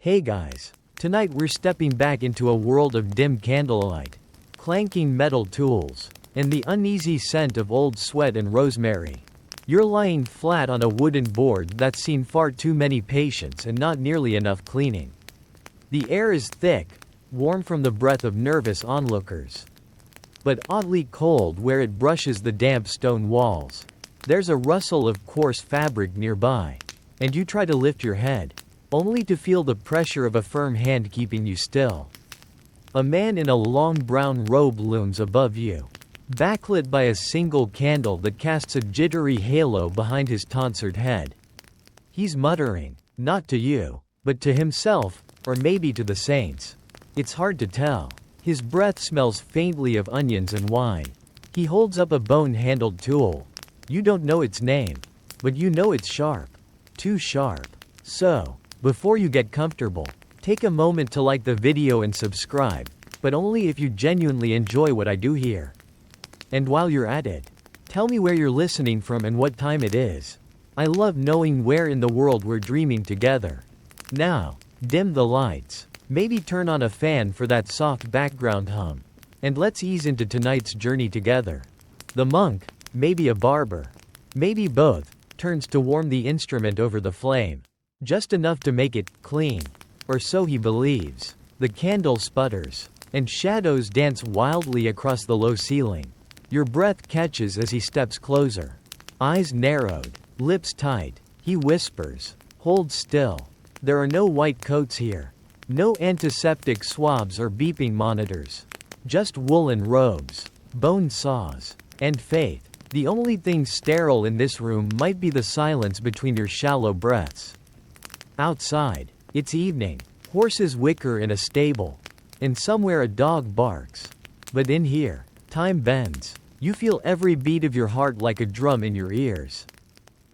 Hey guys, tonight we're stepping back into a world of dim candlelight, clanking metal tools, and the uneasy scent of old sweat and rosemary. You're lying flat on a wooden board that's seen far too many patients and not nearly enough cleaning. The air is thick, warm from the breath of nervous onlookers, but oddly cold where it brushes the damp stone walls. There's a rustle of coarse fabric nearby, and you try to lift your head, only to feel the pressure of a firm hand keeping you still. A man in a long brown robe looms above you, backlit by a single candle that casts a jittery halo behind his tonsured head. He's muttering, not to you, but to himself, or maybe to the saints. It's hard to tell. His breath smells faintly of onions and wine. He holds up a bone-handled tool. You don't know its name, but you know it's sharp. Too sharp. So, before you get comfortable, take a moment to like the video and subscribe, but only if you genuinely enjoy what I do here. And while you're at it, tell me where you're listening from and what time it is. I love knowing where in the world we're dreaming together. Now, dim the lights, maybe turn on a fan for that soft background hum, and let's ease into tonight's journey together. The monk, maybe a barber, maybe both, turns to warm the instrument over the flame. Just enough to make it clean. Or so he believes. The candle sputters, and shadows dance wildly across the low ceiling. Your breath catches as he steps closer. Eyes narrowed, lips tight, he whispers, "Hold still." There are no white coats here. No antiseptic swabs or beeping monitors. Just woolen robes, bone saws, and faith. The only thing sterile in this room might be the silence between your shallow breaths. Outside, it's evening. Horses whicker in a stable, and somewhere a dog barks. But in here, time bends. You feel every beat of your heart like a drum in your ears.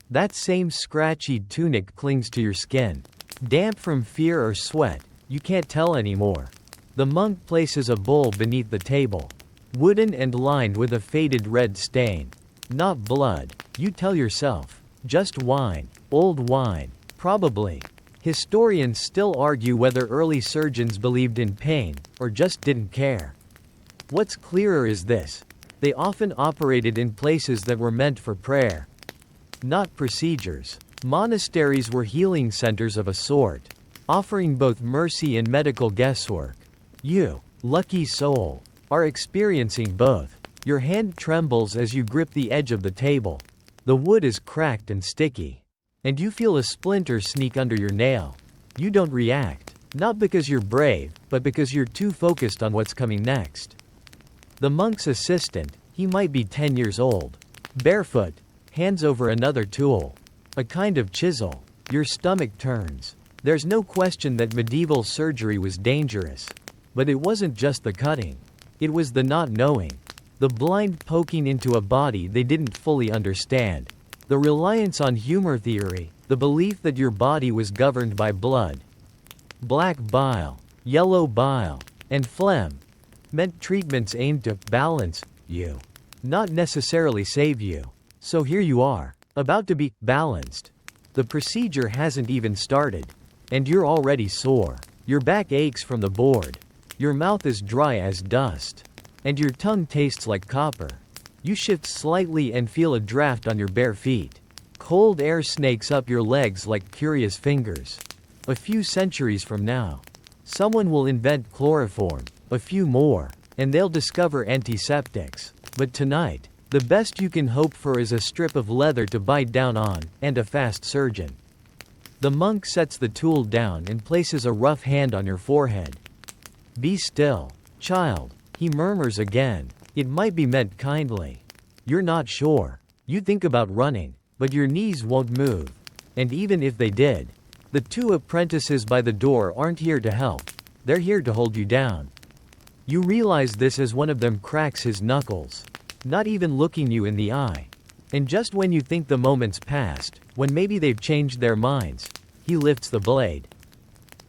That same scratchy tunic clings to your skin. Damp from fear or sweat, you can't tell anymore. The monk places a bowl beneath the table, wooden and lined with a faded red stain. Not blood, you tell yourself. Just wine, old wine. Probably. Historians still argue whether early surgeons believed in pain, or just didn't care. What's clearer is this: they often operated in places that were meant for prayer, not procedures. Monasteries were healing centers of a sort, offering both mercy and medical guesswork. You, lucky soul, are experiencing both. Your hand trembles as you grip the edge of the table. The wood is cracked and sticky, and you feel a splinter sneak under your nail. You don't react, not because you're brave, but because you're too focused on what's coming next. The monk's assistant, he might be 10 years old, barefoot, hands over another tool, a kind of chisel. Your stomach turns. There's no question that medieval surgery was dangerous. But it wasn't just the cutting. It was the not knowing. The blind poking into a body they didn't fully understand. The reliance on humor theory, the belief that your body was governed by blood, black bile, yellow bile, and phlegm, meant treatments aimed to balance you, not necessarily save you. So here you are, about to be balanced. The procedure hasn't even started, and you're already sore. Your back aches from the board. Your mouth is dry as dust, and your tongue tastes like copper. You shift slightly and feel a draft on your bare feet. Cold air snakes up your legs like curious fingers. A few centuries from now, someone will invent chloroform, a few more, and they'll discover antiseptics. But tonight, the best you can hope for is a strip of leather to bite down on, and a fast surgeon. The monk sets the tool down and places a rough hand on your forehead. "Be still, child," he murmurs again. It might be meant kindly. You're not sure. You think about running, but your knees won't move. And even if they did, the two apprentices by the door aren't here to help. They're here to hold you down. You realize this as one of them cracks his knuckles, not even looking you in the eye. And just when you think the moment's passed, when maybe they've changed their minds, he lifts the blade.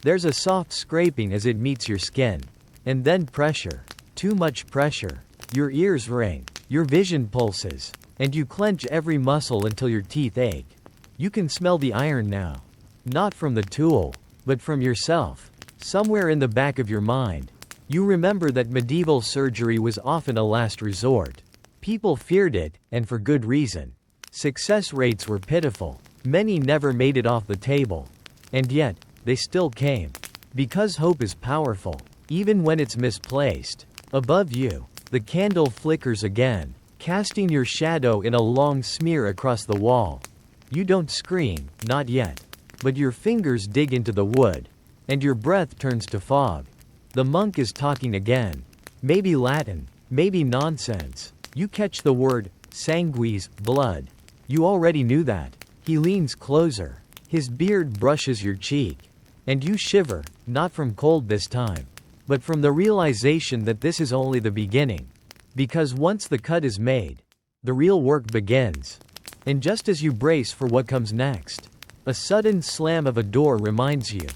There's a soft scraping as it meets your skin. And then pressure. Too much pressure. Your ears ring, your vision pulses, and you clench every muscle until your teeth ache. You can smell the iron now. Not from the tool, but from yourself. Somewhere in the back of your mind, you remember that medieval surgery was often a last resort. People feared it, and for good reason. Success rates were pitiful. Many never made it off the table. And yet, they still came. Because hope is powerful, even when it's misplaced. Above you, the candle flickers again, casting your shadow in a long smear across the wall. You don't scream, not yet. But your fingers dig into the wood, and your breath turns to fog. The monk is talking again. Maybe Latin, maybe nonsense. You catch the word, sanguis, blood. You already knew that. He leans closer. His beard brushes your cheek. And you shiver, not from cold this time, but from the realization that this is only the beginning. Because once the cut is made, the real work begins. And just as you brace for what comes next, a sudden slam of a door reminds you,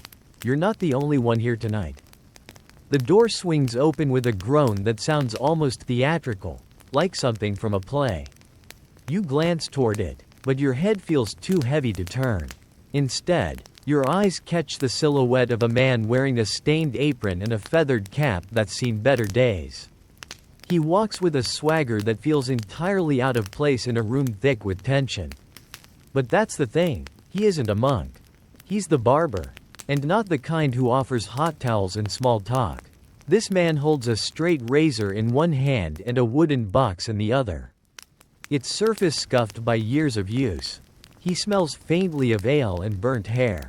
you're not the only one here tonight. The door swings open with a groan that sounds almost theatrical, like something from a play. You glance toward it, but your head feels too heavy to turn. Instead, your eyes catch the silhouette of a man wearing a stained apron and a feathered cap that's seen better days. He walks with a swagger that feels entirely out of place in a room thick with tension. But that's the thing, he isn't a monk. He's the barber. And not the kind who offers hot towels and small talk. This man holds a straight razor in one hand and a wooden box in the other. Its surface scuffed by years of use. He smells faintly of ale and burnt hair.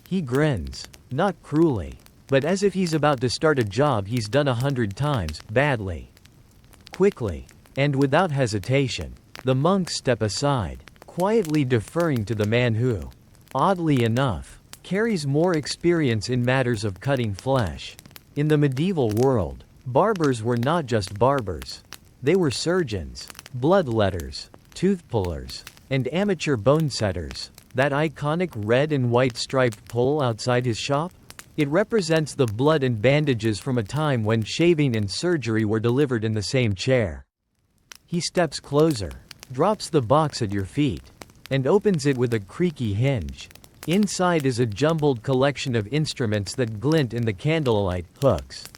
He grins, not cruelly, but as if he's about to start a job he's done 100 times, badly. Quickly, and without hesitation, the monks step aside, quietly deferring to the man who, oddly enough, carries more experience in matters of cutting flesh. In the medieval world, barbers were not just barbers. They were surgeons, bloodletters, tooth pullers, and amateur bone setters. That iconic red and white striped pole outside his shop? It represents the blood and bandages from a time when shaving and surgery were delivered in the same chair. He steps closer, drops the box at your feet, and opens it with a creaky hinge. Inside is a jumbled collection of instruments that glint in the candlelight: hooks,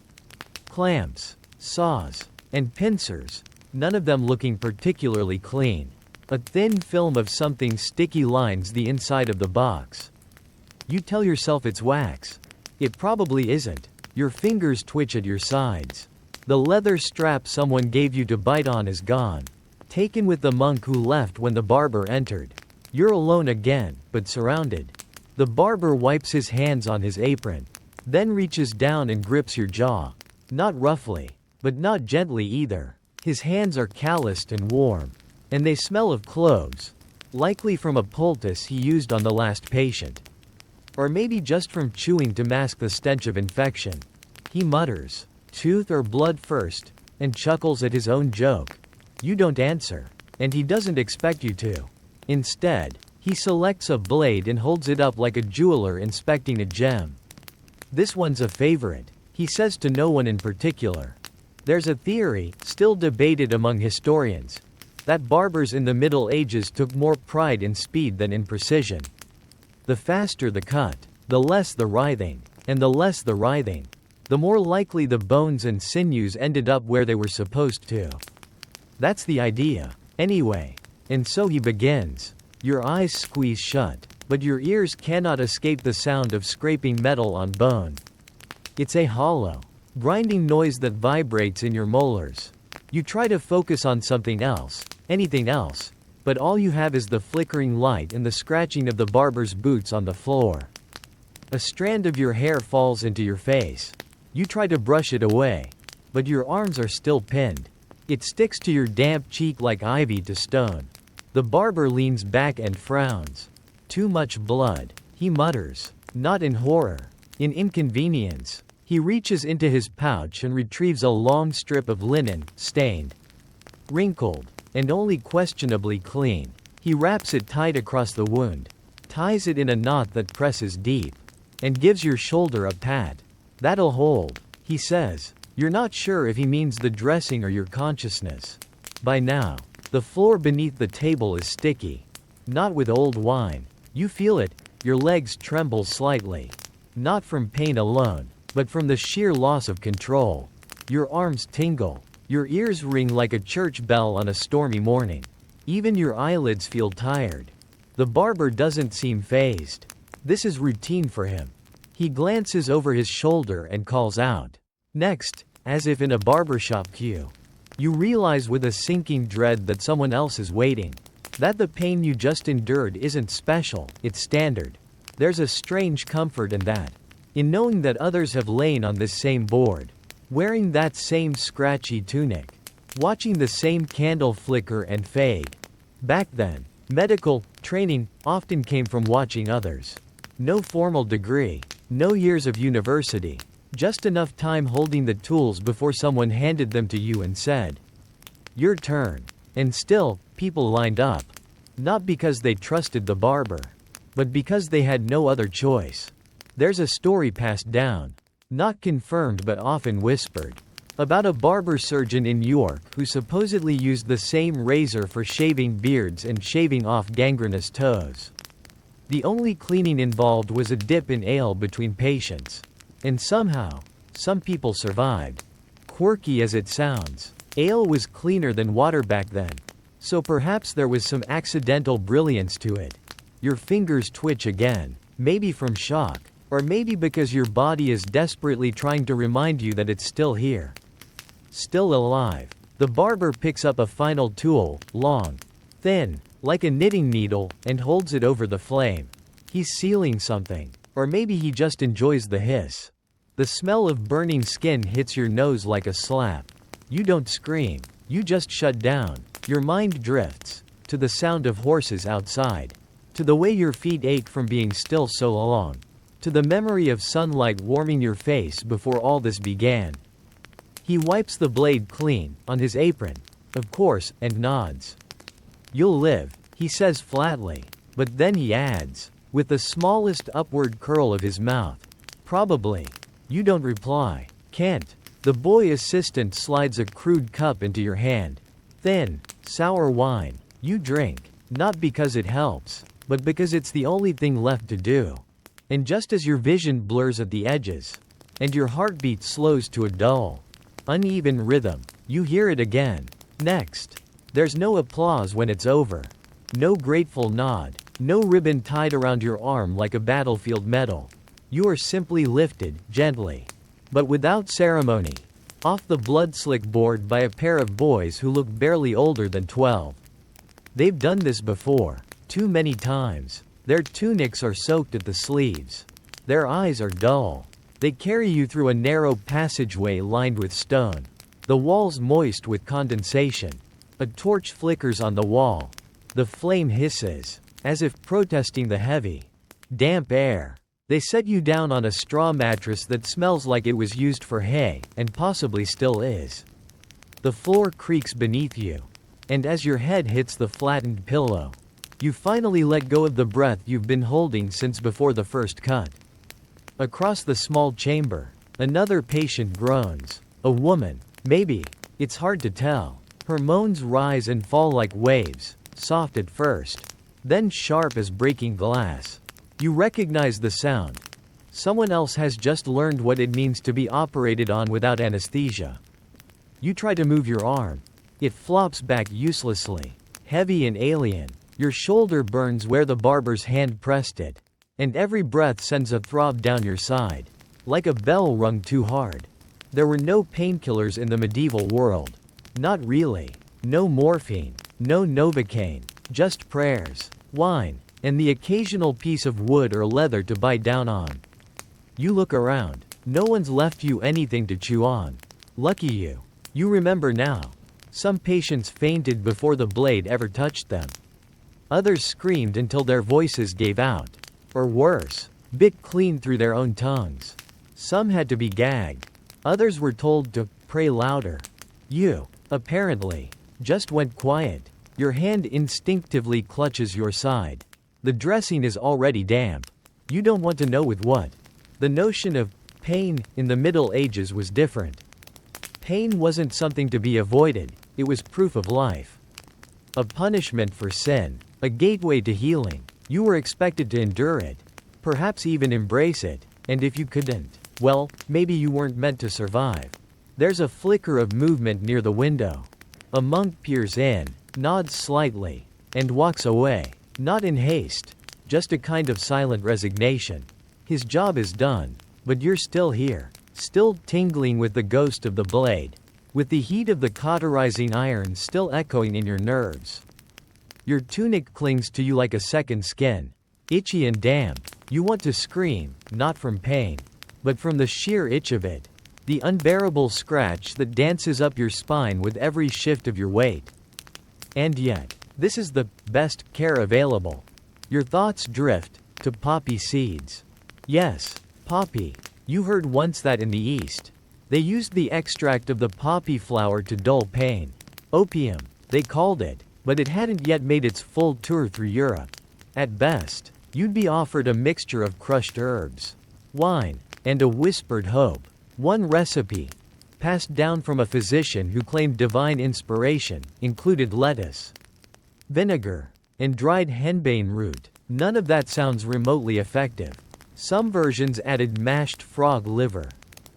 clamps, saws, and pincers, none of them looking particularly clean. A thin film of something sticky lines the inside of the box. You tell yourself it's wax. It probably isn't. Your fingers twitch at your sides. The leather strap someone gave you to bite on is gone, taken with the monk who left when the barber entered. You're alone again, but surrounded. The barber wipes his hands on his apron, then reaches down and grips your jaw. Not roughly, but not gently either. His hands are calloused and warm, and they smell of cloves, likely from a poultice he used on the last patient. Or maybe just from chewing to mask the stench of infection. He mutters, "Tooth or blood first," and chuckles at his own joke. You don't answer, and he doesn't expect you to. Instead, he selects a blade and holds it up like a jeweler inspecting a gem. "This one's a favorite," he says to no one in particular. There's a theory, still debated among historians, that barbers in the Middle Ages took more pride in speed than in precision. The faster the cut, the less the writhing, and the less the writhing, the more likely the bones and sinews ended up where they were supposed to. That's the idea, anyway. And so he begins. Your eyes squeeze shut, but your ears cannot escape the sound of scraping metal on bone. It's a hollow, grinding noise that vibrates in your molars. You try to focus on something else, anything else, but all you have is the flickering light and the scratching of the barber's boots on the floor. A strand of your hair falls into your face. You try to brush it away, but your arms are still pinned. It sticks to your damp cheek like ivy to stone. The barber leans back and frowns. "Too much blood," he mutters, not in horror, in inconvenience. He reaches into his pouch and retrieves a long strip of linen, stained, wrinkled, and only questionably clean. He wraps it tight across the wound, ties it in a knot that presses deep, and gives your shoulder a pat. "That'll hold," he says. You're not sure if he means the dressing or your consciousness. By now, the floor beneath the table is sticky. Not with old wine. You feel it, your legs tremble slightly. Not from pain alone, but from the sheer loss of control. Your arms tingle. Your ears ring like a church bell on a stormy morning. Even your eyelids feel tired. The barber doesn't seem fazed. This is routine for him. He glances over his shoulder and calls out. Next, as if in a barbershop queue. You realize with a sinking dread that someone else is waiting. That the pain you just endured isn't special, it's standard. There's a strange comfort in that. In knowing that others have lain on this same board. Wearing that same scratchy tunic. Watching the same candle flicker and fade. Back then, medical training often came from watching others. No formal degree, no years of university. Just enough time holding the tools before someone handed them to you and said, "Your turn." And still, people lined up. Not because they trusted the barber, but because they had no other choice. There's a story passed down, not confirmed but often whispered, about a barber surgeon in New York who supposedly used the same razor for shaving beards and shaving off gangrenous toes. The only cleaning involved was a dip in ale between patients. And somehow, some people survived. Quirky as it sounds, ale was cleaner than water back then. So perhaps there was some accidental brilliance to it. Your fingers twitch again, maybe from shock, or maybe because your body is desperately trying to remind you that it's still here. Still alive. The barber picks up a final tool, long, thin, like a knitting needle, and holds it over the flame. He's sealing something. Or maybe he just enjoys the hiss. The smell of burning skin hits your nose like a slap. You don't scream. You just shut down. Your mind drifts. To the sound of horses outside. To the way your feet ache from being still so long. To the memory of sunlight warming your face before all this began. He wipes the blade clean, on his apron, of course, and nods. "You'll live," he says flatly. But then he adds, with the smallest upward curl of his mouth, "Probably." You don't reply. "Can't." The boy assistant slides a crude cup into your hand. Thin, sour wine. You drink. Not because it helps, but because it's the only thing left to do. And just as your vision blurs at the edges, and your heartbeat slows to a dull, uneven rhythm, you hear it again. Next. There's no applause when it's over. No grateful nod. No ribbon tied around your arm like a battlefield medal. You are simply lifted, gently, but without ceremony, off the blood-slick board by a pair of boys who look barely older than 12. They've done this before, too many times. Their tunics are soaked at the sleeves. Their eyes are dull. They carry you through a narrow passageway lined with stone. The walls moist with condensation. A torch flickers on the wall. The flame hisses, as if protesting the heavy, damp air. They set you down on a straw mattress that smells like it was used for hay, and possibly still is. The floor creaks beneath you. And as your head hits the flattened pillow, you finally let go of the breath you've been holding since before the first cut. Across the small chamber, another patient groans. A woman, maybe. It's hard to tell. Her moans rise and fall like waves, soft at first, then sharp as breaking glass. You recognize the sound. Someone else has just learned what it means to be operated on without anesthesia. You try to move your arm. It flops back uselessly, heavy and alien. Your shoulder burns where the barber's hand pressed it. And every breath sends a throb down your side, like a bell rung too hard. There were no painkillers in the medieval world. Not really. No morphine, no Novocaine, just prayers, wine, and the occasional piece of wood or leather to bite down on. You look around. No one's left you anything to chew on. Lucky you. You remember now. Some patients fainted before the blade ever touched them. Others screamed until their voices gave out. Or worse, bit clean through their own tongues. Some had to be gagged. Others were told to pray louder. You, apparently, just went quiet. Your hand instinctively clutches your side. The dressing is already damp. You don't want to know with what. The notion of pain in the Middle Ages was different. Pain wasn't something to be avoided, it was proof of life. A punishment for sin, a gateway to healing. You were expected to endure it, perhaps even embrace it. And if you couldn't, well, maybe you weren't meant to survive. There's a flicker of movement near the window. A monk peers in, nods slightly, and walks away. Not in haste, just a kind of silent resignation. His job is done, but you're still here, still tingling with the ghost of the blade, with the heat of the cauterizing iron still echoing in your nerves. Your tunic clings to you like a second skin, itchy and damp. You want to scream, not from pain, but from the sheer itch of it, the unbearable scratch that dances up your spine with every shift of your weight. And yet, this is the best care available. Your thoughts drift to poppy seeds. Yes, poppy. You heard once that in the East, they used the extract of the poppy flower to dull pain. Opium, they called it, but it hadn't yet made its full tour through Europe. At best, you'd be offered a mixture of crushed herbs, wine, and a whispered hope. One recipe, passed down from a physician who claimed divine inspiration, included lettuce, vinegar, and dried henbane root. None of that sounds remotely effective. Some versions added mashed frog liver.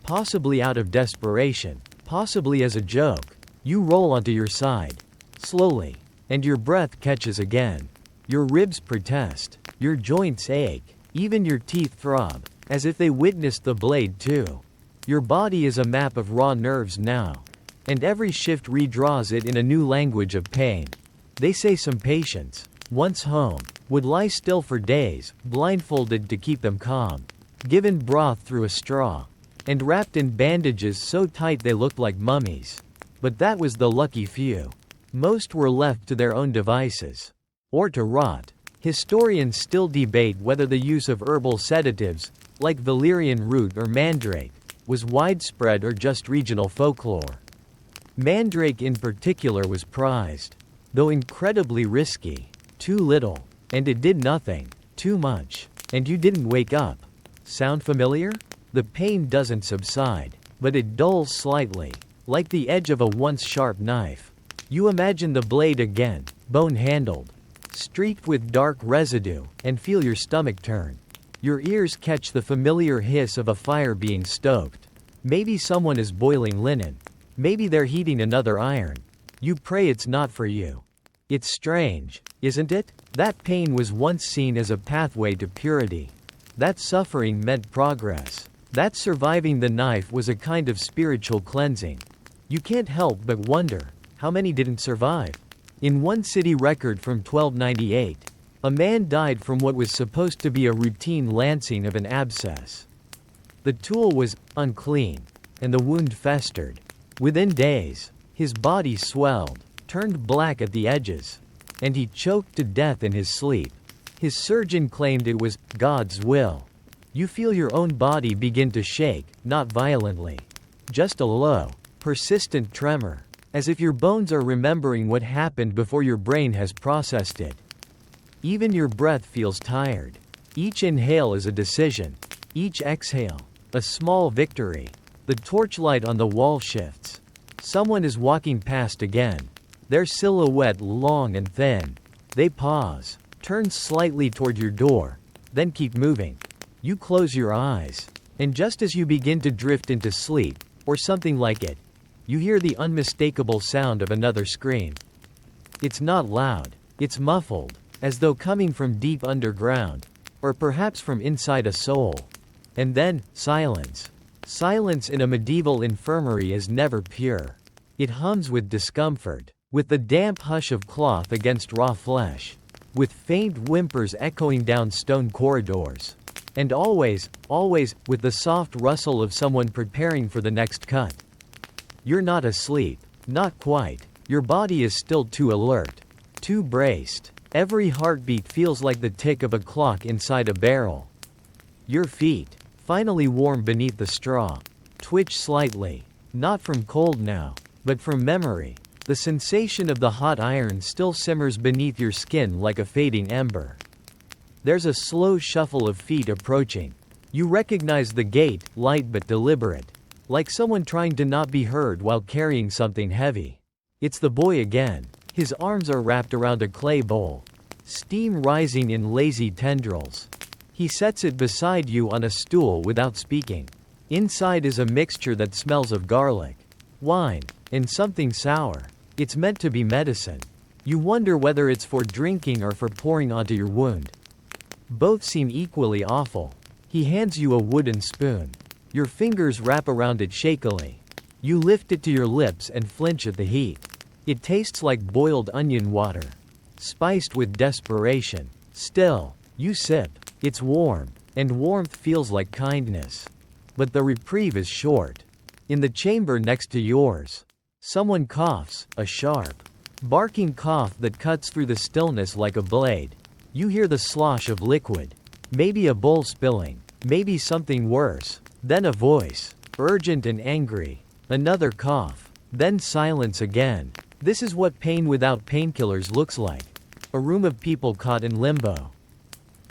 Possibly out of desperation, possibly as a joke. You roll onto your side, slowly, and your breath catches again. Your ribs protest, your joints ache, even your teeth throb, as if they witnessed the blade too. Your body is a map of raw nerves now, and every shift redraws it in a new language of pain. They say some patients, once home, would lie still for days, blindfolded to keep them calm, given broth through a straw, and wrapped in bandages so tight they looked like mummies. But that was the lucky few. Most were left to their own devices, or to rot. Historians still debate whether the use of herbal sedatives, like valerian root or mandrake, was widespread or just regional folklore. Mandrake in particular was prized, though incredibly risky. Too little, and it did nothing. Too much, and you didn't wake up. Sound familiar? The pain doesn't subside, but it dulls slightly, like the edge of a once sharp knife. You imagine the blade again, bone-handled, streaked with dark residue, and feel your stomach turn. Your ears catch the familiar hiss of a fire being stoked. Maybe someone is boiling linen. Maybe they're heating another iron. You pray it's not for you. It's strange, isn't it? That pain was once seen as a pathway to purity. That suffering meant progress. That surviving the knife was a kind of spiritual cleansing. You can't help but wonder, how many didn't survive? In one city record from 1298, a man died from what was supposed to be a routine lancing of an abscess. The tool was unclean, and the wound festered. Within days, his body swelled, turned black at the edges, and he choked to death in his sleep. His surgeon claimed it was God's will. You feel your own body begin to shake, not violently, just a low, persistent tremor, as if your bones are remembering what happened before your brain has processed it. Even your breath feels tired. Each inhale is a decision. Each exhale, a small victory. The torchlight on the wall shifts. Someone is walking past again. Their silhouette long and thin. They pause, turn slightly toward your door, then keep moving. You close your eyes, and just as you begin to drift into sleep, or something like it, you hear the unmistakable sound of another scream. It's not loud, it's muffled, as though coming from deep underground, or perhaps from inside a soul. And then, silence. Silence in a medieval infirmary is never pure. It hums with discomfort, with the damp hush of cloth against raw flesh, with faint whimpers echoing down stone corridors. And always, always, with the soft rustle of someone preparing for the next cut. You're not asleep. Not quite. Your body is still too alert. Too braced. Every heartbeat feels like the tick of a clock inside a barrel. Your feet, finally warm beneath the straw, twitch slightly. Not from cold now, but from memory. The sensation of the hot iron still simmers beneath your skin like a fading ember. There's a slow shuffle of feet approaching. You recognize the gait, light but deliberate, like someone trying to not be heard while carrying something heavy. It's the boy again. His arms are wrapped around a clay bowl, steam rising in lazy tendrils. He sets it beside you on a stool without speaking. Inside is a mixture that smells of garlic, wine, and something sour. It's meant to be medicine. You wonder whether it's for drinking or for pouring onto your wound. Both seem equally awful. He hands you a wooden spoon. Your fingers wrap around it shakily. You lift it to your lips and flinch at the heat. It tastes like boiled onion water, spiced with desperation. Still, you sip. It's warm, and warmth feels like kindness. But the reprieve is short. In the chamber next to yours, someone coughs, a sharp, barking cough that cuts through the stillness like a blade. You hear the slosh of liquid. Maybe a bowl spilling. Maybe something worse. Then a voice, urgent and angry. Another cough. Then silence again. This is what pain without painkillers looks like. A room of people caught in limbo.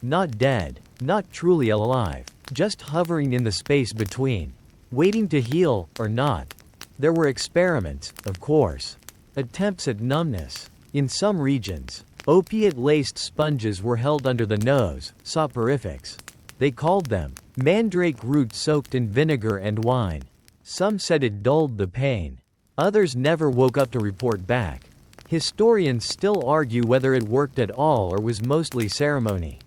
Not dead, not truly alive, just hovering in the space between. Waiting to heal, or not. There were experiments, of course. Attempts at numbness. In some regions, opiate-laced sponges were held under the nose, soporifics. They called them mandrake root soaked in vinegar and wine. Some said it dulled the pain. Others never woke up to report back. Historians still argue whether it worked at all or was mostly ceremony.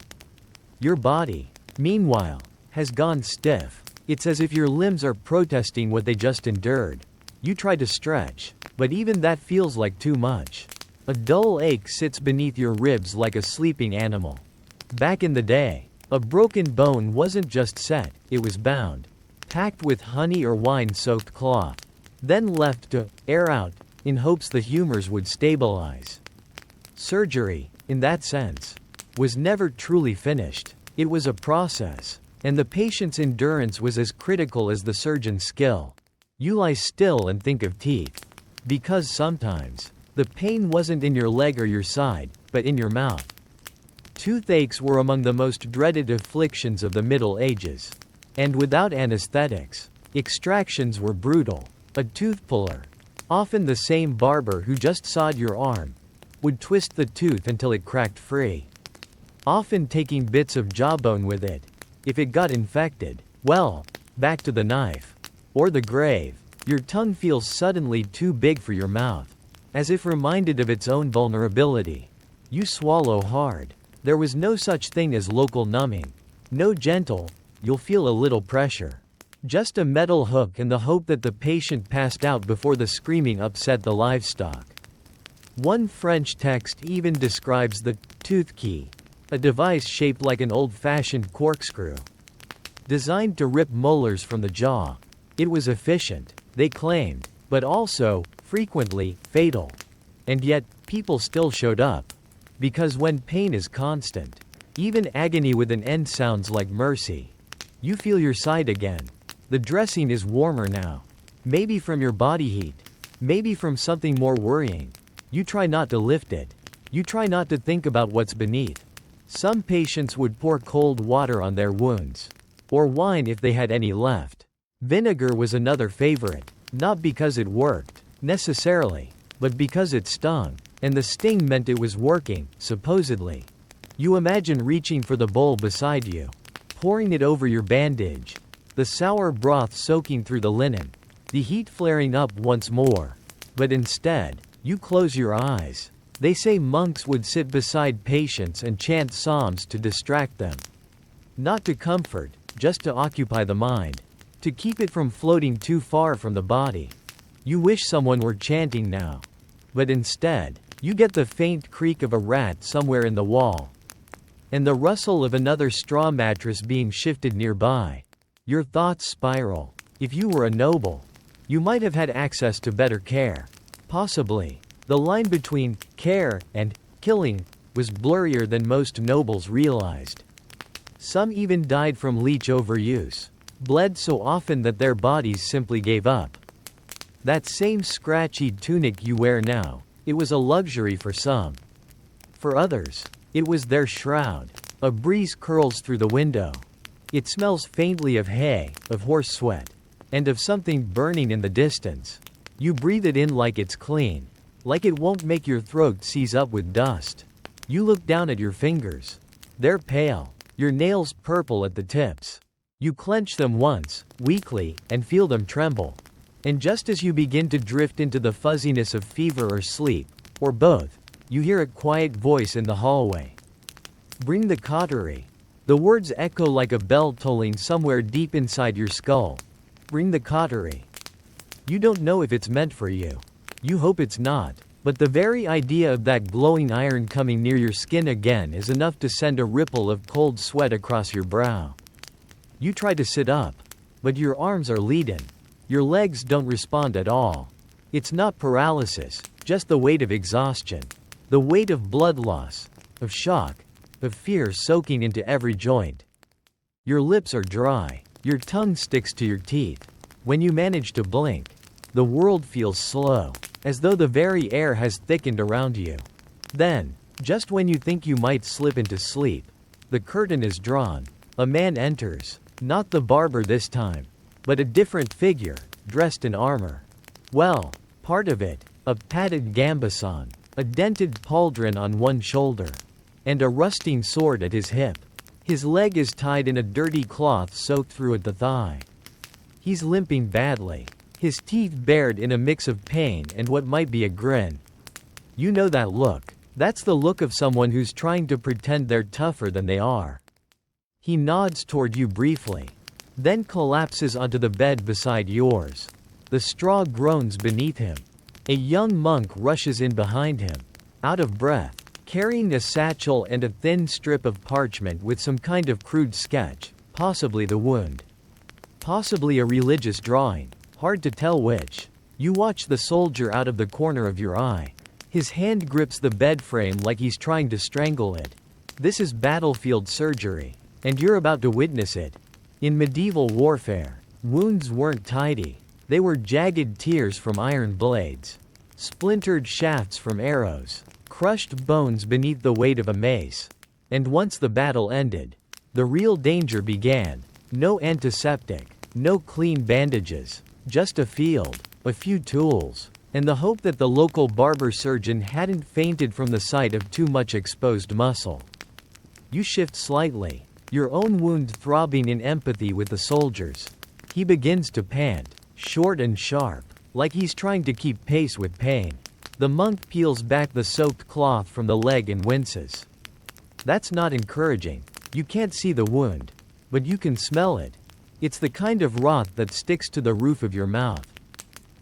Your body, meanwhile, has gone stiff. It's as if your limbs are protesting what they just endured. You try to stretch, but even that feels like too much. A dull ache sits beneath your ribs like a sleeping animal. Back in the day, a broken bone wasn't just set, it was bound, packed with honey or wine-soaked cloth, then left to air out, in hopes the humors would stabilize. Surgery, in that sense, was never truly finished. It was a process, and the patient's endurance was as critical as the surgeon's skill. You lie still and think of teeth. Because sometimes, the pain wasn't in your leg or your side, but in your mouth. Toothaches were among the most dreaded afflictions of the Middle Ages. And without anesthetics, extractions were brutal. A tooth puller, often the same barber who just sawed your arm, would twist the tooth until it cracked free. Often taking bits of jawbone with it. If it got infected, well, back to the knife. Or the grave. Your tongue feels suddenly too big for your mouth. As if reminded of its own vulnerability. You swallow hard. There was no such thing as local numbing. No gentle, you'll feel a little pressure. Just a metal hook and the hope that the patient passed out before the screaming upset the livestock. One French text even describes the tooth key, a device shaped like an old-fashioned corkscrew, designed to rip molars from the jaw. It was efficient, they claimed, but also, frequently, fatal. And yet, people still showed up. Because when pain is constant, even agony with an end sounds like mercy. You feel your side again. The dressing is warmer now. Maybe from your body heat. Maybe from something more worrying. You try not to lift it. You try not to think about what's beneath. Some patients would pour cold water on their wounds. Or wine if they had any left. Vinegar was another favorite. Not because it worked, necessarily, but because it stung. And the sting meant it was working, supposedly. You imagine reaching for the bowl beside you. Pouring it over your bandage. The sour broth soaking through the linen. The heat flaring up once more. But instead, you close your eyes. They say monks would sit beside patients and chant psalms to distract them. Not to comfort, just to occupy the mind. To keep it from floating too far from the body. You wish someone were chanting now. But instead, you get the faint creak of a rat somewhere in the wall. And the rustle of another straw mattress being shifted nearby. Your thoughts spiral. If you were a noble, you might have had access to better care. Possibly. The line between care and killing was blurrier than most nobles realized. Some even died from leech overuse. Bled so often that their bodies simply gave up. That same scratchy tunic you wear now, it was a luxury for some. For others, it was their shroud. A breeze curls through the window. It smells faintly of hay, of horse sweat, and of something burning in the distance. You breathe it in like it's clean, like it won't make your throat seize up with dust. You look down at your fingers. They're pale, your nails purple at the tips. You clench them once, weakly, and feel them tremble. And just as you begin to drift into the fuzziness of fever or sleep, or both, you hear a quiet voice in the hallway. Bring the cautery. The words echo like a bell tolling somewhere deep inside your skull. Bring the cautery. You don't know if it's meant for you. You hope it's not. But the very idea of that glowing iron coming near your skin again is enough to send a ripple of cold sweat across your brow. You try to sit up, but your arms are leaden. Your legs don't respond at all. It's not paralysis, just the weight of exhaustion. The weight of blood loss, of shock, of fear soaking into every joint. Your lips are dry. Your tongue sticks to your teeth. When you manage to blink, the world feels slow, as though the very air has thickened around you. Then, just when you think you might slip into sleep, the curtain is drawn. A man enters, not the barber this time, but a different figure, dressed in armor. Well, part of it, a padded gambeson, a dented pauldron on one shoulder, and a rusting sword at his hip. His leg is tied in a dirty cloth soaked through at the thigh. He's limping badly, his teeth bared in a mix of pain and what might be a grin. You know that look. That's the look of someone who's trying to pretend they're tougher than they are. He nods toward you briefly, then collapses onto the bed beside yours. The straw groans beneath him. A young monk rushes in behind him, out of breath, carrying a satchel and a thin strip of parchment with some kind of crude sketch, possibly the wound. Possibly a religious drawing, hard to tell which. You watch the soldier out of the corner of your eye. His hand grips the bed frame like he's trying to strangle it. This is battlefield surgery, and you're about to witness it. In medieval warfare, wounds weren't tidy. They were jagged tears from iron blades, splintered shafts from arrows, crushed bones beneath the weight of a mace. And once the battle ended, the real danger began. No antiseptic, no clean bandages, just a field, a few tools, and the hope that the local barber surgeon hadn't fainted from the sight of too much exposed muscle. You shift slightly, your own wound throbbing in empathy with the soldier's. He begins to pant, short and sharp, like he's trying to keep pace with pain. The monk peels back the soaked cloth from the leg and winces. That's not encouraging. You can't see the wound, but you can smell it. It's the kind of rot that sticks to the roof of your mouth.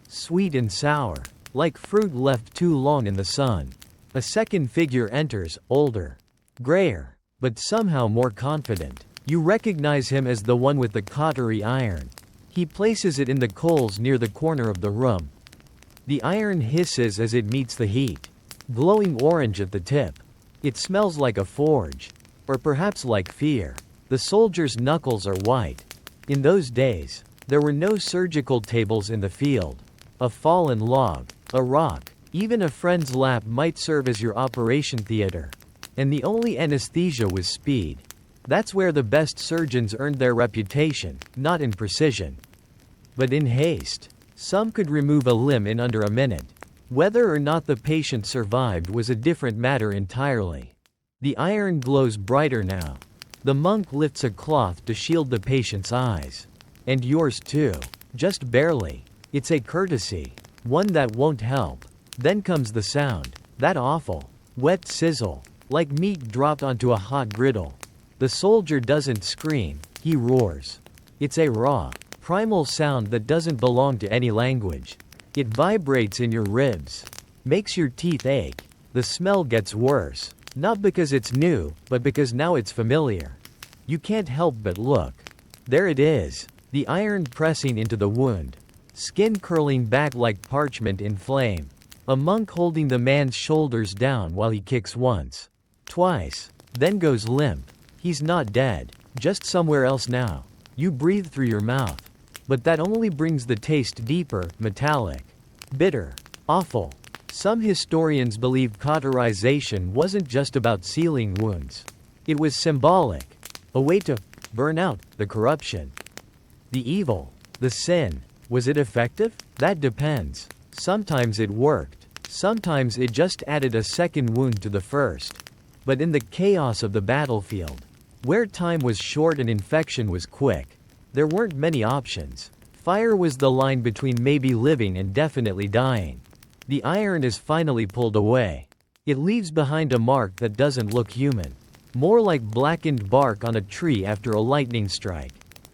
Sweet and sour, like fruit left too long in the sun. A second figure enters, older, grayer, but somehow more confident. You recognize him as the one with the cautery iron. He places it in the coals near the corner of the room. The iron hisses as it meets the heat, glowing orange at the tip. It smells like a forge, or perhaps like fear. The soldier's knuckles are white. In those days, there were no surgical tables in the field. A fallen log, a rock, even a friend's lap might serve as your operation theater. And the only anesthesia was speed. That's where the best surgeons earned their reputation, not in precision, but in haste. Some could remove a limb in under a minute. Whether or not the patient survived was a different matter entirely. The iron glows brighter now. The monk lifts a cloth to shield the patient's eyes. And yours too. Just barely. It's a courtesy. One that won't help. Then comes the sound. That awful, wet sizzle. Like meat dropped onto a hot griddle. The soldier doesn't scream. He roars. It's a raw, primal sound that doesn't belong to any language. It vibrates in your ribs. Makes your teeth ache. The smell gets worse. Not because it's new, but because now it's familiar. You can't help but look. There it is. The iron pressing into the wound. Skin curling back like parchment in flame. A monk holding the man's shoulders down while he kicks once. Twice. Then goes limp. He's not dead. Just somewhere else now. You breathe through your mouth. But that only brings the taste deeper, metallic. Bitter. Awful. Some historians believe cauterization wasn't just about sealing wounds. It was symbolic. A way to burn out the corruption. The evil. The sin. Was it effective? That depends. Sometimes it worked. Sometimes it just added a second wound to the first. But in the chaos of the battlefield, Where time was short and infection was quick, there weren't many options. Fire was the line between maybe living and definitely dying. The iron is finally pulled away. It leaves behind a mark that doesn't look human. More like blackened bark on a tree after a lightning strike.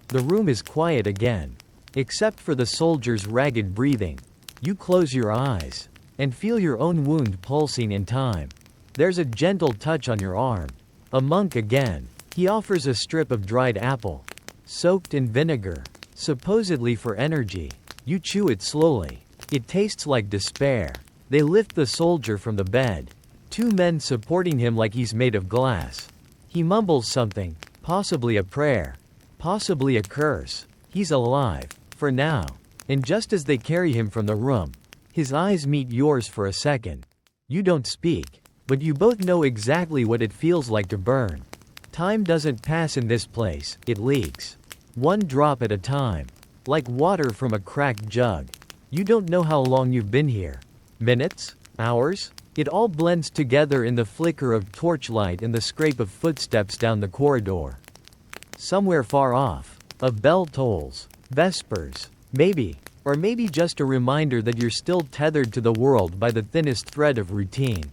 The room is quiet again. Except for the soldier's ragged breathing. You close your eyes and feel your own wound pulsing in time. There's a gentle touch on your arm. A monk again. He offers a strip of dried apple, soaked in vinegar, supposedly for energy. You chew it slowly. It tastes like despair. They lift the soldier from the bed. Two men supporting him like he's made of glass. He mumbles something, possibly a prayer, possibly a curse. He's alive, for now. And just as they carry him from the room, his eyes meet yours for a second. You don't speak, but you both know exactly what it feels like to burn. Time doesn't pass in this place, it leaks. One drop at a time. Like water from a cracked jug. You don't know how long you've been here. Minutes? Hours? It all blends together in the flicker of torchlight and the scrape of footsteps down the corridor. Somewhere far off, a bell tolls. Vespers. Maybe. Or maybe just a reminder that you're still tethered to the world by the thinnest thread of routine.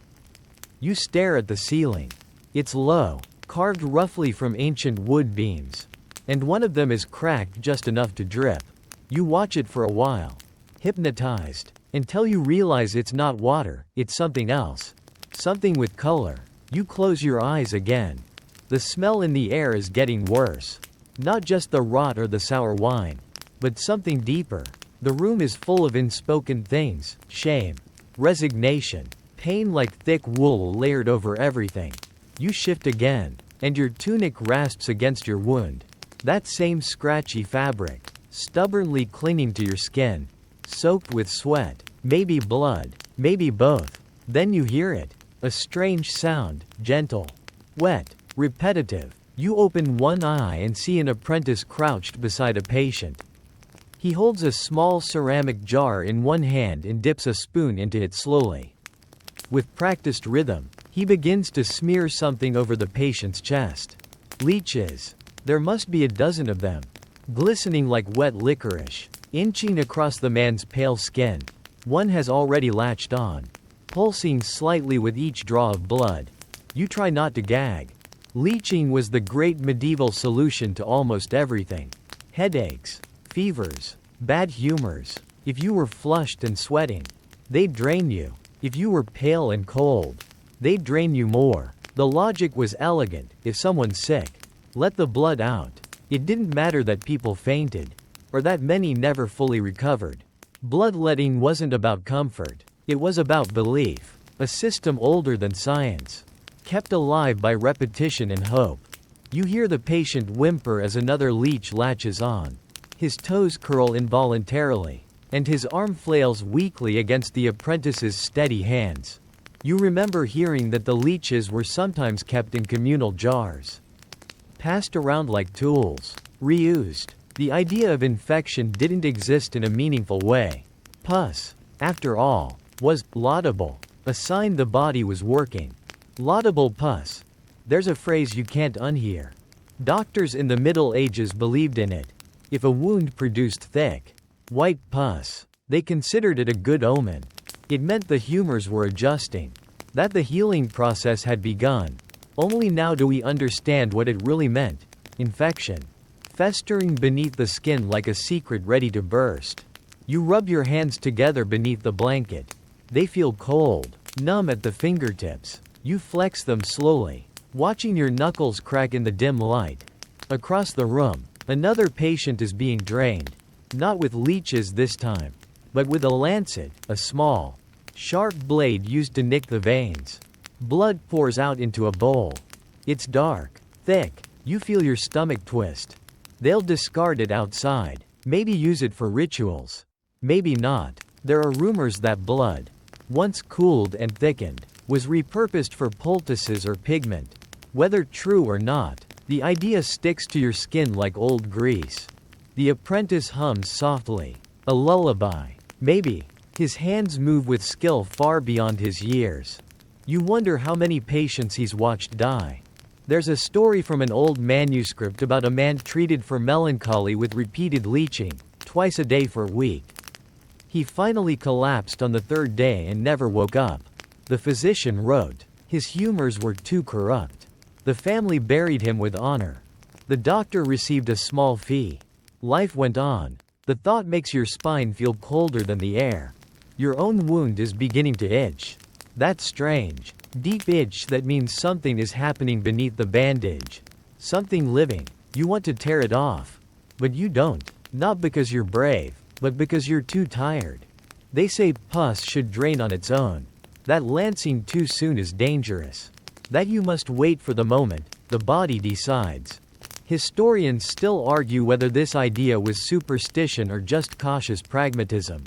You stare at the ceiling. It's low, carved roughly from ancient wood beams. And one of them is cracked just enough to drip. You watch it for a while. Hypnotized. Until you realize it's not water, it's something else. Something with color. You close your eyes again. The smell in the air is getting worse. Not just the rot or the sour wine, but something deeper. The room is full of unspoken things, shame, resignation, pain like thick wool layered over everything. You shift again, and your tunic rasps against your wound. That same scratchy fabric, stubbornly clinging to your skin, soaked with sweat, maybe blood, maybe both. Then you hear it, a strange sound, gentle, wet, repetitive. You open one eye and see an apprentice crouched beside a patient. He holds a small ceramic jar in one hand and dips a spoon into it slowly. With practiced rhythm, he begins to smear something over the patient's chest. Leeches. There must be a dozen of them. Glistening like wet licorice. Inching across the man's pale skin. One has already latched on. Pulsing slightly with each draw of blood. You try not to gag. Leeching was the great medieval solution to almost everything. Headaches. Fevers. Bad humors. If you were flushed and sweating, they'd drain you. If you were pale and cold, they'd drain you more. The logic was elegant. If someone's sick, let the blood out. It didn't matter that people fainted, or that many never fully recovered. Bloodletting wasn't about comfort. It was about belief. A system older than science. Kept alive by repetition and hope. You hear the patient whimper as another leech latches on. His toes curl involuntarily, and his arm flails weakly against the apprentice's steady hands. You remember hearing that the leeches were sometimes kept in communal jars. Passed around like tools. Reused. The idea of infection didn't exist in a meaningful way. Pus, after all, was laudable. A sign the body was working. Laudable pus. There's a phrase you can't unhear. Doctors in the Middle Ages believed in it. If a wound produced thick, white pus, they considered it a good omen. It meant the humors were adjusting. That the healing process had begun. Only now do we understand what it really meant. Infection. Festering beneath the skin like a secret ready to burst. You rub your hands together beneath the blanket. They feel cold, numb at the fingertips. You flex them slowly, watching your knuckles crack in the dim light. Across the room, another patient is being drained. Not with leeches this time, but with a lancet, a small, sharp blade used to nick the veins. Blood pours out into a bowl. It's dark, thick. You feel your stomach twist. They'll discard it outside. Maybe use it for rituals. Maybe not. There are rumors that blood, once cooled and thickened, was repurposed for poultices or pigment. Whether true or not, the idea sticks to your skin like old grease. The apprentice hums softly. A lullaby. Maybe. His hands move with skill far beyond his years. You wonder how many patients he's watched die. There's a story from an old manuscript about a man treated for melancholy with repeated leeching, twice a day for a week. He finally collapsed on the third day and never woke up. The physician wrote, "His humors were too corrupt." The family buried him with honor. The doctor received a small fee. Life went on. The thought makes your spine feel colder than the air. Your own wound is beginning to itch. That's strange. Deep itch that means something is happening beneath the bandage. Something living. You want to tear it off. But you don't. Not because you're brave, but because you're too tired. They say pus should drain on its own. That lancing too soon is dangerous. That you must wait for the moment the body decides. Historians still argue whether this idea was superstition or just cautious pragmatism.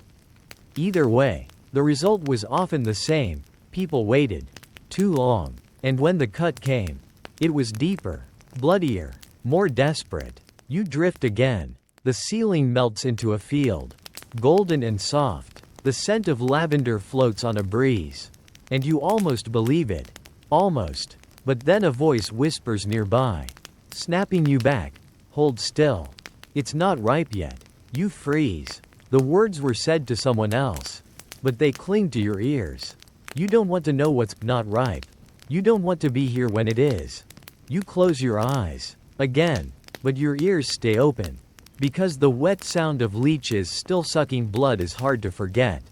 Either way, the result was often the same. People waited too long, and when the cut came, it was deeper, bloodier, more desperate. You drift again. The ceiling melts into a field, golden and soft. The scent of lavender floats on a breeze. And you almost believe it. Almost. But then a voice whispers nearby, snapping you back. Hold still. It's not ripe yet. You freeze. The words were said to someone else, but they cling to your ears. You don't want to know what's not ripe. You don't want to be here when it is. You close your eyes. Again. But your ears stay open. Because the wet sound of leeches still sucking blood is hard to forget.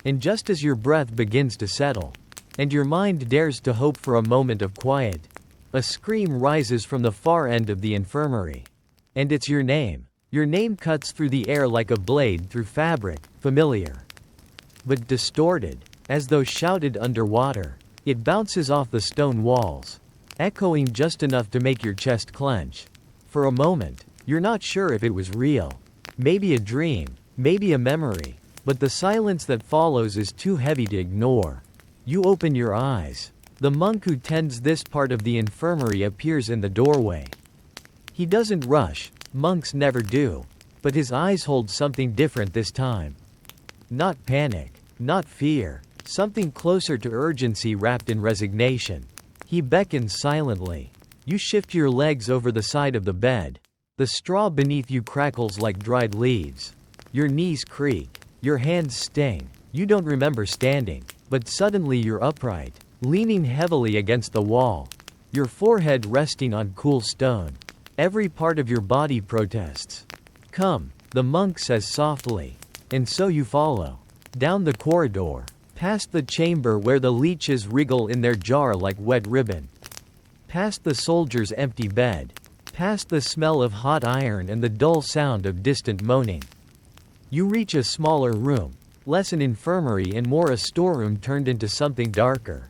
And just as your breath begins to settle, and your mind dares to hope for a moment of quiet, a scream rises from the far end of the infirmary. And it's your name. Your name cuts through the air like a blade through fabric, familiar, but distorted, as though shouted underwater. It bounces off the stone walls, echoing just enough to make your chest clench. For a moment, you're not sure if it was real. Maybe a dream, maybe a memory, but the silence that follows is too heavy to ignore. You open your eyes. The monk who tends this part of the infirmary appears in the doorway. He doesn't rush, monks never do, but his eyes hold something different this time. Not panic, not fear, something closer to urgency wrapped in resignation. He beckons silently. You shift your legs over the side of the bed. The straw beneath you crackles like dried leaves. Your knees creak. Your hands sting. You don't remember standing, but suddenly you're upright, leaning heavily against the wall. Your forehead resting on cool stone. Every part of your body protests. Come, the monk says softly. And so you follow. Down the corridor. Past the chamber where the leeches wriggle in their jar like wet ribbon. Past the soldier's empty bed. Past the smell of hot iron and the dull sound of distant moaning. You reach a smaller room, less an infirmary and more a storeroom turned into something darker.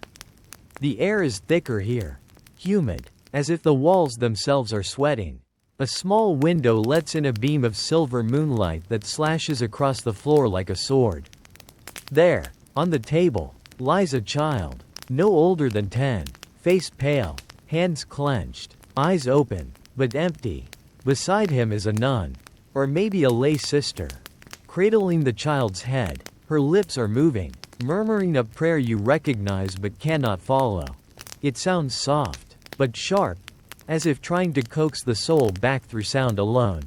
The air is thicker here. Humid, as if the walls themselves are sweating. A small window lets in a beam of silver moonlight that slashes across the floor like a sword. There, on the table, lies a child, no older than 10, face pale, hands clenched, eyes open, but empty. Beside him is a nun, or maybe a lay sister, cradling the child's head. Her lips are moving, murmuring a prayer you recognize but cannot follow. It sounds soft, but sharp, as if trying to coax the soul back through sound alone.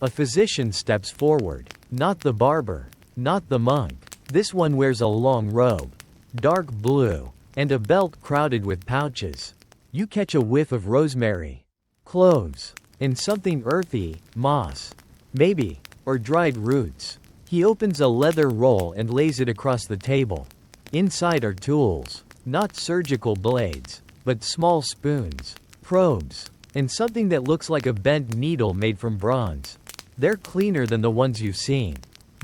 A physician steps forward, not the barber, not the monk. This one wears a long robe, dark blue, and a belt crowded with pouches. You catch a whiff of rosemary, cloves, and something earthy, moss, maybe, or dried roots. He opens a leather roll and lays it across the table. Inside are tools, not surgical blades, but small spoons, probes, and something that looks like a bent needle made from bronze. They're cleaner than the ones you've seen.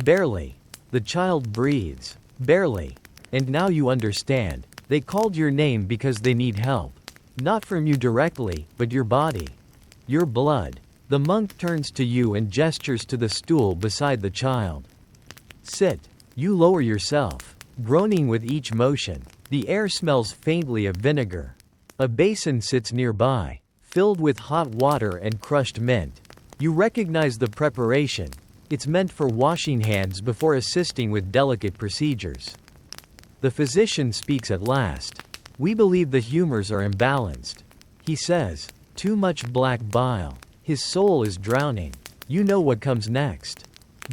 Barely. The child breathes. Barely. And now you understand. They called your name because they need help. Not from you directly, but your body. Your blood. The monk turns to you and gestures to the stool beside the child. Sit. You lower yourself, groaning with each motion. The air smells faintly of vinegar. A basin sits nearby, filled with hot water and crushed mint. You recognize the preparation. It's meant for washing hands before assisting with delicate procedures. The physician speaks at last. We believe the humors are imbalanced. he says. Too much black bile. His soul is drowning. You know what comes next.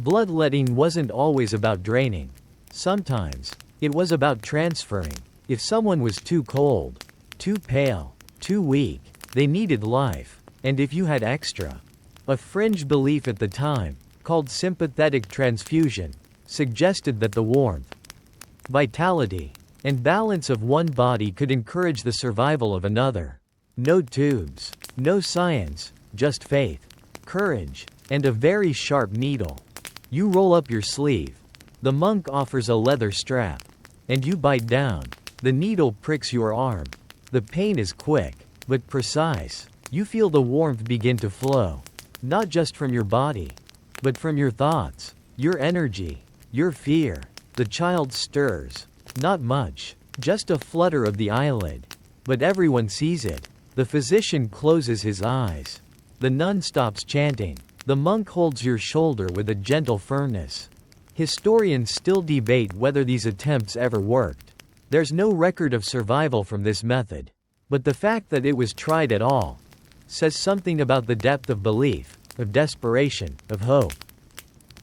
Bloodletting wasn't always about draining. Sometimes, it was about transferring. If someone was too cold, too pale, too weak, they needed life. And if you had extra. A fringe belief at the time, called sympathetic transfusion, suggested that the warmth, vitality, and balance of one body could encourage the survival of another. No tubes, no science, just faith, courage, and a very sharp needle. You roll up your sleeve. The monk offers a leather strap. And you bite down. The needle pricks your arm. The pain is quick, but precise. You feel the warmth begin to flow. Not just from your body, but from your thoughts, your energy, your fear. The child stirs. Not much, just a flutter of the eyelid. But everyone sees it. The physician closes his eyes. The nun stops chanting. The monk holds your shoulder with a gentle firmness. Historians still debate whether these attempts ever worked. There's no record of survival from this method. But the fact that it was tried at all says something about the depth of belief, of desperation, of hope.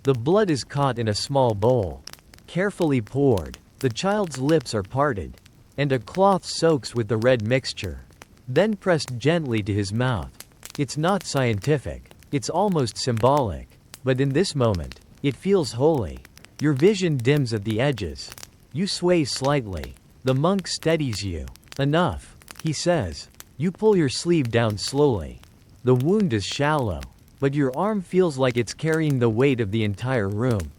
The blood is caught in a small bowl. Carefully poured. The child's lips are parted. And a cloth soaks with the red mixture. Then pressed gently to his mouth. It's not scientific. It's almost symbolic. But in this moment, it feels holy. Your vision dims at the edges. You sway slightly. The monk steadies you. Enough, he says. You pull your sleeve down slowly. The wound is shallow, but your arm feels like it's carrying the weight of the entire room.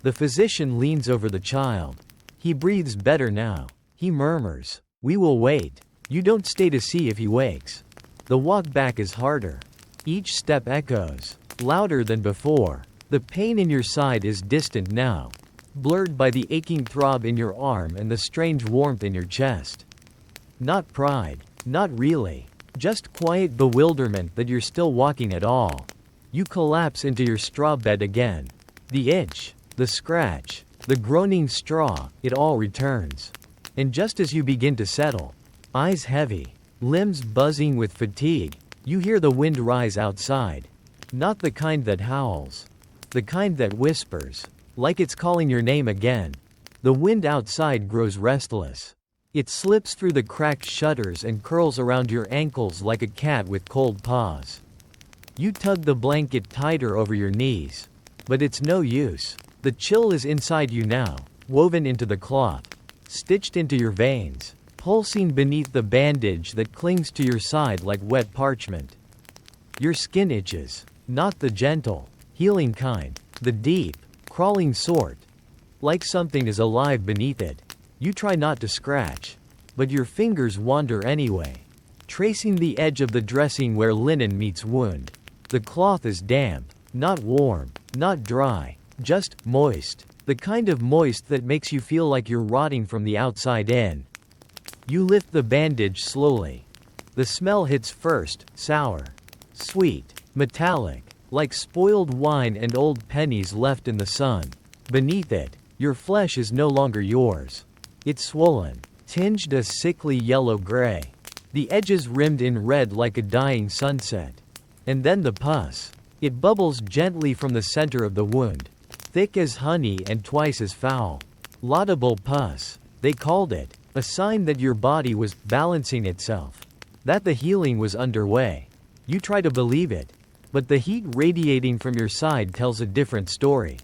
The physician leans over the child. He breathes better now. He murmurs, "We will wait." You don't stay to see if he wakes. The walk back is harder. Each step echoes, louder than before. The pain in your side is distant now, blurred by the aching throb in your arm and the strange warmth in your chest. Not pride, not really, just quiet bewilderment that you're still walking at all. You collapse into your straw bed again. The itch, the scratch, the groaning straw, it all returns. And just as you begin to settle, eyes heavy, limbs buzzing with fatigue, you hear the wind rise outside. Not the kind that howls. The kind that whispers, like it's calling your name again. The wind outside grows restless. It slips through the cracked shutters and curls around your ankles like a cat with cold paws. You tug the blanket tighter over your knees. But it's no use. The chill is inside you now, woven into the cloth, stitched into your veins, pulsing beneath the bandage that clings to your side like wet parchment. Your skin itches, not the gentle, healing kind, the deep, crawling sort. Like something is alive beneath it. You try not to scratch, but your fingers wander anyway, tracing the edge of the dressing where linen meets wound. The cloth is damp, not warm, not dry, just moist. The kind of moist that makes you feel like you're rotting from the outside in. You lift the bandage slowly. The smell hits first, sour, sweet, metallic, like spoiled wine and old pennies left in the sun. Beneath it, your flesh is no longer yours. It's swollen, tinged a sickly yellow-gray. The edges rimmed in red like a dying sunset. And then the pus. It bubbles gently from the center of the wound, thick as honey and twice as foul. Laudable pus, they called it, a sign that your body was balancing itself, that the healing was underway. You try to believe it, but the heat radiating from your side tells a different story.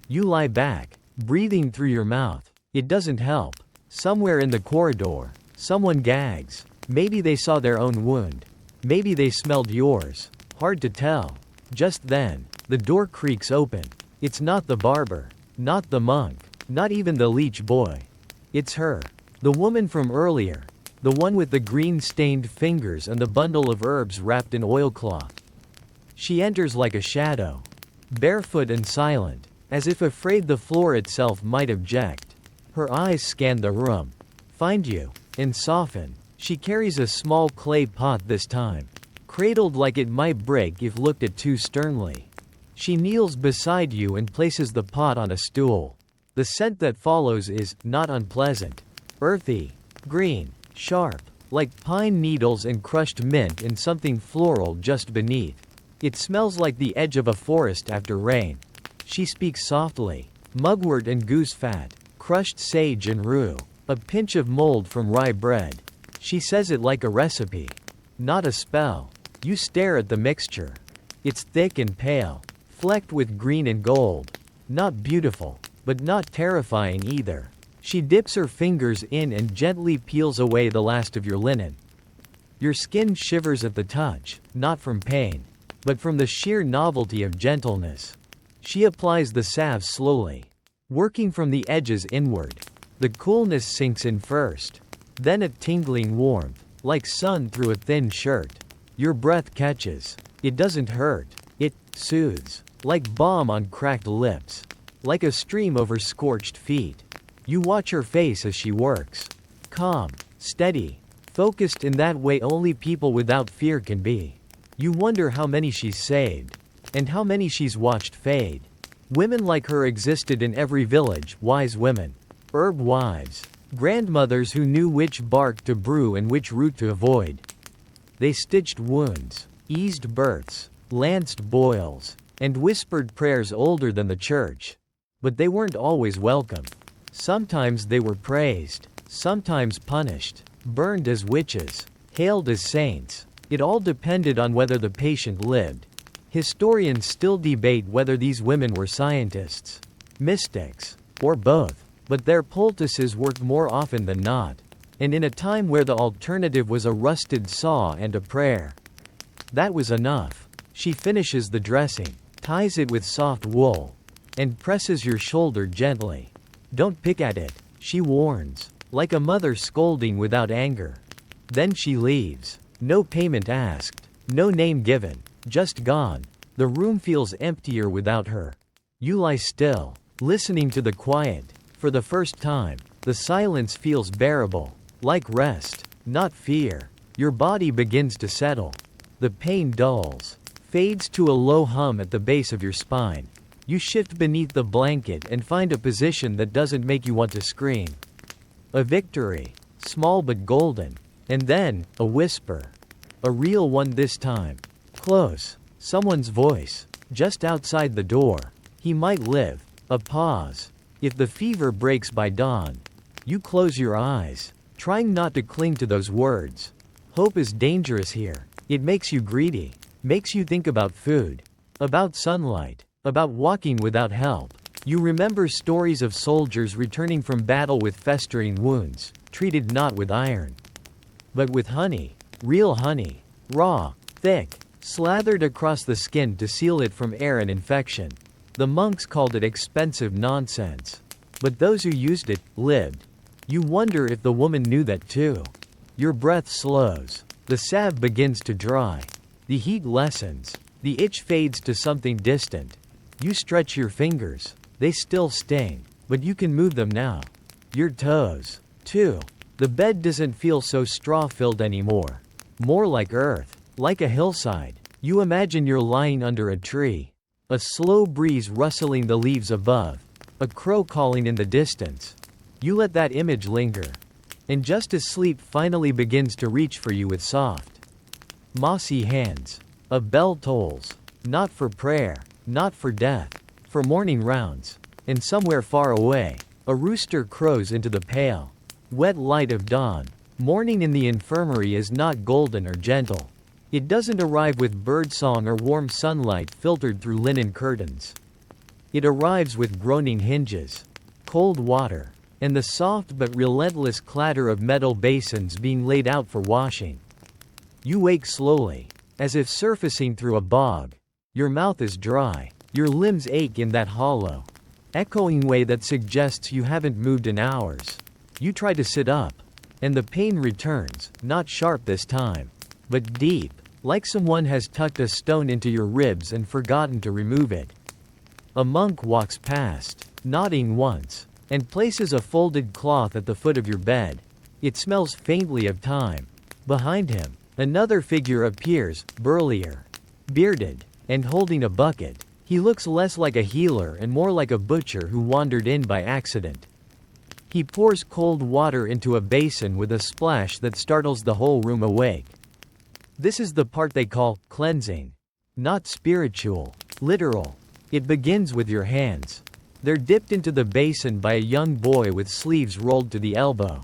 You lie back, breathing through your mouth. It doesn't help. Somewhere in the corridor, someone gags. Maybe they saw their own wound. Maybe they smelled yours. Hard to tell. Just then, the door creaks open. It's not the barber, not the monk, not even the leech boy. It's her. The woman from earlier. The one with the green-stained fingers and the bundle of herbs wrapped in oilcloth. She enters like a shadow, barefoot and silent, as if afraid the floor itself might object. Her eyes scan the room, find you, and soften. She carries a small clay pot this time, cradled like it might break if looked at too sternly. She kneels beside you and places the pot on a stool. The scent that follows is not unpleasant. Earthy, green, sharp, like pine needles and crushed mint and something floral just beneath. It smells like the edge of a forest after rain. She speaks softly. Mugwort and goose fat, crushed sage and rue, a pinch of mold from rye bread. She says it like a recipe, not a spell. You stare at the mixture. It's thick and pale, flecked with green and gold. Not beautiful, but not terrifying either. She dips her fingers in and gently peels away the last of your linen. Your skin shivers at the touch, not from pain, but from the sheer novelty of gentleness. She applies the salve slowly, working from the edges inward. The coolness sinks in first, then a tingling warmth, like sun through a thin shirt. Your breath catches. It doesn't hurt. It soothes, like balm on cracked lips, like a stream over scorched feet. You watch her face as she works. Calm, steady, focused in that way only people without fear can be. You wonder how many she's saved, and how many she's watched fade. Women like her existed in every village, wise women, herb wives, grandmothers who knew which bark to brew and which root to avoid. They stitched wounds, eased births, lanced boils, and whispered prayers older than the church. But they weren't always welcome. Sometimes they were praised, sometimes punished, burned as witches, hailed as saints. It all depended on whether the patient lived. Historians still debate whether these women were scientists, mystics, or both, but their poultices worked more often than not, and in a time where the alternative was a rusted saw and a prayer. That was enough. She finishes the dressing, ties it with soft wool, and presses your shoulder gently. Don't pick at it, she warns, like a mother scolding without anger. Then she leaves. No payment asked, no name given, just gone. The room feels emptier without her. You lie still, listening to the quiet. For the first time, the silence feels bearable, like rest, not fear. Your body begins to settle. The pain dulls, fades to a low hum at the base of your spine. You shift beneath the blanket and find a position that doesn't make you want to scream. A victory, small but golden. And then, a whisper. A real one this time. Close. Someone's voice. Just outside the door. He might live. A pause. If the fever breaks by dawn. You close your eyes, trying not to cling to those words. Hope is dangerous here. It makes you greedy. Makes you think about food. About sunlight. About walking without help. You remember stories of soldiers returning from battle with festering wounds, treated not with iron, but with honey. Real honey. Raw, thick, slathered across the skin to seal it from air and infection. The monks called it expensive nonsense. But those who used it, lived. You wonder if the woman knew that too. Your breath slows. The salve begins to dry. The heat lessens. The itch fades to something distant. You stretch your fingers. They still sting, but you can move them now. Your toes, too. The bed doesn't feel so straw-filled anymore. More like earth, like a hillside. You imagine you're lying under a tree. A slow breeze rustling the leaves above. A crow calling in the distance. You let that image linger. And just as sleep finally begins to reach for you with soft, mossy hands, a bell tolls. Not for prayer, not for death, for morning rounds. And somewhere far away, a rooster crows into the pale, wet light of dawn. Morning in the infirmary is not golden or gentle. It doesn't arrive with birdsong or warm sunlight filtered through linen curtains. It arrives with groaning hinges, cold water, and the soft but relentless clatter of metal basins being laid out for washing. You wake slowly, as if surfacing through a bog. Your mouth is dry. Your limbs ache in that hollow, echoing way that suggests you haven't moved in hours. You try to sit up, and the pain returns, not sharp this time, but deep, like someone has tucked a stone into your ribs and forgotten to remove it. A monk walks past, nodding once, and places a folded cloth at the foot of your bed. It smells faintly of thyme. Behind him, another figure appears, burlier, bearded, and holding a bucket. He looks less like a healer and more like a butcher who wandered in by accident. He pours cold water into a basin with a splash that startles the whole room awake. This is the part they call cleansing. Not spiritual, literal. It begins with your hands. They're dipped into the basin by a young boy with sleeves rolled to the elbow.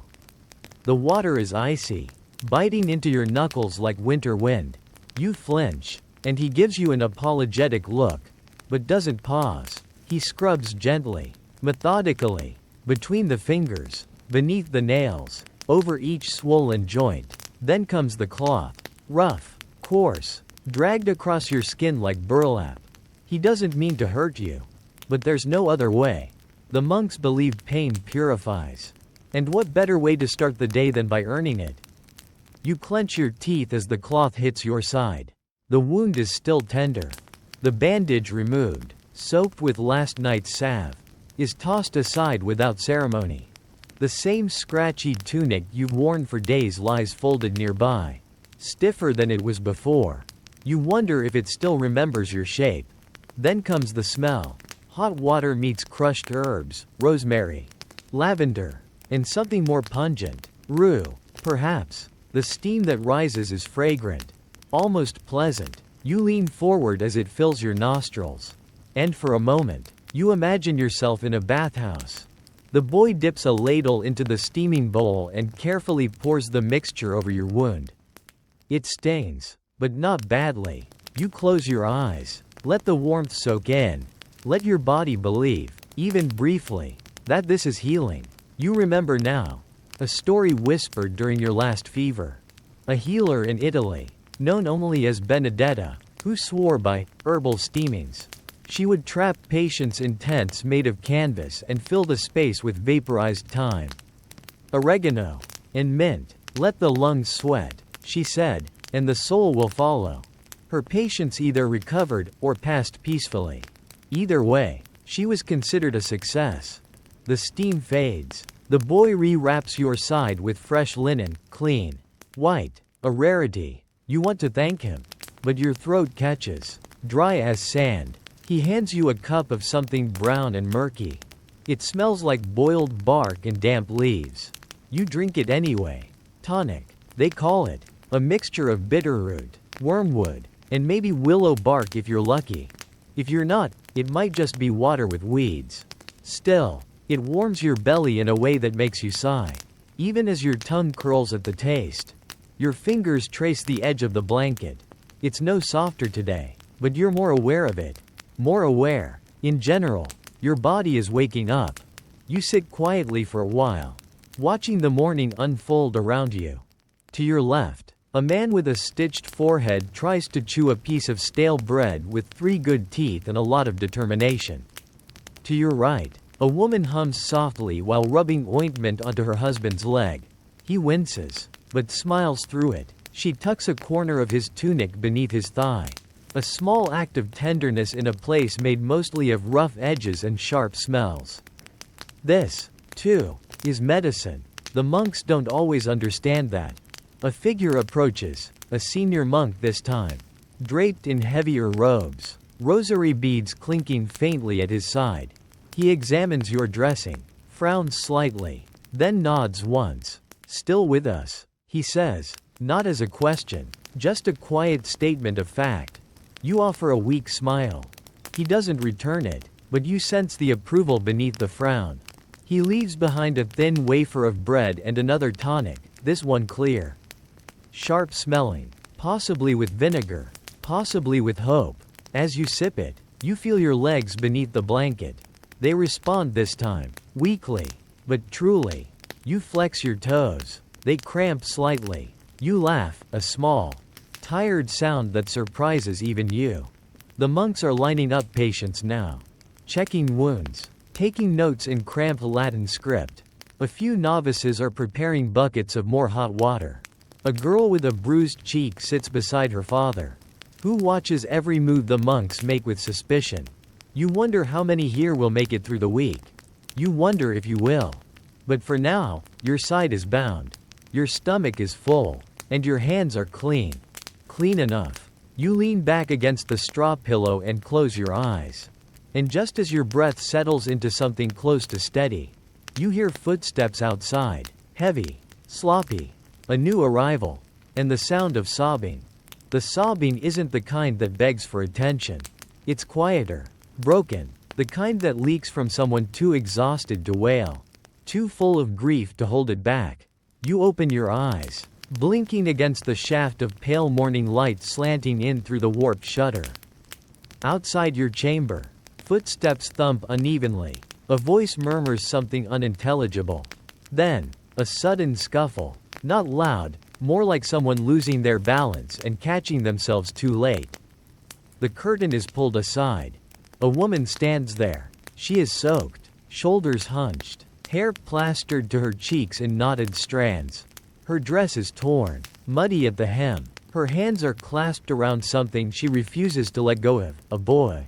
The water is icy, biting into your knuckles like winter wind. You flinch, and he gives you an apologetic look, but doesn't pause. He scrubs gently, methodically, between the fingers, beneath the nails, over each swollen joint. Then comes the cloth. Rough, coarse, dragged across your skin like burlap. He doesn't mean to hurt you, but there's no other way. The monks believe pain purifies. And what better way to start the day than by earning it? You clench your teeth as the cloth hits your side. The wound is still tender. The bandage removed, soaked with last night's salve, is tossed aside without ceremony. The same scratchy tunic you've worn for days lies folded nearby, stiffer than it was before. You wonder if it still remembers your shape. Then comes the smell. Hot water meets crushed herbs, rosemary, lavender, and something more pungent, rue, perhaps. The steam that rises is fragrant, almost pleasant. You lean forward as it fills your nostrils. And for a moment, you imagine yourself in a bathhouse. The boy dips a ladle into the steaming bowl and carefully pours the mixture over your wound. It stings, but not badly. You close your eyes, let the warmth soak in. Let your body believe, even briefly, that this is healing. You remember now. A story whispered during your last fever. A healer in Italy, known only as Benedetta, who swore by herbal steamings. She would trap patients in tents made of canvas and fill the space with vaporized thyme, oregano, and mint. Let the lungs sweat, she said, and the soul will follow. Her patients either recovered or passed peacefully. Either way, she was considered a success. The steam fades. The boy re-wraps your side with fresh linen, clean, white, a rarity. You want to thank him, but your throat catches, dry as sand. He hands you a cup of something brown and murky. It smells like boiled bark and damp leaves. You drink it anyway. Tonic, they call it. A mixture of bitterroot, wormwood, and maybe willow bark if you're lucky. If you're not, it might just be water with weeds. Still, it warms your belly in a way that makes you sigh, even as your tongue curls at the taste. Your fingers trace the edge of the blanket. It's no softer today, but you're more aware of it. More aware. In general, your body is waking up. You sit quietly for a while, watching the morning unfold around you. To your left, a man with a stitched forehead tries to chew a piece of stale bread with 3 good teeth and a lot of determination. To your right, a woman hums softly while rubbing ointment onto her husband's leg. He winces, but smiles through it. She tucks a corner of his tunic beneath his thigh. A small act of tenderness in a place made mostly of rough edges and sharp smells. This, too, is medicine. The monks don't always understand that. A figure approaches, a senior monk this time, draped in heavier robes, rosary beads clinking faintly at his side. He examines your dressing, frowns slightly, then nods once. Still with us, he says, not as a question, just a quiet statement of fact. You offer a weak smile. He doesn't return it, but you sense the approval beneath the frown. He leaves behind a thin wafer of bread and another tonic, this one clear, sharp smelling, possibly with vinegar, possibly with hope. As you sip it, you feel your legs beneath the blanket. They respond this time, weakly, but truly. You flex your toes. They cramp slightly. You laugh, a small, tired sound that surprises even you. The monks are lining up patients now, checking wounds, taking notes in cramped Latin script. A few novices are preparing buckets of more hot water. A girl with a bruised cheek sits beside her father, who watches every move the monks make with suspicion. You wonder how many here will make it through the week. You wonder if you will. But for now, your side is bound. Your stomach is full, and your hands are clean. Clean enough. You lean back against the straw pillow and close your eyes. And just as your breath settles into something close to steady, You hear footsteps outside, heavy, sloppy, a new arrival, and the sound of sobbing. The sobbing isn't the kind that begs for attention. It's quieter, broken, the kind that leaks from someone too exhausted to wail, too full of grief to hold it back. You open your eyes, blinking against the shaft of pale morning light slanting in through the warped shutter. Outside your chamber, footsteps thump unevenly. A voice murmurs something unintelligible. Then, a sudden scuffle. Not loud, more like someone losing their balance and catching themselves too late. The curtain is pulled aside. A woman stands there. She is soaked, shoulders hunched, hair plastered to her cheeks in knotted strands. Her dress is torn, muddy at the hem. Her hands are clasped around something she refuses to let go of, a boy.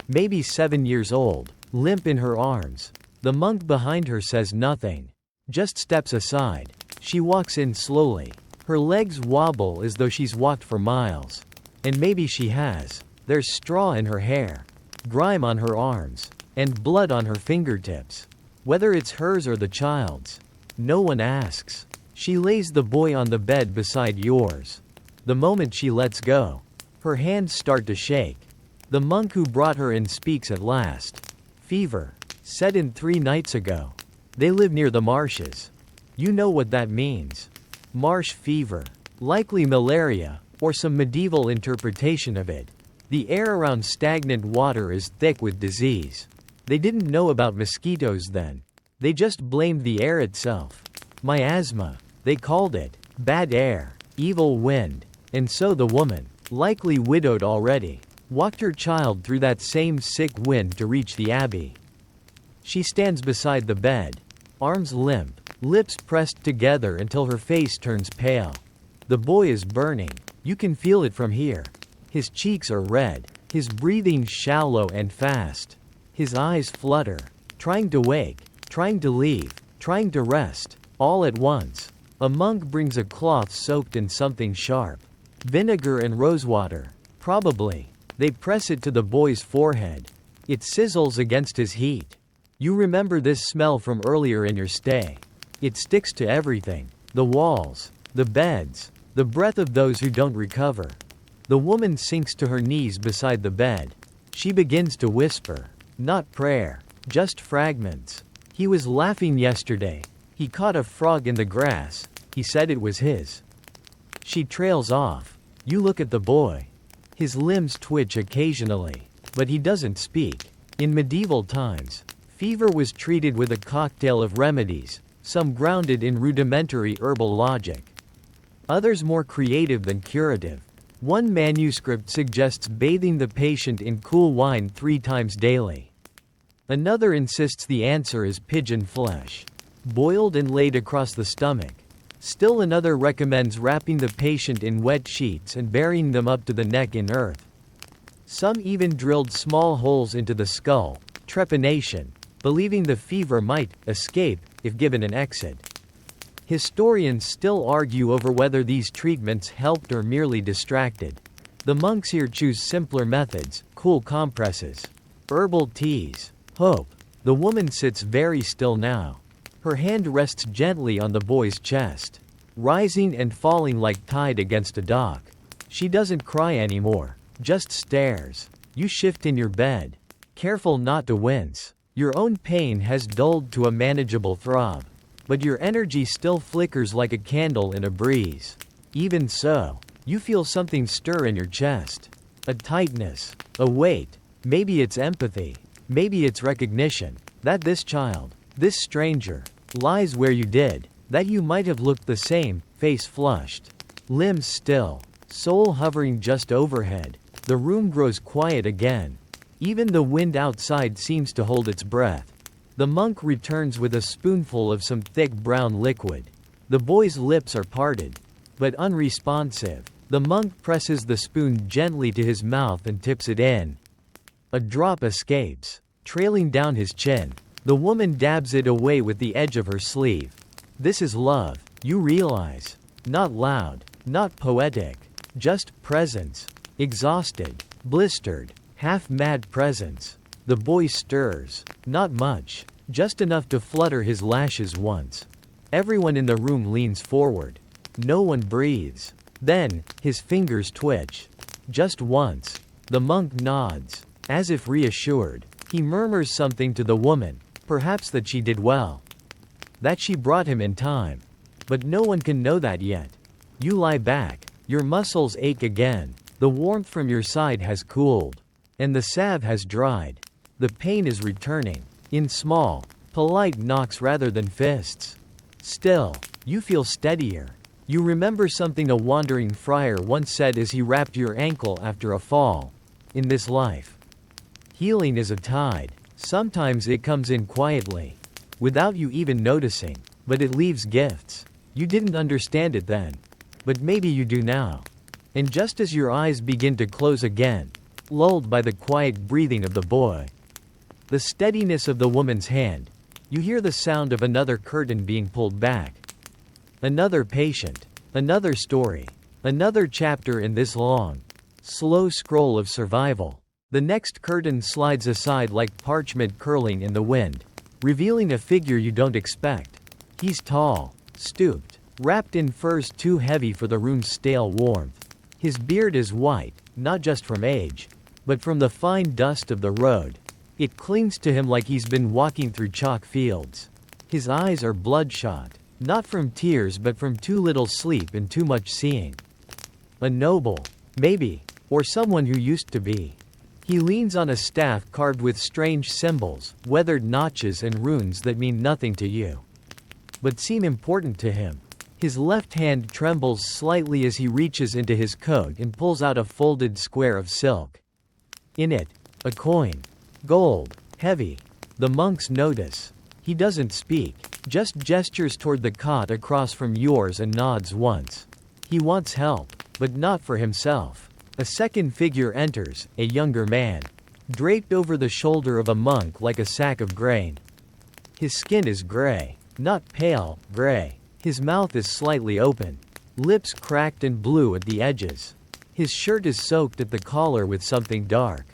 Maybe 7 years old, limp in her arms. The monk behind her says nothing, just steps aside. She walks in slowly. Her legs wobble as though she's walked for miles. And maybe she has. There's straw in her hair, grime on her arms, and blood on her fingertips. Whether it's hers or the child's, no one asks. She lays the boy on the bed beside yours. The moment she lets go, her hands start to shake. The monk who brought her in speaks at last. Fever. Set in 3 nights ago. They live near the marshes. You know what that means. Marsh fever. Likely malaria, or some medieval interpretation of it. The air around stagnant water is thick with disease. They didn't know about mosquitoes then. They just blamed the air itself. Miasma, they called it. Bad air, evil wind. And so the woman, likely widowed already, walked her child through that same sick wind to reach the abbey. She stands beside the bed, arms limp, lips pressed together until her face turns pale. The boy is burning. You can feel it from here. His cheeks are red, his breathing shallow and fast. His eyes flutter, trying to wake, trying to leave, trying to rest, all at once. A monk brings a cloth soaked in something sharp. Vinegar and rosewater, probably. They press it to the boy's forehead. It sizzles against his heat. You remember this smell from earlier in your stay. It sticks to everything. The walls, the beds, the breath of those who don't recover. The woman sinks to her knees beside the bed. She begins to whisper. Not prayer, just fragments. He was laughing yesterday. He caught a frog in the grass. He said it was his. She trails off. You look at the boy. His limbs twitch occasionally, but he doesn't speak. In medieval times, fever was treated with a cocktail of remedies, some grounded in rudimentary herbal logic, others more creative than curative. One manuscript suggests bathing the patient in cool wine 3 times daily. Another insists the answer is pigeon flesh, boiled and laid across the stomach. Still another recommends wrapping the patient in wet sheets and burying them up to the neck in earth. Some even drilled small holes into the skull, trepanation, believing the fever might escape if given an exit. Historians still argue over whether these treatments helped or merely distracted. The monks here choose simpler methods, cool compresses, herbal teas, hope. The woman sits very still now. Her hand rests gently on the boy's chest, rising and falling like tide against a dock. She doesn't cry anymore, just stares. You shift in your bed, careful not to wince. Your own pain has dulled to a manageable throb, but your energy still flickers like a candle in a breeze. Even so, you feel something stir in your chest. A tightness, a weight. Maybe it's empathy, maybe it's recognition, that this child, this stranger, lies where you did, that you might have looked the same, face flushed, limbs still, soul hovering just overhead. The room grows quiet again. Even the wind outside seems to hold its breath. The monk returns with a spoonful of some thick brown liquid. The boy's lips are parted, but unresponsive. The monk presses the spoon gently to his mouth and tips it in. A drop escapes, trailing down his chin. The woman dabs it away with the edge of her sleeve. This is love, you realize. Not loud, not poetic, just presence. Exhausted, blistered, half-mad presence. The boy stirs, not much, just enough to flutter his lashes once. Everyone in the room leans forward. No one breathes. Then, his fingers twitch. Just once. The monk nods, as if reassured. He murmurs something to the woman, perhaps that she did well, that she brought him in time. But no one can know that yet. You lie back. Your muscles ache again. The warmth from your side has cooled. And the salve has dried. The pain is returning. In small, polite knocks rather than fists. Still, you feel steadier. You remember something a wandering friar once said as he rapped your ankle after a fall. In this life, healing is a tide. Sometimes it comes in quietly, without you even noticing, but it leaves gifts. You didn't understand it then, but maybe you do now. And just as your eyes begin to close again, lulled by the quiet breathing of the boy, the steadiness of the woman's hand, you hear the sound of another curtain being pulled back. Another patient, another story, another chapter in this long, slow scroll of survival. The next curtain slides aside like parchment curling in the wind, revealing a figure you don't expect. He's tall, stooped, wrapped in furs too heavy for the room's stale warmth. His beard is white, not just from age, but from the fine dust of the road. It clings to him like he's been walking through chalk fields. His eyes are bloodshot, not from tears but from too little sleep and too much seeing. A noble, maybe, or someone who used to be. He leans on a staff carved with strange symbols, weathered notches and runes that mean nothing to you, but seem important to him. His left hand trembles slightly as he reaches into his coat and pulls out a folded square of silk. In it, a coin. Gold. Heavy. The monks notice. He doesn't speak, just gestures toward the cot across from yours and nods once. He wants help, but not for himself. A second figure enters, a younger man, draped over the shoulder of a monk like a sack of grain. His skin is gray, not pale, gray. His mouth is slightly open, lips cracked and blue at the edges. His shirt is soaked at the collar with something dark.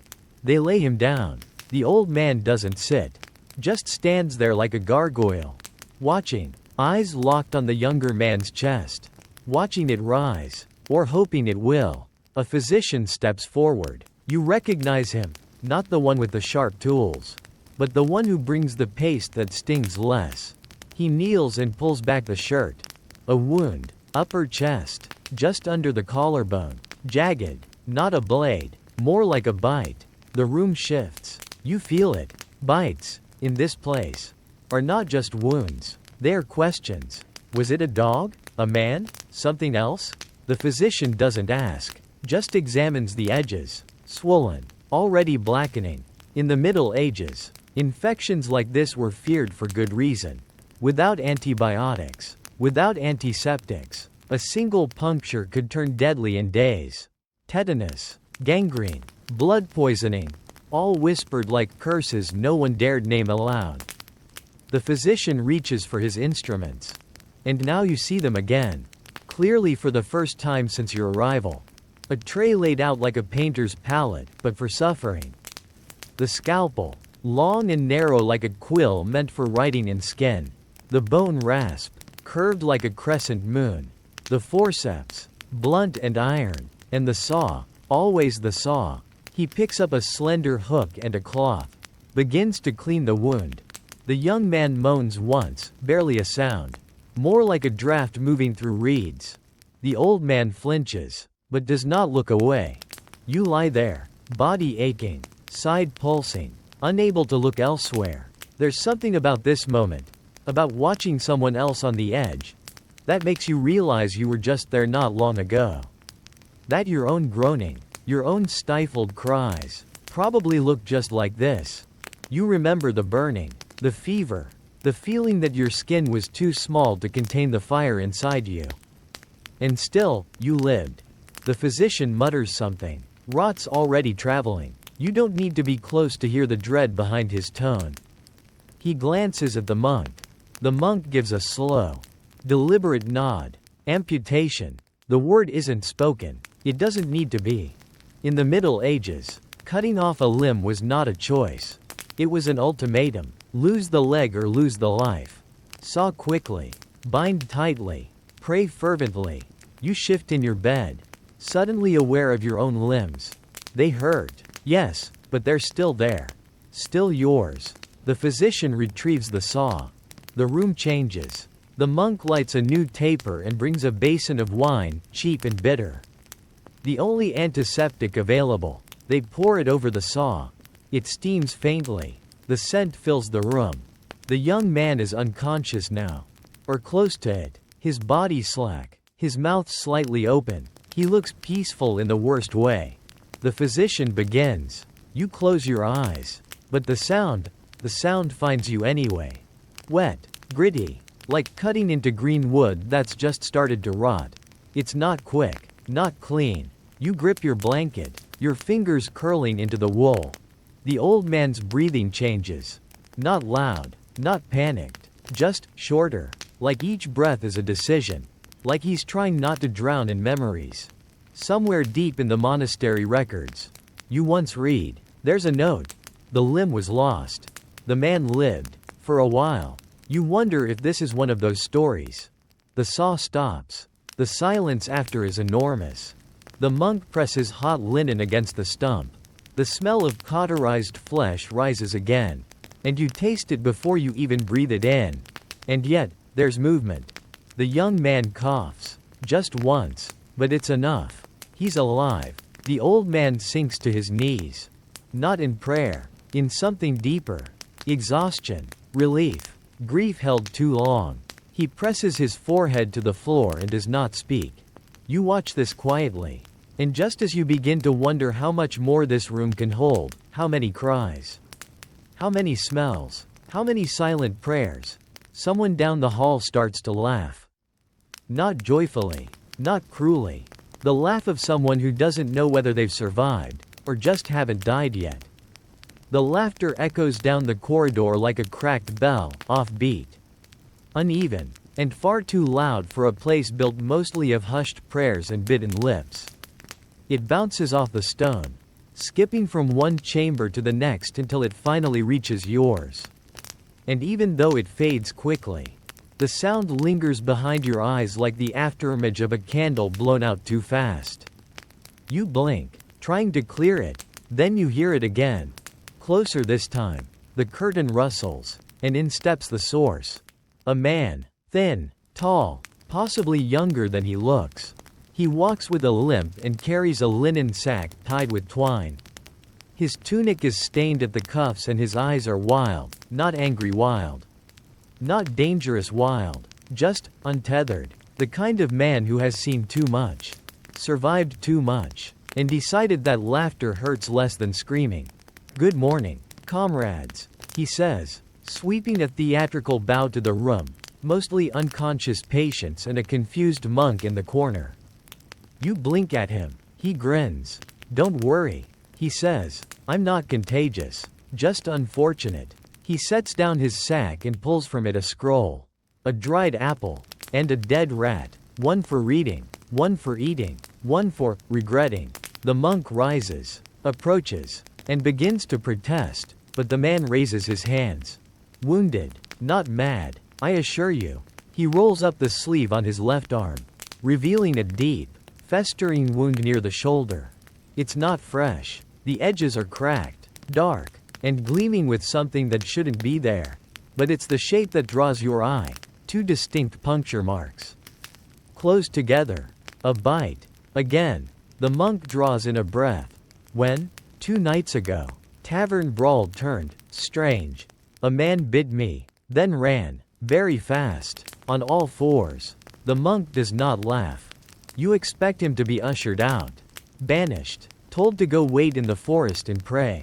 They lay him down. The old man doesn't sit, just stands there like a gargoyle, watching, eyes locked on the younger man's chest, watching it rise, or hoping it will. A physician steps forward. You recognize him, not the one with the sharp tools, but the one who brings the paste that stings less. He kneels and pulls back the shirt. A wound, upper chest, just under the collarbone, jagged, not a blade, more like a bite. The room shifts. You feel it. Bites, in this place, are not just wounds. They are questions. Was it a dog? A man? Something else? The physician doesn't ask, just examines the edges. Swollen, already blackening. In the Middle Ages, infections like this were feared for good reason. Without antibiotics, without antiseptics, a single puncture could turn deadly in days. Tetanus, gangrene, blood poisoning, all whispered like curses no one dared name aloud. The physician reaches for his instruments. And now you see them again, clearly for the first time since your arrival. A tray laid out like a painter's palette, but for suffering. The scalpel, long and narrow like a quill meant for writing in skin. The bone rasp, curved like a crescent moon. The forceps, blunt and iron. And the saw, always the saw. He picks up a slender hook and a cloth, begins to clean the wound. The young man moans once, barely a sound, more like a draft moving through reeds. The old man flinches, but does not look away. You lie there, body aching, side pulsing, unable to look elsewhere. There's something about this moment, about watching someone else on the edge, that makes you realize you were just there not long ago. That your own groaning, your own stifled cries, probably looked just like this. You remember the burning, the fever, the feeling that your skin was too small to contain the fire inside you. And still, you lived. The physician mutters something. Rot's already traveling. You don't need to be close to hear the dread behind his tone. He glances at the monk. The monk gives a slow, deliberate nod. Amputation. The word isn't spoken. It doesn't need to be. In the Middle Ages, cutting off a limb was not a choice. It was an ultimatum. Lose the leg or lose the life. Saw quickly. Bind tightly. Pray fervently. You shift in your bed, suddenly aware of your own limbs. They hurt, yes, but they're still there. Still yours. The physician retrieves the saw. The room changes. The monk lights a new taper and brings a basin of wine, cheap and bitter. The only antiseptic available. They pour it over the saw. It steams faintly. The scent fills the room. The young man is unconscious now. Or close to it. His body slack. His mouth slightly open. He looks peaceful in the worst way. The physician begins. You close your eyes. But the sound finds you anyway. Wet. Gritty. Like cutting into green wood that's just started to rot. It's not quick. Not clean. You grip your blanket. Your fingers curling into the wool. The old man's breathing changes. Not loud. Not panicked. Just shorter. Like each breath is a decision. Like he's trying not to drown in memories. Somewhere deep in the monastery records. You once read. There's a note. The limb was lost. The man lived. For a while. You wonder if this is one of those stories. The saw stops. The silence after is enormous. The monk presses hot linen against the stump. The smell of cauterized flesh rises again. And you taste it before you even breathe it in. And yet, there's movement. The young man coughs. Just once. But it's enough. He's alive. The old man sinks to his knees. Not in prayer. In something deeper. Exhaustion. Relief. Grief held too long. He presses his forehead to the floor and does not speak. You watch this quietly. And just as you begin to wonder how much more this room can hold, how many cries. How many smells. How many silent prayers. Someone down the hall starts to laugh. Not joyfully. Not cruelly. The laugh of someone who doesn't know whether they've survived, or just haven't died yet. The laughter echoes down the corridor like a cracked bell, offbeat. Uneven, and far too loud for a place built mostly of hushed prayers and bitten lips. It bounces off the stone, skipping from one chamber to the next until it finally reaches yours. And even though it fades quickly, the sound lingers behind your eyes like the afterimage of a candle blown out too fast. You blink, trying to clear it, then you hear it again. Closer this time. The curtain rustles, and in steps the source. A man, thin, tall, possibly younger than he looks. He walks with a limp and carries a linen sack tied with twine. His tunic is stained at the cuffs and his eyes are wild, not angry wild. Not dangerous wild, just untethered. The kind of man who has seen too much, survived too much, and decided that laughter hurts less than screaming. Good morning, comrades, he says, sweeping a theatrical bow to the room, mostly unconscious patients and a confused monk in the corner. You blink at him. He grins. Don't worry, he says. I'm not contagious, just unfortunate. He sets down his sack and pulls from it a scroll, a dried apple, and a dead rat, one for reading, one for eating, one for regretting. The monk rises, approaches, and begins to protest, but the man raises his hands. Wounded, not mad, I assure you. He rolls up the sleeve on his left arm, revealing a deep, festering wound near the shoulder. It's not fresh. The edges are cracked, dark, and gleaming with something that shouldn't be there. But it's the shape that draws your eye. Two distinct puncture marks. Close together. A bite. Again. The monk draws in a breath. When? 2 nights ago. Tavern brawl turned strange. A man bit me, then ran, very fast, on all fours. The monk does not laugh. You expect him to be ushered out, banished, told to go wait in the forest and pray.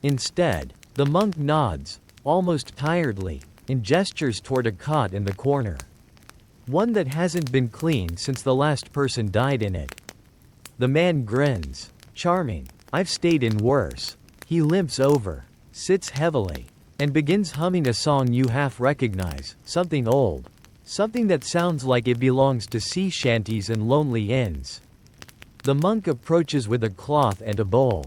Instead, the monk nods, almost tiredly, and gestures toward a cot in the corner. One that hasn't been cleaned since the last person died in it. The man grins. Charming. I've stayed in worse. He limps over, sits heavily, and begins humming a song you half recognize, something old. Something that sounds like it belongs to sea shanties and lonely inns. The monk approaches with a cloth and a bowl.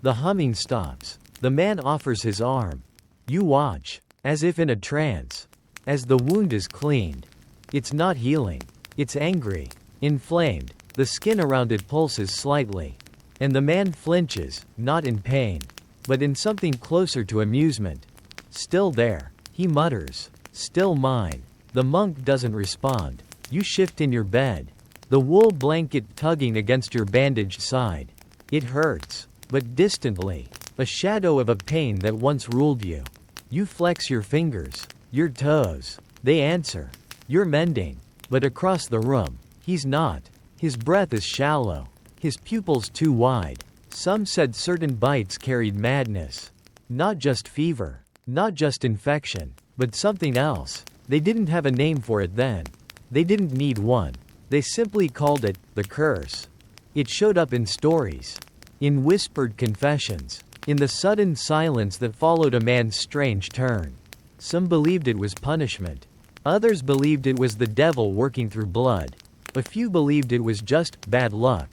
The humming stops. The man offers his arm. You watch, as if in a trance. As the wound is cleaned, it's not healing. It's angry, inflamed, the skin around it pulses slightly. And the man flinches, not in pain, but in something closer to amusement. Still there, he mutters. Still mine. The monk doesn't respond. You shift in your bed, the wool blanket tugging against your bandaged side. It hurts, but distantly, a shadow of a pain that once ruled you. You flex your fingers, your toes. They answer. You're mending. But across the room, he's not. His breath is shallow. His pupils too wide. Some said certain bites carried madness. Not just fever. Not just infection. But something else. They didn't have a name for it then. They didn't need one. They simply called it the curse. It showed up in stories. In whispered confessions. In the sudden silence that followed a man's strange turn. Some believed it was punishment. Others believed it was the devil working through blood. A few believed it was just bad luck.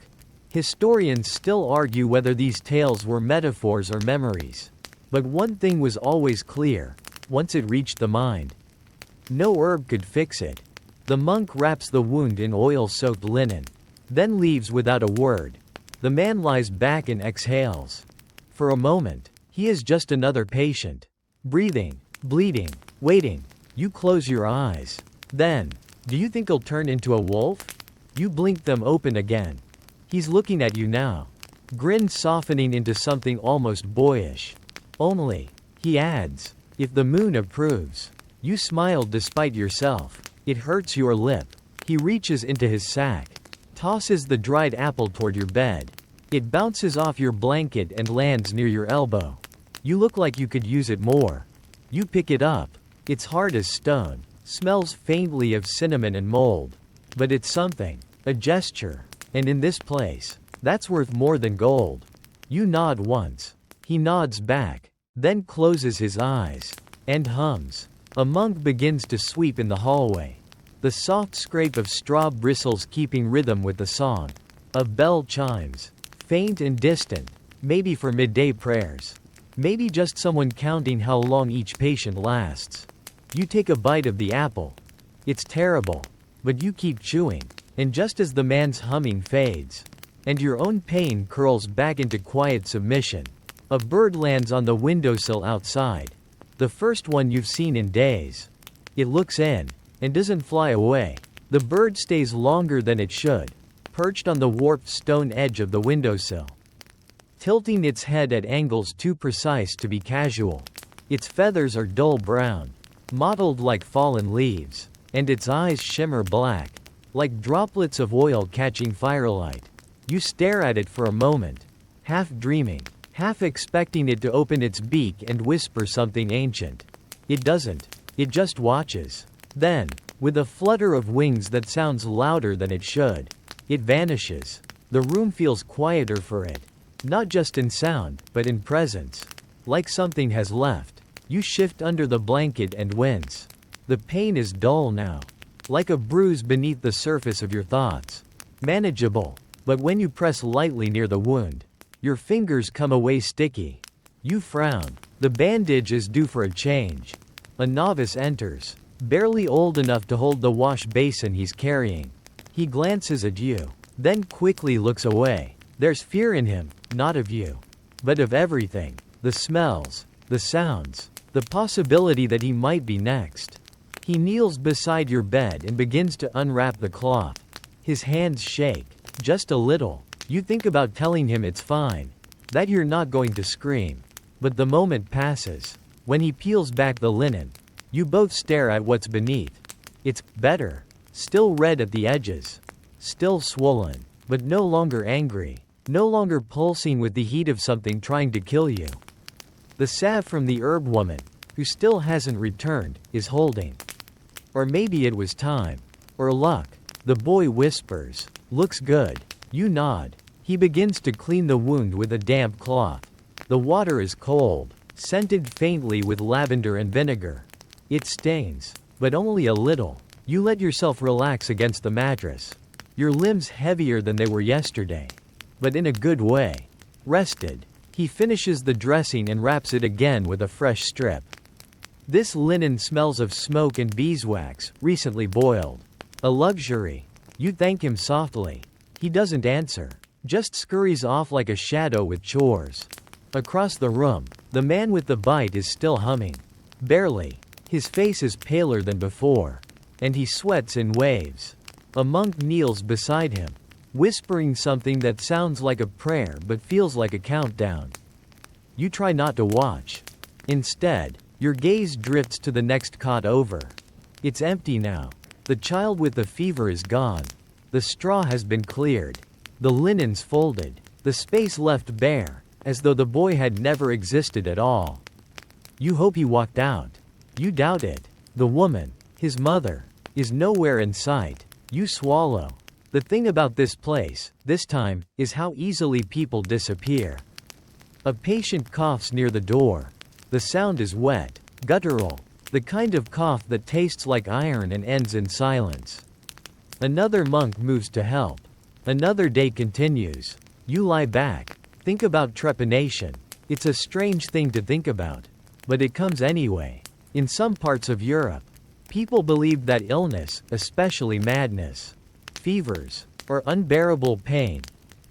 Historians still argue whether these tales were metaphors or memories. But one thing was always clear, once it reached the mind. No herb could fix it. The monk wraps the wound in oil-soaked linen, then leaves without a word. The man lies back and exhales. For a moment, he is just another patient. Breathing, bleeding, waiting. You close your eyes. Then, do you think he'll turn into a wolf? You blink them open again. He's looking at you now. Grin softening into something almost boyish. Only, he adds, if the moon approves. You smile despite yourself. It hurts your lip. He reaches into his sack. Tosses the dried apple toward your bed. It bounces off your blanket and lands near your elbow. You look like you could use it more. You pick it up. It's hard as stone. Smells faintly of cinnamon and mold. But it's something. A gesture. And in this place, that's worth more than gold. You nod once. He nods back. Then closes his eyes. And hums. A monk begins to sweep in the hallway. The soft scrape of straw bristles keeping rhythm with the song. A bell chimes. Faint and distant. Maybe for midday prayers. Maybe just someone counting how long each patient lasts. You take a bite of the apple. It's terrible. But you keep chewing. And just as the man's humming fades, and your own pain curls back into quiet submission, a bird lands on the windowsill outside. The first one you've seen in days. It looks in, and doesn't fly away. The bird stays longer than it should, perched on the warped stone edge of the windowsill, tilting its head at angles too precise to be casual. Its feathers are dull brown, mottled like fallen leaves, and its eyes shimmer black, like droplets of oil catching firelight. You stare at it for a moment, half dreaming, half expecting it to open its beak and whisper something ancient. It doesn't. It just watches. Then, with a flutter of wings that sounds louder than it should, it vanishes. The room feels quieter for it. Not just in sound, but in presence. Like something has left. You shift under the blanket and wince. The pain is dull now. Like a bruise beneath the surface of your thoughts. Manageable. But when you press lightly near the wound, your fingers come away sticky. You frown. The bandage is due for a change. A novice enters, barely old enough to hold the wash basin he's carrying. He glances at you, then quickly looks away. There's fear in him, not of you, but of everything. The smells, the sounds, the possibility that he might be next. He kneels beside your bed and begins to unwrap the cloth. His hands shake, just a little. You think about telling him it's fine, that you're not going to scream. But the moment passes. When he peels back the linen, you both stare at what's beneath. It's better. Still red at the edges. Still swollen, but no longer angry. No longer pulsing with the heat of something trying to kill you. The salve from the herb woman, who still hasn't returned, is holding. Or maybe it was time. Or luck. The boy whispers. Looks good. You nod. He begins to clean the wound with a damp cloth. The water is cold, scented faintly with lavender and vinegar. It stings, but only a little. You let yourself relax against the mattress. Your limbs heavier than they were yesterday. But in a good way. Rested. He finishes the dressing and wraps it again with a fresh strip. This linen smells of smoke and beeswax, recently boiled. A luxury. You thank him softly. He doesn't answer. Just scurries off like a shadow with chores. Across the room, the man with the bite is still humming. Barely. His face is paler than before. And he sweats in waves. A monk kneels beside him, whispering something that sounds like a prayer but feels like a countdown. You try not to watch. Instead, your gaze drifts to the next cot over. It's empty now. The child with the fever is gone. The straw has been cleared. The linens folded. The space left bare, as though the boy had never existed at all. You hope he walked out. You doubt it. The woman, his mother, is nowhere in sight. You swallow. The thing about this place, this time, is how easily people disappear. A patient coughs near the door. The sound is wet, guttural, the kind of cough that tastes like iron and ends in silence. Another monk moves to help. Another day continues. You lie back. Think about trepanation. It's a strange thing to think about. But it comes anyway. In some parts of Europe, people believed that illness, especially madness, fevers, or unbearable pain,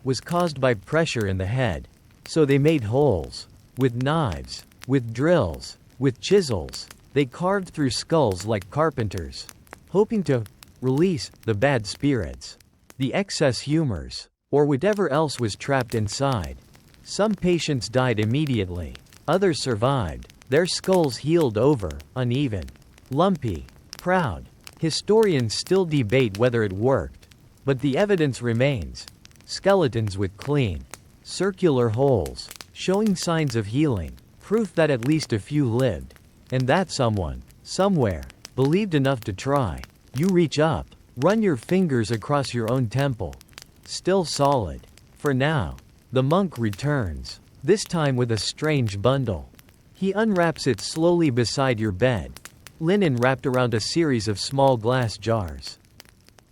was caused by pressure in the head. So they made holes. With knives, with drills, with chisels, they carved through skulls like carpenters, hoping to release the bad spirits, the excess humors, or whatever else was trapped inside. Some patients died immediately. Others survived. Their skulls healed over, uneven, lumpy, proud. Historians still debate whether it worked, but the evidence remains. Skeletons with clean, circular holes, showing signs of healing, proof that at least a few lived, and that someone, somewhere, believed enough to try. You reach up, run your fingers across your own temple. Still solid. For now. The monk returns, this time with a strange bundle. He unwraps it slowly beside your bed. Linen wrapped around a series of small glass jars,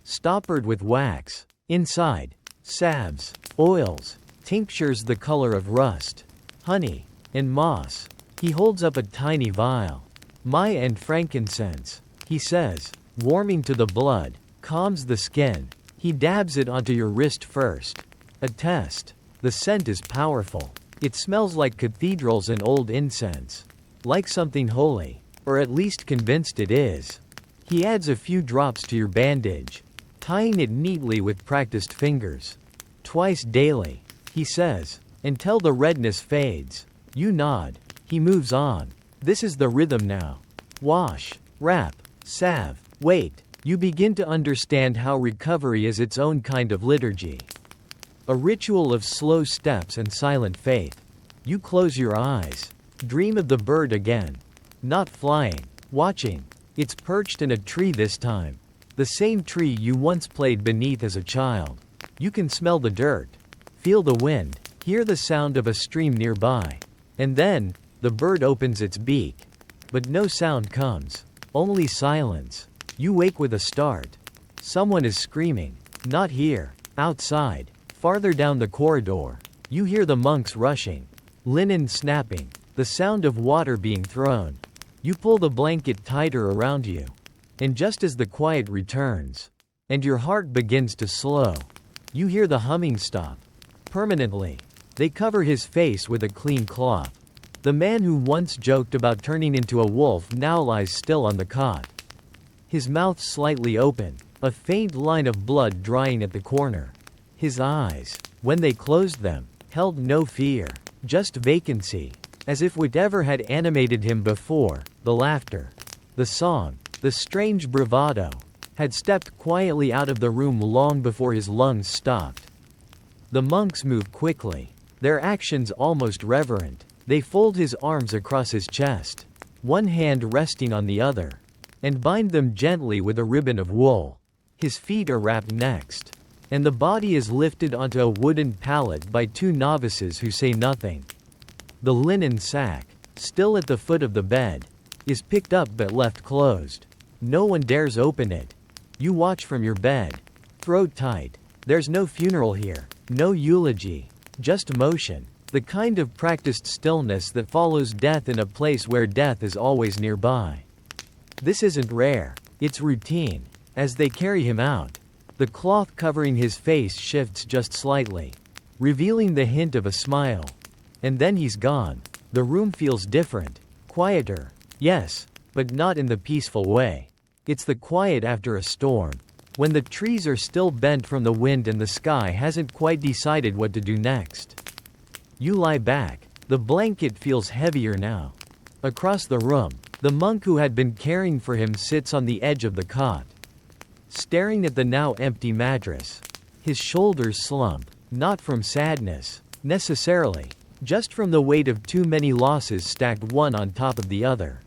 stoppered with wax. Inside, salves, oils, tinctures the color of rust, honey, and moss. He holds up a tiny vial. Myrrh and frankincense, he says, warming to the blood, calms the skin. He dabs it onto your wrist first. A test. The scent is powerful. It smells like cathedrals and old incense. Like something holy, or at least convinced it is. He adds a few drops to your bandage, tying it neatly with practiced fingers. Twice daily, he says, until the redness fades. You nod. He moves on. This is the rhythm now. Wash, wrap, salve, wait. You begin to understand how recovery is its own kind of liturgy. A ritual of slow steps and silent faith. You close your eyes. Dream of the bird again. Not flying. Watching. It's perched in a tree this time. The same tree you once played beneath as a child. You can smell the dirt. Feel the wind. Hear the sound of a stream nearby. And then, the bird opens its beak. But no sound comes. Only silence. You wake with a start. Someone is screaming. Not here. Outside. Farther down the corridor. You hear the monks rushing. Linen snapping. The sound of water being thrown. You pull the blanket tighter around you. And just as the quiet returns, and your heart begins to slow, you hear the humming stop. Permanently. They cover his face with a clean cloth. The man who once joked about turning into a wolf now lies still on the cot. His mouth slightly open, a faint line of blood drying at the corner. His eyes, when they closed them, held no fear, just vacancy, as if whatever had animated him before, the laughter, the song, the strange bravado, had stepped quietly out of the room long before his lungs stopped. The monks move quickly, their actions almost reverent. They fold his arms across his chest, one hand resting on the other, and bind them gently with a ribbon of wool. His feet are wrapped next, and the body is lifted onto a wooden pallet by two novices who say nothing. The linen sack, still at the foot of the bed, is picked up but left closed. No one dares open it. You watch from your bed. Throat tight. There's no funeral here, no eulogy, just motion. The kind of practiced stillness that follows death in a place where death is always nearby. This isn't rare, it's routine. As they carry him out, the cloth covering his face shifts just slightly, revealing the hint of a smile. And then he's gone. The room feels different, quieter, yes, but not in the peaceful way. It's the quiet after a storm, when the trees are still bent from the wind and the sky hasn't quite decided what to do next. You lie back. The blanket feels heavier now. Across the room, the monk who had been caring for him sits on the edge of the cot, staring at the now empty mattress. His shoulders slump, not from sadness, necessarily, just from the weight of too many losses stacked one on top of the other.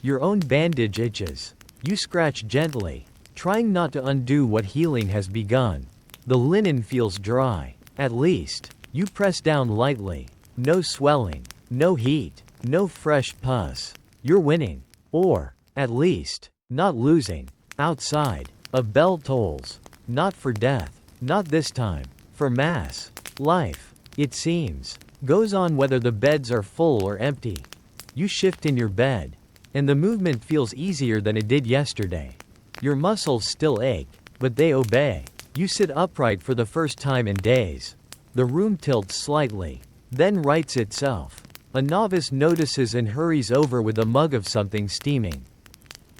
Your own bandage itches. You scratch gently, trying not to undo what healing has begun. The linen feels dry, at least. You press down lightly. No swelling, no heat, no fresh pus. You're winning. Or, at least, not losing. Outside, a bell tolls. Not for death. Not this time. For mass. Life, it seems, goes on whether the beds are full or empty. You shift in your bed, and the movement feels easier than it did yesterday. Your muscles still ache, but they obey. You sit upright for the first time in days. The room tilts slightly, then rights itself. A novice notices and hurries over with a mug of something steaming.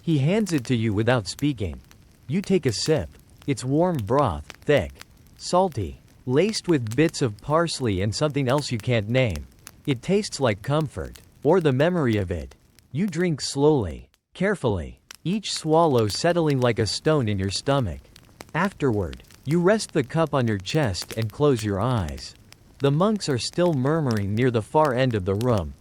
He hands it to you without speaking. You take a sip. It's warm broth, thick, salty, laced with bits of parsley and something else you can't name. It tastes like comfort, or the memory of it. You drink slowly, carefully, each swallow settling like a stone in your stomach. Afterward, you rest the cup on your chest and close your eyes. The monks are still murmuring near the far end of the room.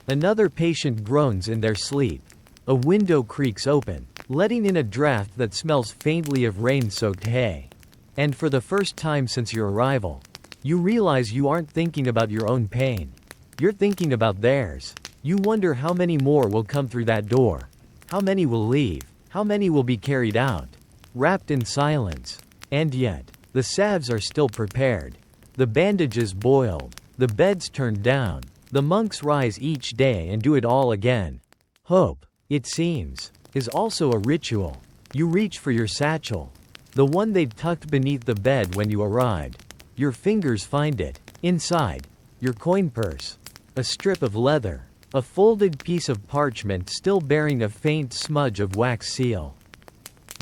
Another patient groans in their sleep. A window creaks open, letting in a draft that smells faintly of rain-soaked hay. And for the first time since your arrival, you realize you aren't thinking about your own pain. You're thinking about theirs. You wonder how many more will come through that door. How many will leave? How many will be carried out? Wrapped in silence. And yet, the salves are still prepared. The bandages boiled. The beds turned down. The monks rise each day and do it all again. Hope, it seems, is also a ritual. You reach for your satchel, the one they'd tucked beneath the bed when you arrived. Your fingers find it. Inside, your coin purse. A strip of leather. A folded piece of parchment still bearing a faint smudge of wax seal.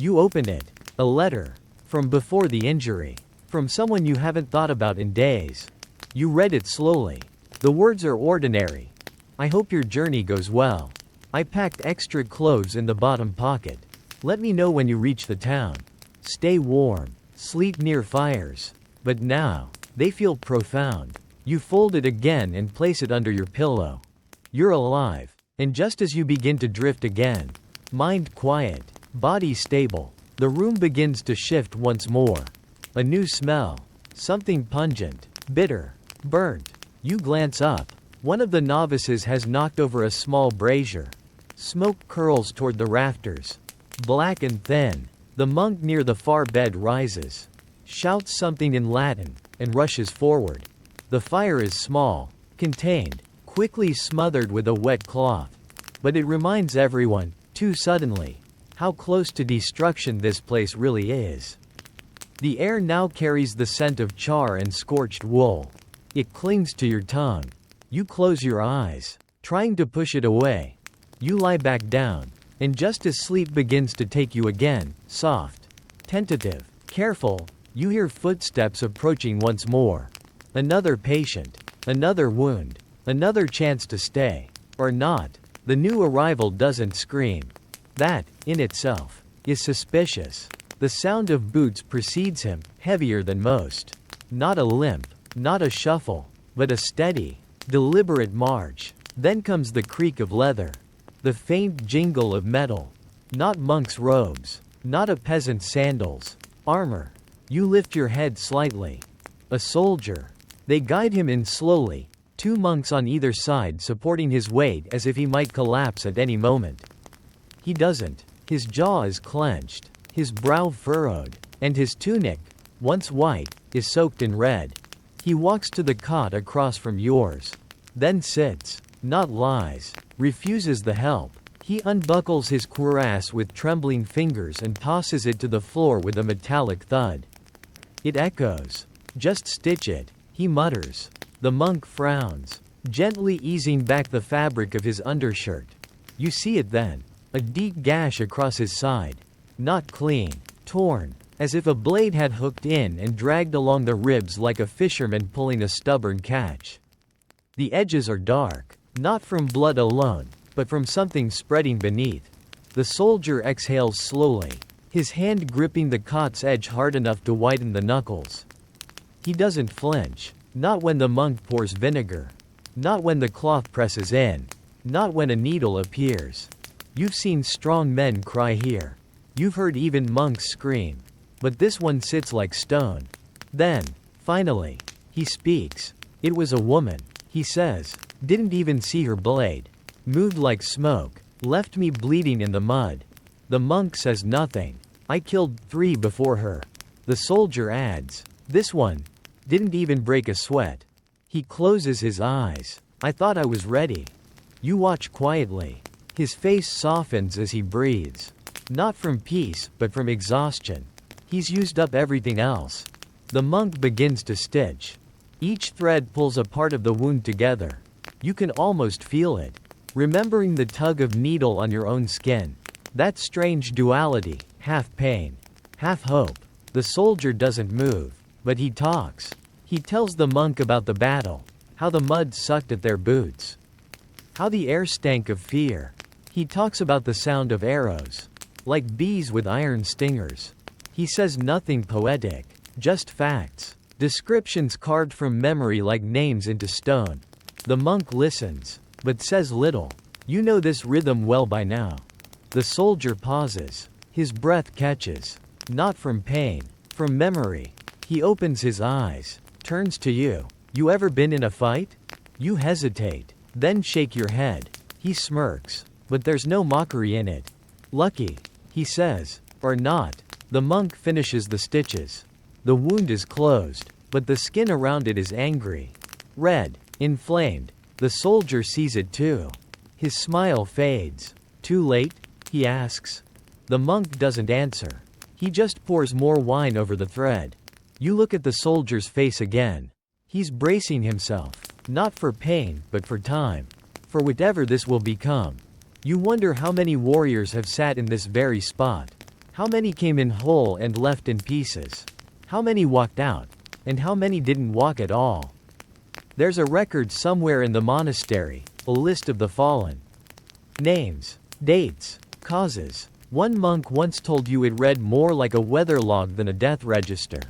You open it. A letter. From before the injury. From someone you haven't thought about in days. You read it slowly. The words are ordinary. I hope your journey goes well. I packed extra clothes in the bottom pocket. Let me know when you reach the town. Stay warm. Sleep near fires. But now, they feel profound. You fold it again and place it under your pillow. You're alive. And just as you begin to drift again, mind quiet, body stable, the room begins to shift once more. A new smell. Something pungent, bitter, burnt. You glance up. One of the novices has knocked over a small brazier. Smoke curls toward the rafters. Black and thin. The monk near the far bed rises, shouts something in Latin, and rushes forward. The fire is small, contained, quickly smothered with a wet cloth. But it reminds everyone, too suddenly, how close to destruction this place really is. The air now carries the scent of char and scorched wool. It clings to your tongue. You close your eyes, trying to push it away. You lie back down, and just as sleep begins to take you again, soft, tentative, careful, you hear footsteps approaching once more. Another patient, another wound, another chance to stay. Or not. The new arrival doesn't scream. That, in itself, is suspicious. The sound of boots precedes him, heavier than most. Not a limp, not a shuffle, but a steady, deliberate march. Then comes the creak of leather. The faint jingle of metal. Not monk's robes. Not a peasant's sandals. Armor. You lift your head slightly. A soldier. They guide him in slowly, two monks on either side supporting his weight as if he might collapse at any moment. He doesn't. His jaw is clenched, his brow furrowed, and his tunic, once white, is soaked in red. He walks to the cot across from yours. Then sits. Not lies. Refuses the help. He unbuckles his cuirass with trembling fingers and tosses it to the floor with a metallic thud. It echoes. Just stitch it, he mutters. The monk frowns, gently easing back the fabric of his undershirt. You see it then. A deep gash across his side. Not clean. Torn. As if a blade had hooked in and dragged along the ribs like a fisherman pulling a stubborn catch. The edges are dark. Not from blood alone, but from something spreading beneath. The soldier exhales slowly, his hand gripping the cot's edge hard enough to whiten the knuckles. He doesn't flinch. Not when the monk pours vinegar. Not when the cloth presses in. Not when a needle appears. You've seen strong men cry here. You've heard even monks scream. But this one sits like stone. Then, finally, he speaks. It was a woman, he says. Didn't even see her blade. Moved like smoke. Left me bleeding in the mud. The monk says nothing. I killed 3 before her. The soldier adds. This one didn't even break a sweat. He closes his eyes. I thought I was ready. You watch quietly. His face softens as he breathes. Not from peace, but from exhaustion. He's used up everything else. The monk begins to stitch. Each thread pulls a part of the wound together. You can almost feel it. Remembering the tug of needle on your own skin. That strange duality, half pain, half hope. The soldier doesn't move, but he talks. He tells the monk about the battle, how the mud sucked at their boots, how the air stank of fear. He talks about the sound of arrows, like bees with iron stingers. He says nothing poetic, just facts, descriptions carved from memory like names into stone. The monk listens, but says little. You know this rhythm well by now. The soldier pauses. His breath catches. Not from pain, from memory. He opens his eyes, turns to you. You ever been in a fight? You hesitate, then shake your head. He smirks, but there's no mockery in it. Lucky, he says, or not. The monk finishes the stitches. The wound is closed, but the skin around it is angry. Red, inflamed. The soldier sees it too. His smile fades. Too late? He asks. The monk doesn't answer. He just pours more wine over the thread. You look at the soldier's face again. He's bracing himself, not for pain, but for time. For whatever this will become. You wonder how many warriors have sat in this very spot. How many came in whole and left in pieces? How many walked out? And how many didn't walk at all? There's a record somewhere in the monastery, a list of the fallen. Names, dates, causes. One monk once told you it read more like a weather log than a death register.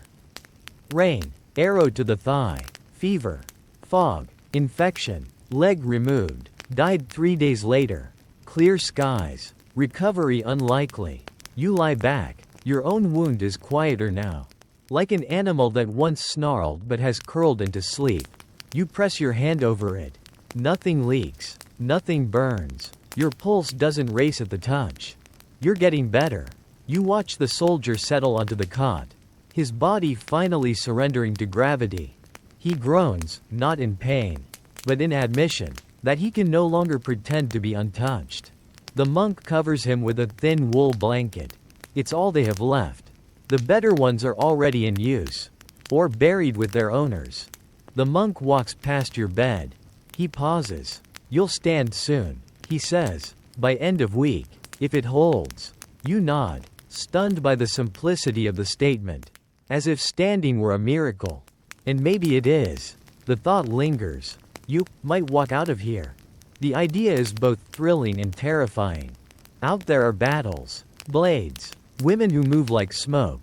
Rain, arrow to the thigh, fever, fog, infection, leg removed, died 3 days later. Clear skies, recovery unlikely. You lie back, your own wound is quieter now. Like an animal that once snarled but has curled into sleep. You press your hand over it. Nothing leaks, nothing burns. Your pulse doesn't race at the touch. You're getting better. You watch the soldier settle onto the cot, his body finally surrendering to gravity. He groans, not in pain, but in admission that he can no longer pretend to be untouched. The monk covers him with a thin wool blanket. It's all they have left. The better ones are already in use, or buried with their owners. The monk walks past your bed. He pauses. You'll stand soon, he says, by end of week, if it holds. You nod, stunned by the simplicity of the statement, as if standing were a miracle. And maybe it is. The thought lingers. You might walk out of here. The idea is both thrilling and terrifying. Out there are battles, blades, women who move like smoke.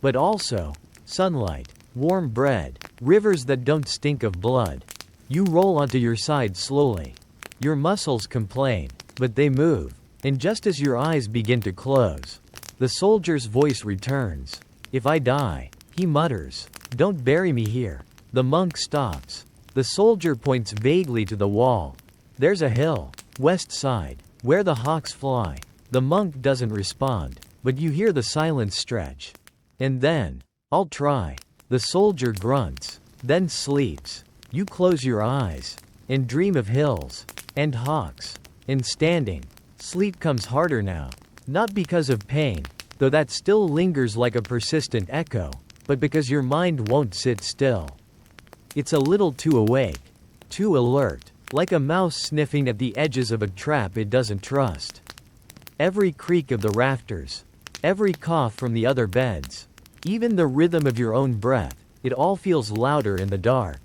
But also, sunlight, warm bread, rivers that don't stink of blood. You roll onto your side slowly. Your muscles complain, but they move. And just as your eyes begin to close, the soldier's voice returns. If I die, he mutters, don't bury me here. The monk stops. The soldier points vaguely to the wall. There's a hill, west side, where the hawks fly. The monk doesn't respond, but you hear the silence stretch. And then, I'll try. The soldier grunts. then sleeps. You close your eyes and dream of hills and hawks and standing. Sleep comes harder now, not because of pain, though that still lingers like a persistent echo, but because your mind won't sit still. It's a little too awake, too alert, like a mouse sniffing at the edges of a trap it doesn't trust. Every creak of the rafters, every cough from the other beds, even the rhythm of your own breath, it all feels louder in the dark.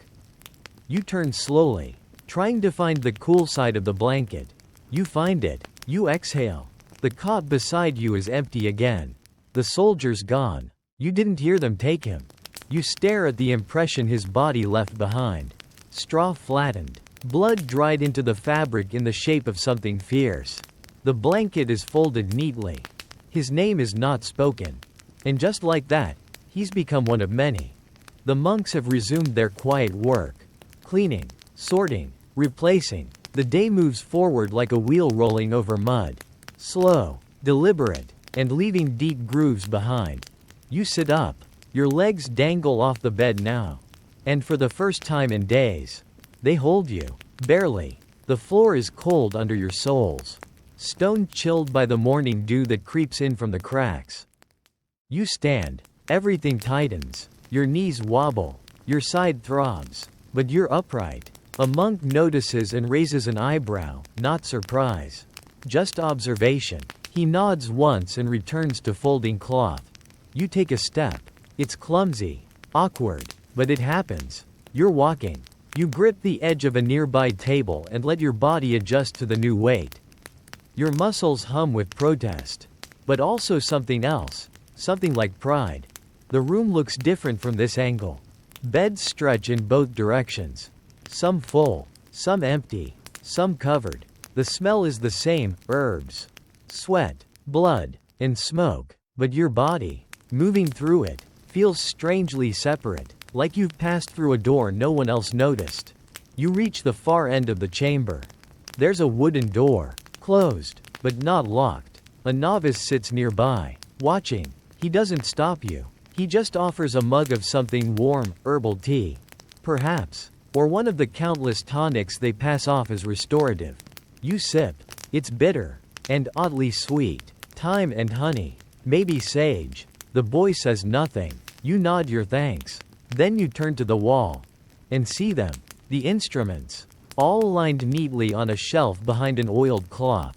You turn slowly, trying to find the cool side of the blanket. You find it. You exhale. The cot beside you is empty again. The soldier's gone. You didn't hear them take him. You stare at the impression his body left behind. Straw flattened. Blood dried into the fabric in the shape of something fierce. The blanket is folded neatly. His name is not spoken. And just like that, he's become one of many. The monks have resumed their quiet work. Cleaning, sorting, replacing. The day moves forward like a wheel rolling over mud. Slow, deliberate, and leaving deep grooves behind. You sit up. Your legs dangle off the bed now. And for the first time in days, they hold you. Barely. The floor is cold under your soles. Stone chilled by the morning dew that creeps in from the cracks. You stand. Everything tightens. Your knees wobble. Your side throbs. But you're upright. A monk notices and raises an eyebrow, not surprise. Just observation. He nods once and returns to folding cloth. You take a step. It's clumsy, awkward, but it happens. You're walking. You grip the edge of a nearby table and let your body adjust to the new weight. Your muscles hum with protest. But also something else. Something like pride. The room looks different from this angle. Beds stretch in both directions. Some full, some empty, some covered. The smell is the same, herbs, sweat, blood, and smoke. But your body, moving through it, feels strangely separate, like you've passed through a door no one else noticed. You reach the far end of the chamber. There's a wooden door, closed, but not locked. A novice sits nearby, watching. He doesn't stop you. He just offers a mug of something warm, herbal tea. Perhaps. Or one of the countless tonics they pass off as restorative. You sip. It's bitter. And oddly sweet. Thyme and honey. Maybe sage. The boy says nothing. You nod your thanks. Then you turn to the wall. And see them. The instruments. All lined neatly on a shelf behind an oiled cloth.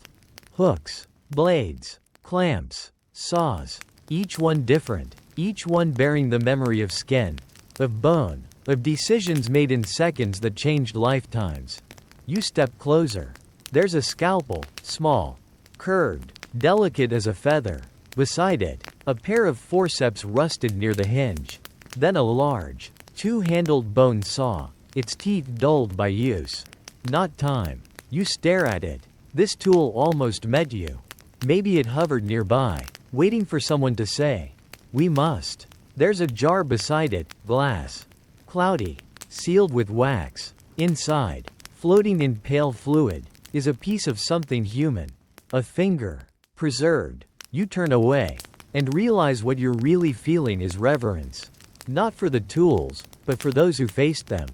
Hooks. Blades. Clamps. Saws. Each one different. Each one bearing the memory of skin. Of bone. Of decisions made in seconds that changed lifetimes. You step closer. There's a scalpel, small, curved, delicate as a feather. Beside it, a pair of forceps rusted near the hinge. Then a large, two-handled bone saw, its teeth dulled by use. Not time. You stare at it. This tool almost met you. Maybe it hovered nearby, waiting for someone to say, "We must." There's a jar beside it, glass. Cloudy, sealed with wax. Inside, floating in pale fluid, is a piece of something human. A finger. Preserved. You turn away, and realize what you're really feeling is reverence. Not for the tools, but for those who faced them.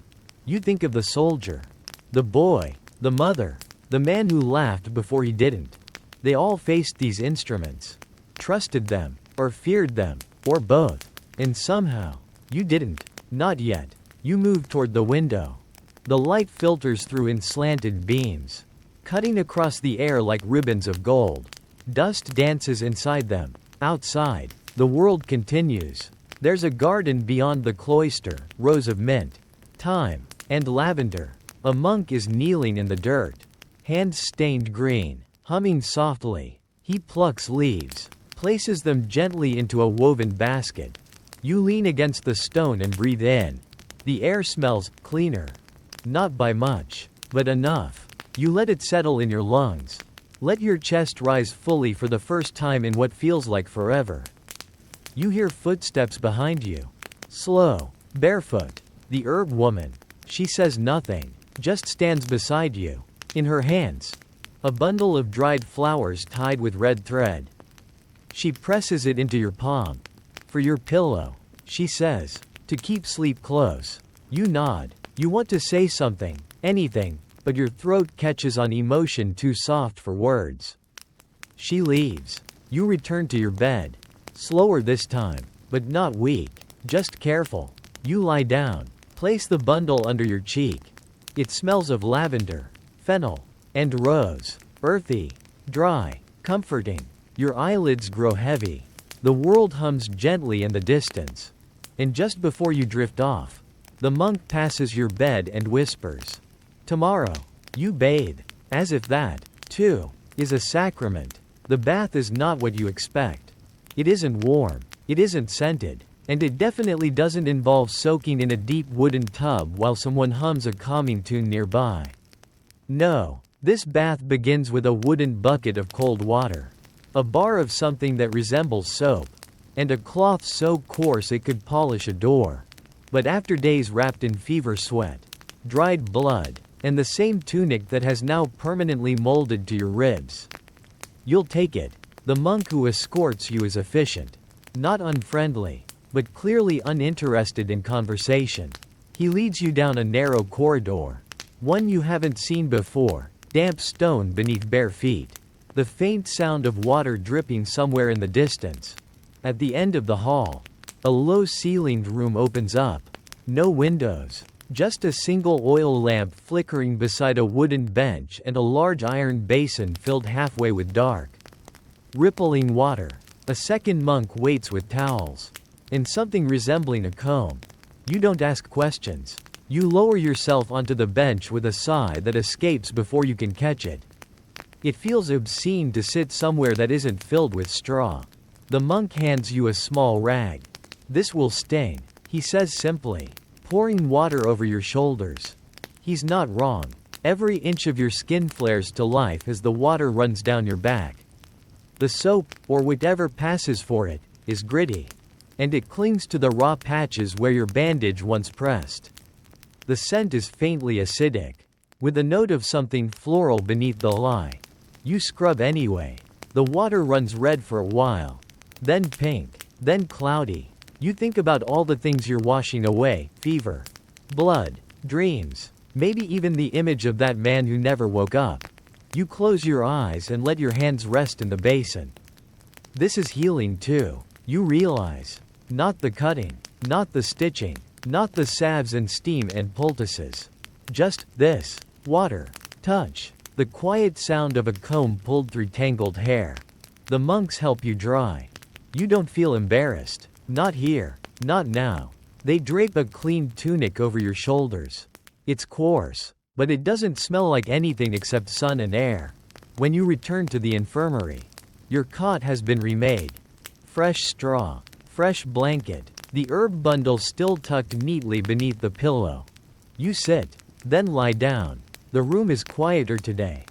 You think of the soldier. The boy. The mother. The man who laughed before he didn't. They all faced these instruments. Trusted them, or feared them, or both. And somehow, you didn't. Not yet. You move toward the window. The light filters through in slanted beams, cutting across the air like ribbons of gold. Dust dances inside them. Outside, the world continues. There's a garden beyond the cloister, rows of mint, thyme, and lavender. A monk is kneeling in the dirt, hands stained green, humming softly. He plucks leaves, places them gently into a woven basket. You lean against the stone and breathe in. The air smells cleaner. Not by much, but enough. You let it settle in your lungs. Let your chest rise fully for the first time in what feels like forever. You hear footsteps behind you. Slow, barefoot. The herb woman. She says nothing, just stands beside you. In her hands, a bundle of dried flowers tied with red thread. She presses it into your palm. For your pillow, she says, to keep sleep close. You nod. You want to say something, anything, but your throat catches on emotion too soft for words. She leaves. You return to your bed. Slower this time, but not weak, just careful. You lie down. Place the bundle under your cheek. It smells of lavender, fennel, and rose. Earthy, dry, comforting. Your eyelids grow heavy. The world hums gently in the distance. And just before you drift off, the monk passes your bed and whispers, "Tomorrow, you bathe." As if that, too, is a sacrament. The bath is not what you expect. It isn't warm, it isn't scented, and it definitely doesn't involve soaking in a deep wooden tub while someone hums a calming tune nearby. No, this bath begins with a wooden bucket of cold water, a bar of something that resembles soap, and a cloth so coarse it could polish a door. But after days wrapped in fever sweat, dried blood, and the same tunic that has now permanently molded to your ribs, you'll take it. The monk who escorts you is efficient, not unfriendly, but clearly uninterested in conversation. He leads you down a narrow corridor, one you haven't seen before, damp stone beneath bare feet, the faint sound of water dripping somewhere in the distance. At the end of the hall, a low-ceilinged room opens up. No windows, just a single oil lamp flickering beside a wooden bench and a large iron basin filled halfway with dark, rippling water. A second monk waits with towels and something resembling a comb. You don't ask questions. You lower yourself onto the bench with a sigh that escapes before you can catch it. It feels obscene to sit somewhere that isn't filled with straw. The monk hands you a small rag. "This will stain," he says simply, pouring water over your shoulders. He's not wrong. Every inch of your skin flares to life as the water runs down your back. The soap, or whatever passes for it, is gritty, and it clings to the raw patches where your bandage once pressed. The scent is faintly acidic, with a note of something floral beneath the lye. You scrub anyway. The water runs red for a while, then pink, then cloudy. You think about all the things you're washing away: fever, blood, dreams, maybe even the image of that man who never woke up. You close your eyes and let your hands rest in the basin. This is healing too, you realize. Not the cutting, not the stitching, not the salves and steam and poultices. Just this: water, touch, the quiet sound of a comb pulled through tangled hair. The monks help you dry. You don't feel embarrassed. Not here, not now. They drape a clean tunic over your shoulders. It's coarse, but it doesn't smell like anything except sun and air. When you return to the infirmary, your cot has been remade. Fresh straw, fresh blanket, the herb bundle still tucked neatly beneath the pillow. You sit, then lie down. The room is quieter today.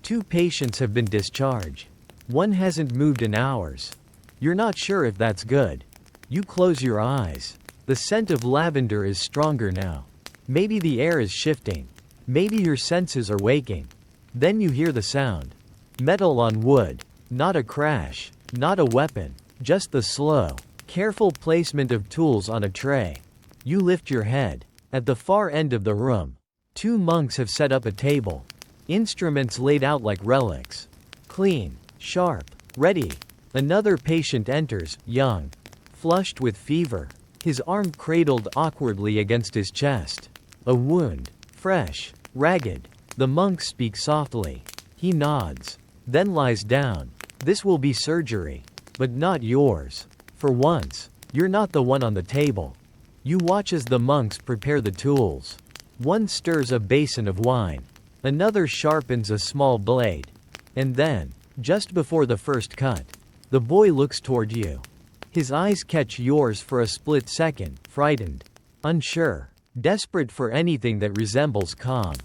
2 patients have been discharged. One hasn't moved in hours. You're not sure if that's good. You close your eyes. The scent of lavender is stronger now. Maybe the air is shifting. Maybe your senses are waking. Then you hear the sound. Metal on wood. Not a crash. Not a weapon. Just the slow, careful placement of tools on a tray. You lift your head. At the far end of the room, 2 monks have set up a table. Instruments laid out like relics. Clean, sharp, ready. Another patient enters, young, flushed with fever, his arm cradled awkwardly against his chest. A wound, fresh, ragged. The monk speaks softly. He nods, then lies down. "This will be surgery, but not yours. For once, you're not the one on the table." You watch as the monks prepare the tools. One stirs a basin of wine. Another sharpens a small blade. And then, just before the first cut, the boy looks toward you. His eyes catch yours for a split second, frightened, unsure, desperate for anything that resembles calm.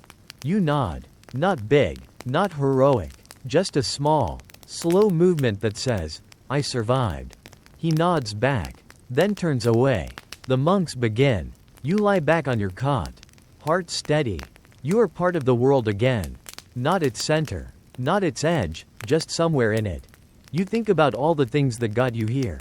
You nod. Not big, not heroic, just a small, slow movement that says, "I survived." He nods back, then turns away. The monks begin. You lie back on your cot, heart steady. You are part of the world again. Not its center, not its edge, just somewhere in it. You think about all the things that got you here.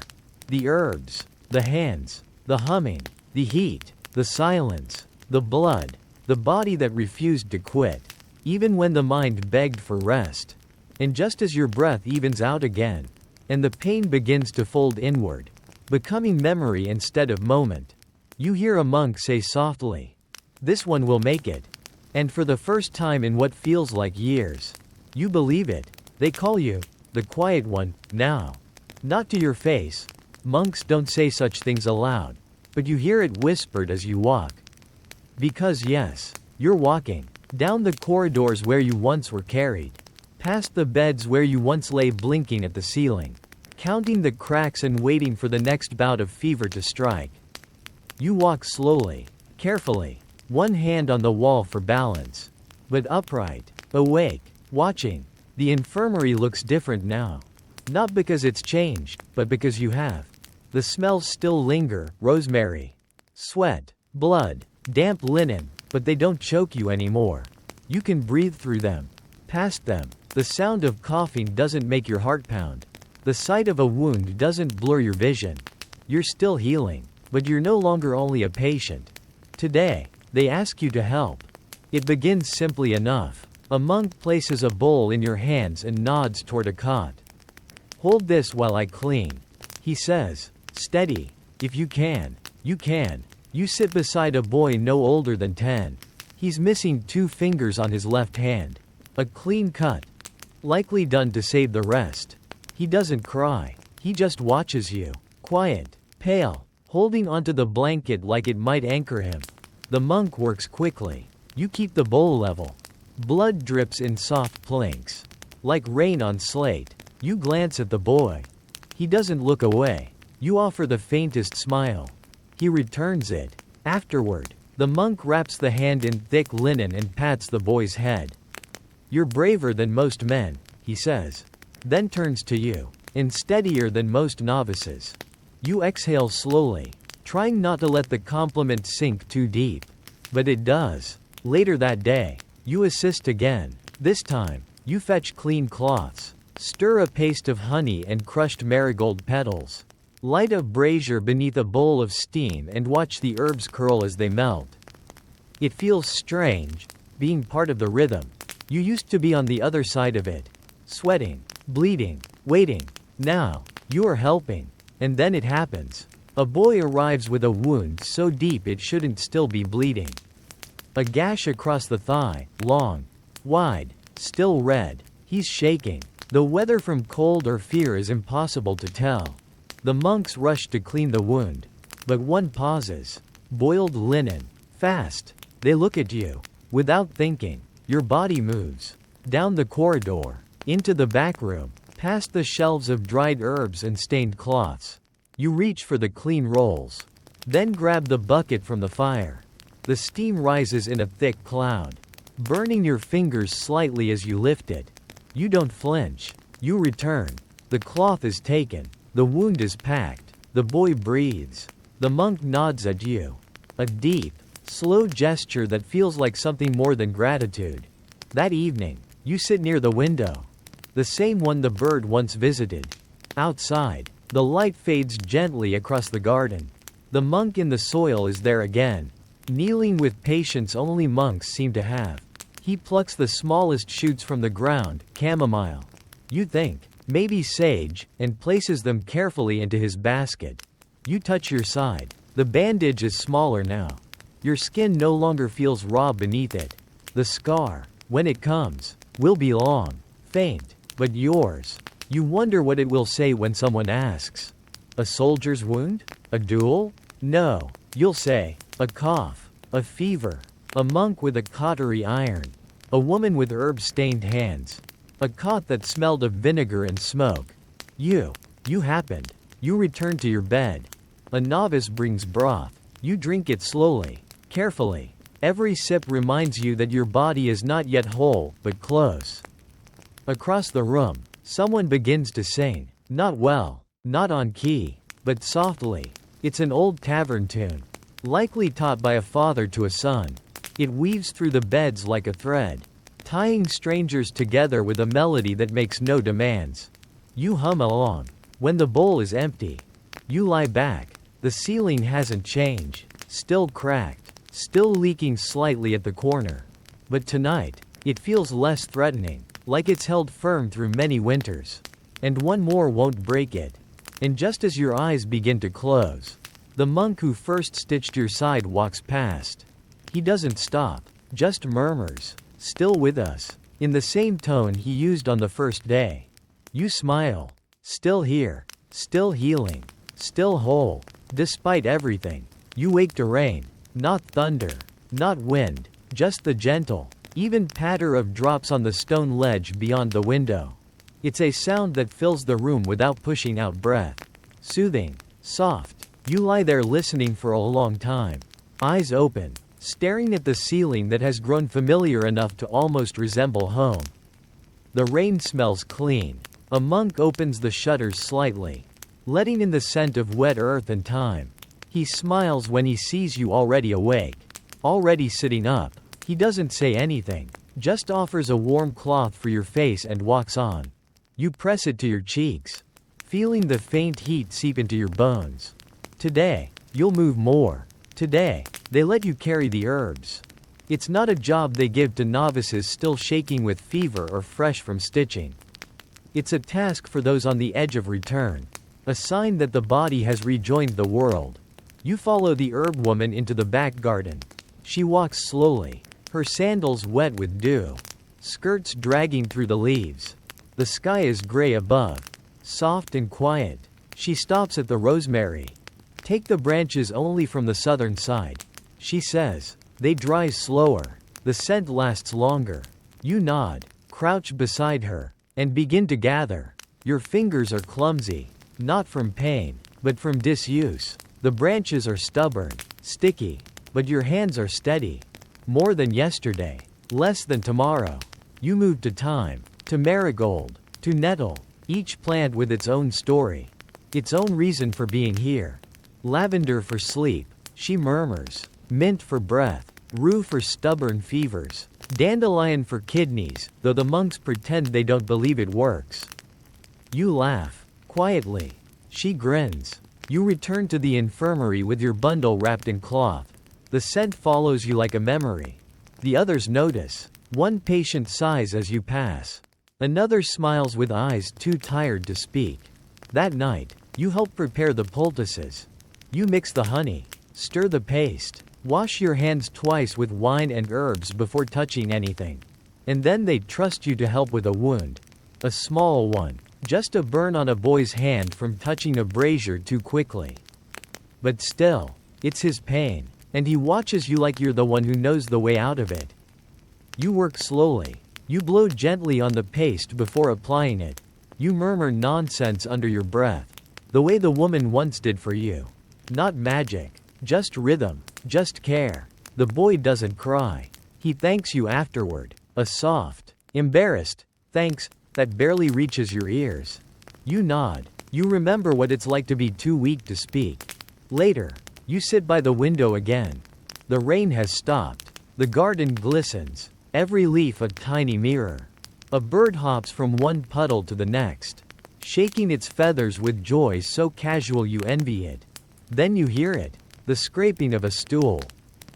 The herbs, the hands, the humming, the heat, the silence. The blood. The body that refused to quit. Even when the mind begged for rest. And just as your breath evens out again, and the pain begins to fold inward, becoming memory instead of moment, you hear a monk say softly, "This one will make it." And for the first time in what feels like years, you believe it. They call you, the quiet one, now. Not to your face. Monks don't say such things aloud, but you hear it whispered as you walk. Because yes, you're walking down the corridors where you once were carried, past the beds where you once lay blinking at the ceiling, counting the cracks and waiting for the next bout of fever to strike. You walk slowly, carefully, one hand on the wall for balance, but upright, awake, watching. The infirmary looks different now. Not because it's changed, but because you have. The smells still linger, rosemary, sweat, blood, damp linen, but they don't choke you anymore. You can breathe through them, past them. The sound of coughing doesn't make your heart pound. The sight of a wound doesn't blur your vision. You're still healing, but you're no longer only a patient. Today, they ask you to help. It begins simply enough. A monk places a bowl in your hands and nods toward a cot. "Hold this while I clean," he says. "Steady. If you can, you can." You sit beside a boy no older than 10. He's missing 2 fingers on his left hand. A clean cut. Likely done to save the rest. He doesn't cry. He just watches you. Quiet, pale, holding onto the blanket like it might anchor him. The monk works quickly. You keep the bowl level. Blood drips in soft plinks. Like rain on slate. You glance at the boy. He doesn't look away. You offer the faintest smile. He returns it. Afterward, the monk wraps the hand in thick linen and pats the boy's head. "You're braver than most men," he says. Then turns to you. "And steadier than most novices." You exhale slowly, trying not to let the compliment sink too deep. But it does. Later that day, you assist again. This time, you fetch clean cloths. Stir a paste of honey and crushed marigold petals. Light a brazier beneath a bowl of steam and watch the herbs curl as they melt. It feels strange, being part of the rhythm. You used to be on the other side of it. Sweating, bleeding, waiting. Now, you are helping. And then it happens. A boy arrives with a wound so deep it shouldn't still be bleeding. A gash across the thigh, long, wide, still red. He's shaking. The whether from cold or fear is impossible to tell. The monks rush to clean the wound. But one pauses. Boiled linen. Fast. They look at you. Without thinking, your body moves. Down the corridor. Into the back room. Past the shelves of dried herbs and stained cloths. You reach for the clean rolls. Then grab the bucket from the fire. The steam rises in a thick cloud, burning your fingers slightly as you lift it. You don't flinch. You return. The cloth is taken. The wound is packed. The boy breathes. The monk nods at you. A deep, slow gesture that feels like something more than gratitude. That evening, you sit near the window. The same one the bird once visited. Outside, the light fades gently across the garden. The monk in the soil is there again, kneeling with patience only monks seem to have. He plucks the smallest shoots from the ground, chamomile. You think, maybe sage, and places them carefully into his basket. You touch your side. The bandage is smaller now. Your skin no longer feels raw beneath it. The scar, when it comes, will be long, faint, but yours. You wonder what it will say when someone asks. A soldier's wound? A duel? No. You'll say, a cough, a fever, a monk with a cautery iron, a woman with herb-stained hands, a cot that smelled of vinegar and smoke. You happened. You return to your bed. A novice brings broth. You drink it slowly, carefully. Every sip reminds you that your body is not yet whole, but close. Across the room, someone begins to sing. Not well, not on key, but softly. It's an old tavern tune, likely taught by a father to a son. It weaves through the beds like a thread, tying strangers together with a melody that makes no demands. You hum along. When the bowl is empty, you lie back. The ceiling hasn't changed. Still cracked. still leaking slightly at the corner. But tonight, it feels less threatening, like it's held firm through many winters. And one more won't break it. And just as your eyes begin to close, the monk who first stitched your side walks past. He doesn't stop, just murmurs, "Still with us," in the same tone he used on the first day. You smile. Still here. Still healing. Still whole. Despite everything. You wake to rain. Not thunder. Not wind. Just the gentle, even patter of drops on the stone ledge beyond the window. It's a sound that fills the room without pushing out breath. Soothing. Soft. You lie there listening for a long time. Eyes open. Staring at the ceiling that has grown familiar enough to almost resemble home. The rain smells clean. A monk opens the shutters slightly, letting in the scent of wet earth and thyme. He smiles when he sees you already awake, already sitting up. He doesn't say anything, just offers a warm cloth for your face and walks on. You press it to your cheeks, feeling the faint heat seep into your bones. Today, you'll move more. Today, they let you carry the herbs. It's not a job they give to novices still shaking with fever or fresh from stitching. It's a task for those on the edge of return. A sign that the body has rejoined the world. You follow the herb woman into the back garden. She walks slowly, her sandals wet with dew, skirts dragging through the leaves. The sky is gray above, soft and quiet. She stops at the rosemary. Take the branches only from the southern side, she says. They dry slower. The scent lasts longer. You nod, crouch beside her, and begin to gather. Your fingers are clumsy, not from pain, but from disuse. The branches are stubborn, sticky, but your hands are steady. More than yesterday, less than tomorrow. You move to thyme, to marigold, to nettle, each plant with its own story, its own reason for being here. Lavender for sleep, she murmurs. Mint for breath. Rue for stubborn fevers. Dandelion for kidneys, though the monks pretend they don't believe it works. You laugh, quietly. She grins. You return to the infirmary with your bundle wrapped in cloth. The scent follows you like a memory. The others notice. One patient sighs as you pass. Another smiles with eyes too tired to speak. That night, you help prepare the poultices. You mix the honey, stir the paste, wash your hands twice with wine and herbs before touching anything. And then they trust you to help with a wound. A small one, just a burn on a boy's hand from touching a brazier too quickly. But still, it's his pain, and he watches you like you're the one who knows the way out of it. You work slowly. You blow gently on the paste before applying it. You murmur nonsense under your breath, the way the woman once did for you. Not magic, just rhythm, just care. The boy doesn't cry. He thanks you afterward, a soft, embarrassed thanks that barely reaches your ears. You nod. You remember what it's like to be too weak to speak. Later, you sit by the window again. The rain has stopped. The garden glistens, every leaf a tiny mirror. A bird hops from one puddle to the next, shaking its feathers with joy so casual you envy it. Then you hear it, the scraping of a stool.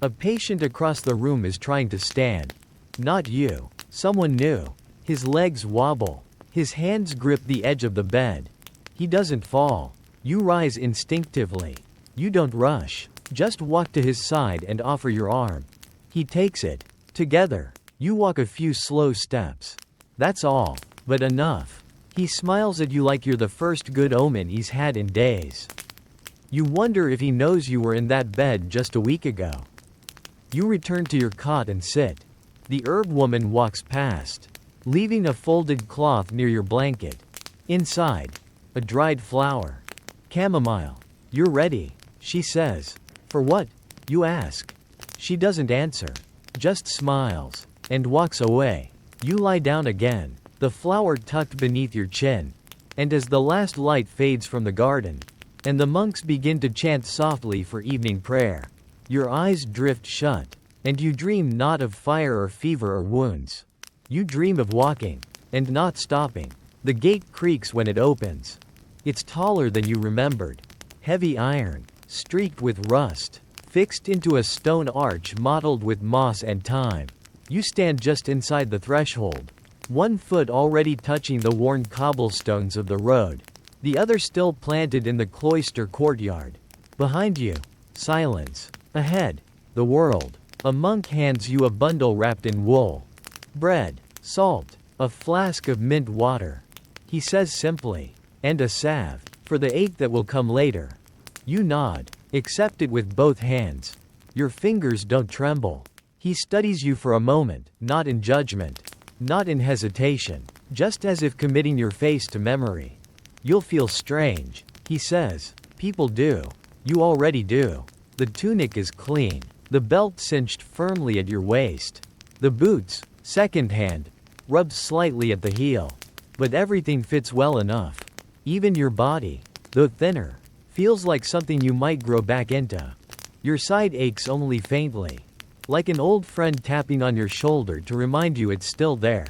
A patient across the room is trying to stand. Not you, someone new. His legs wobble. His hands grip the edge of the bed. He doesn't fall. You rise instinctively. You don't rush. Just walk to his side and offer your arm. He takes it. Together, you walk a few slow steps. That's all, but enough. He smiles at you like you're the first good omen he's had in days. You wonder if he knows you were in that bed just a week ago. You return to your cot and sit. The herb woman walks past, leaving a folded cloth near your blanket. Inside, a dried flower. Chamomile. You're ready, she says. For what? You ask. She doesn't answer, just smiles, and walks away. You lie down again, the flower tucked beneath your chin. And as the last light fades from the garden, and the monks begin to chant softly for evening prayer, your eyes drift shut, and you dream not of fire or fever or wounds. You dream of walking, and not stopping. The gate creaks when it opens. It's taller than you remembered. Heavy iron, streaked with rust, fixed into a stone arch mottled with moss and thyme. You stand just inside the threshold, one foot already touching the worn cobblestones of the road, the other still planted in the cloister courtyard. Behind you, silence. Ahead, the world. A monk hands you a bundle wrapped in wool. Bread, salt, a flask of mint water. He says simply, and a salve, for the ache that will come later. You nod, accept it with both hands. Your fingers don't tremble. He studies you for a moment, not in judgment, not in hesitation, just as if committing your face to memory. You'll feel strange, he says. People do. You already do. The tunic is clean, the belt cinched firmly at your waist. The boots, second-hand, rubbed slightly at the heel. But everything fits well enough. Even your body, though thinner, feels like something you might grow back into. Your side aches only faintly, like an old friend tapping on your shoulder to remind you it's still there.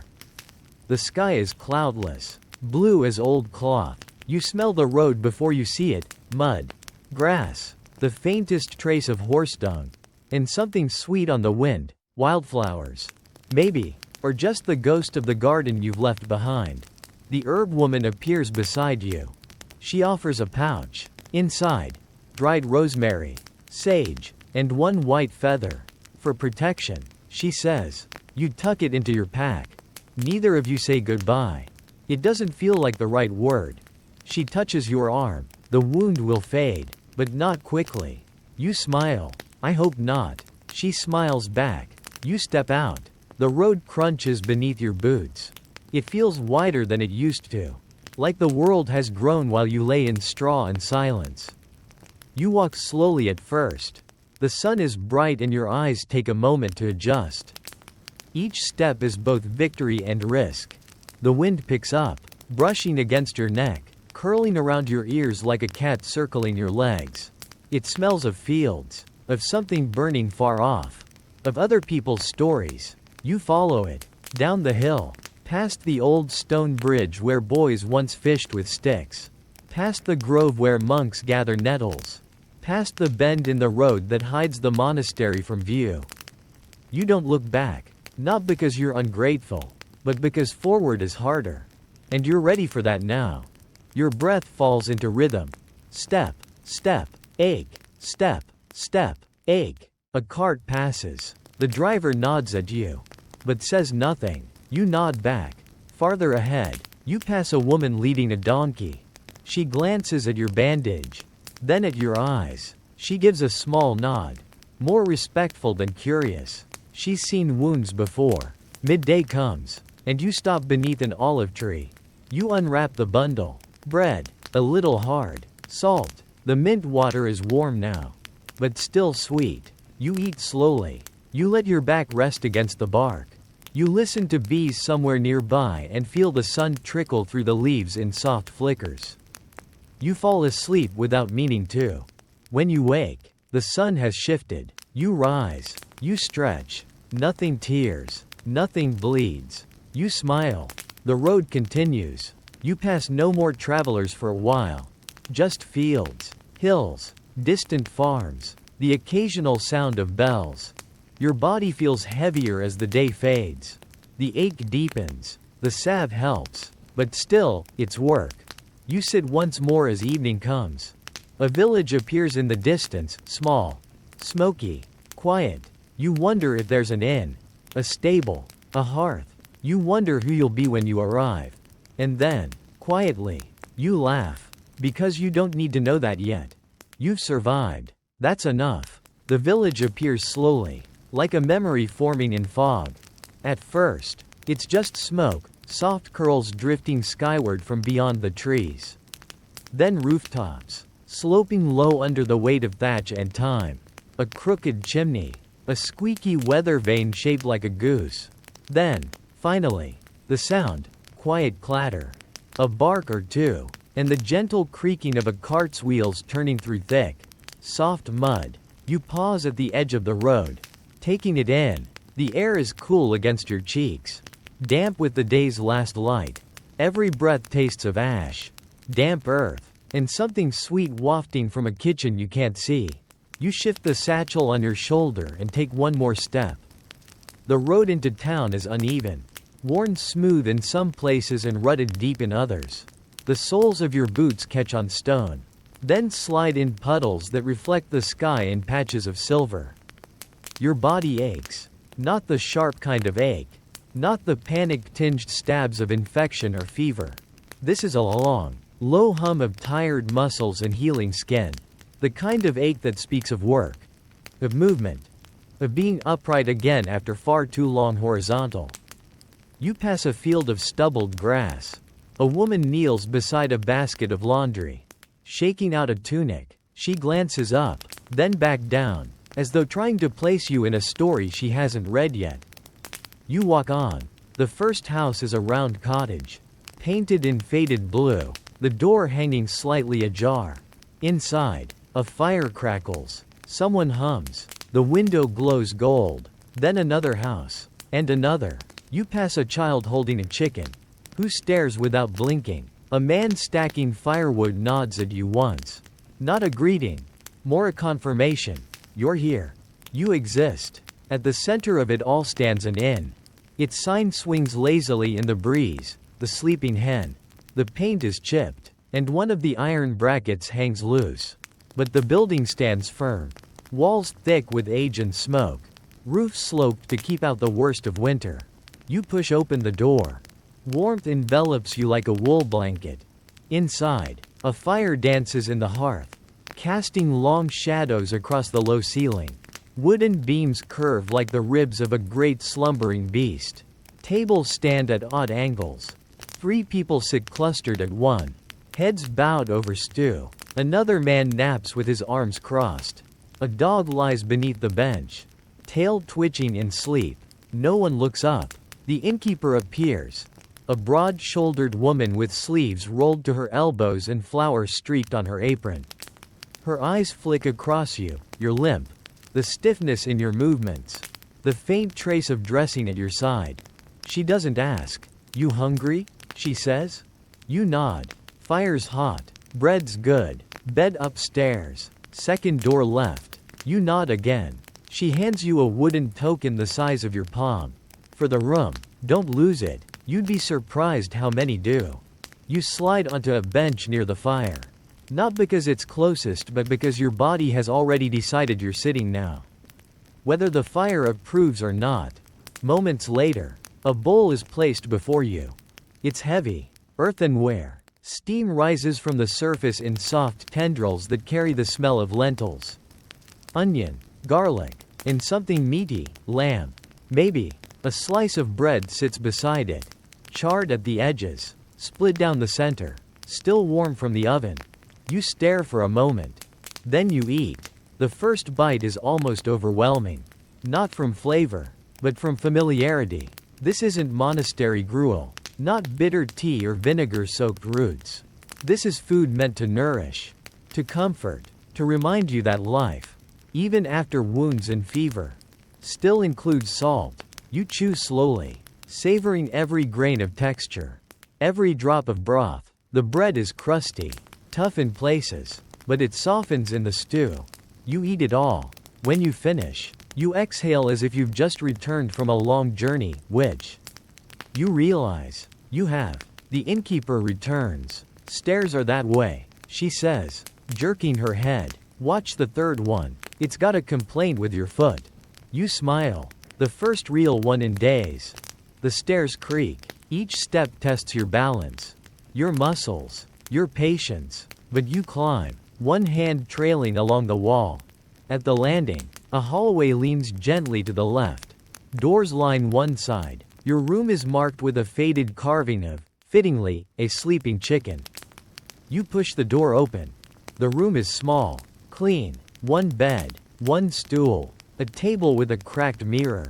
The sky is cloudless, blue as old cloth. You smell the road before you see it, mud, grass, the faintest trace of horse dung, and something sweet on the wind, wildflowers. Maybe, or just the ghost of the garden you've left behind. The herb woman appears beside you. She offers a pouch. Inside, dried rosemary, sage, and one white feather. For protection, she says. You tuck it into your pack. Neither of you say goodbye. It doesn't feel like the right word. She touches your arm. The wound will fade, but not quickly. You smile. I hope not. She smiles back. You step out. The road crunches beneath your boots. It feels wider than it used to. Like the world has grown while you lay in straw and silence. You walk slowly at first. The sun is bright and your eyes take a moment to adjust. Each step is both victory and risk. The wind picks up, brushing against your neck, curling around your ears like a cat circling your legs. It smells of fields, of something burning far off, of other people's stories. You follow it, down the hill, past the old stone bridge where boys once fished with sticks, past the grove where monks gather nettles, past the bend in the road that hides the monastery from view. You don't look back, not because you're ungrateful, but because forward is harder. And you're ready for that now. Your breath falls into rhythm. Step, step, ache, step, step, ache. A cart passes. The driver nods at you, but says nothing. You nod back. Farther ahead, you pass a woman leading a donkey. She glances at your bandage, then at your eyes. She gives a small nod, more respectful than curious. She's seen wounds before. Midday comes, and you stop beneath an olive tree. You unwrap the bundle. Bread, a little hard. Salt. The mint water is warm now, but still sweet. You eat slowly. You let your back rest against the bark. You listen to bees somewhere nearby and feel the sun trickle through the leaves in soft flickers. You fall asleep without meaning to. When you wake, the sun has shifted. You rise. You stretch. Nothing tears. Nothing bleeds. You smile. The road continues. You pass no more travelers for a while. Just fields, hills, distant farms, the occasional sound of bells. Your body feels heavier as the day fades. The ache deepens. The salve helps. But still, it's work. You sit once more as evening comes. A village appears in the distance, small, smoky, quiet. You wonder if there's an inn, a stable, a hearth. You wonder who you'll be when you arrive. And then, quietly, you laugh. Because you don't need to know that yet. You've survived. That's enough. The village appears slowly, like a memory forming in fog. At first, it's just smoke, soft curls drifting skyward from beyond the trees. Then rooftops, sloping low under the weight of thatch and time. A crooked chimney, a squeaky weather vane shaped like a goose. Then, finally, the sound, quiet clatter, a bark or two, and the gentle creaking of a cart's wheels turning through thick, soft mud. You pause at the edge of the road, taking it in. The air is cool against your cheeks, damp with the day's last light. Every breath tastes of ash, damp earth, and something sweet wafting from a kitchen you can't see. You shift the satchel on your shoulder and take one more step. The road into town is uneven, worn smooth in some places and rutted deep in others. The soles of your boots catch on stone, then slide in puddles that reflect the sky in patches of silver. Your body aches, not the sharp kind of ache, not the panic-tinged stabs of infection or fever. This is a long, low hum of tired muscles and healing skin. The kind of ache that speaks of work, of movement, of being upright again after far too long horizontal. You pass a field of stubbled grass. A woman kneels beside a basket of laundry. Shaking out a tunic, she glances up, then back down, as though trying to place you in a story she hasn't read yet. You walk on. The first house is a round cottage, painted in faded blue, the door hanging slightly ajar. Inside, a fire crackles. Someone hums. The window glows gold. Then another house. And another. You pass a child holding a chicken, who stares without blinking. A man stacking firewood nods at you once. Not a greeting. More a confirmation. You're here. You exist. At the center of it all stands an inn. Its sign swings lazily in the breeze. The sleeping hen. The paint is chipped, and one of the iron brackets hangs loose. But the building stands firm. Walls thick with age and smoke. Roof sloped to keep out the worst of winter. You push open the door. Warmth envelops you like a wool blanket. Inside, a fire dances in the hearth, casting long shadows across the low ceiling. Wooden beams curve like the ribs of a great slumbering beast. Tables stand at odd angles. 3 people sit clustered at one, heads bowed over stew. Another man naps with his arms crossed. A dog lies beneath the bench, tail twitching in sleep. No one looks up. The innkeeper appears. A broad-shouldered woman with sleeves rolled to her elbows and flowers streaked on her apron. Her eyes flick across you, your limp, the stiffness in your movements, the faint trace of dressing at your side. She doesn't ask, "You hungry?" she says. You nod. Fire's hot. Bread's good. Bed upstairs. Second door left. You nod again. She hands you a wooden token the size of your palm. For the room. Don't lose it. You'd be surprised how many do. You slide onto a bench near the fire. Not because it's closest, but because your body has already decided you're sitting now. Whether the fire approves or not. Moments later, a bowl is placed before you. It's heavy. Earthenware. Steam rises from the surface in soft tendrils that carry the smell of lentils, onion, garlic, and something meaty, lamb. Maybe. A slice of bread sits beside it, charred at the edges, split down the center, still warm from the oven. You stare for a moment. Then you eat. The first bite is almost overwhelming. Not from flavor, but from familiarity. This isn't monastery gruel. Not bitter tea or vinegar-soaked roots. This is food meant to nourish, to comfort, to remind you that life, even after wounds and fever, still includes salt. You chew slowly, savoring every grain of texture, every drop of broth. The bread is crusty, tough in places, but it softens in the stew. You eat it all. When you finish, you exhale as if you've just returned from a long journey, which you realize you have. The innkeeper returns. Stairs are that way, she says, jerking her head. Watch the third one. It's got a complaint with your foot. You smile. The first real one in days. The stairs creak. Each step tests your balance, your muscles, your patience. But you climb, one hand trailing along the wall. At the landing, a hallway leans gently to the left. Doors line one side. Your room is marked with a faded carving of, fittingly, a sleeping chicken. You push the door open. The room is small, clean. One bed, one stool, a table with a cracked mirror.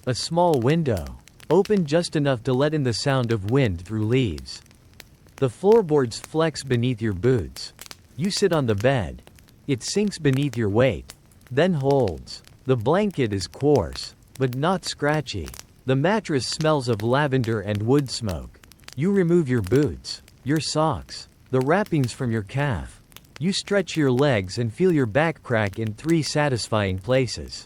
A small window, open just enough to let in the sound of wind through leaves. The floorboards flex beneath your boots. You sit on the bed. It sinks beneath your weight, then holds. The blanket is coarse, but not scratchy. The mattress smells of lavender and wood smoke. You remove your boots, your socks, the wrappings from your calf. You stretch your legs and feel your back crack in 3 satisfying places.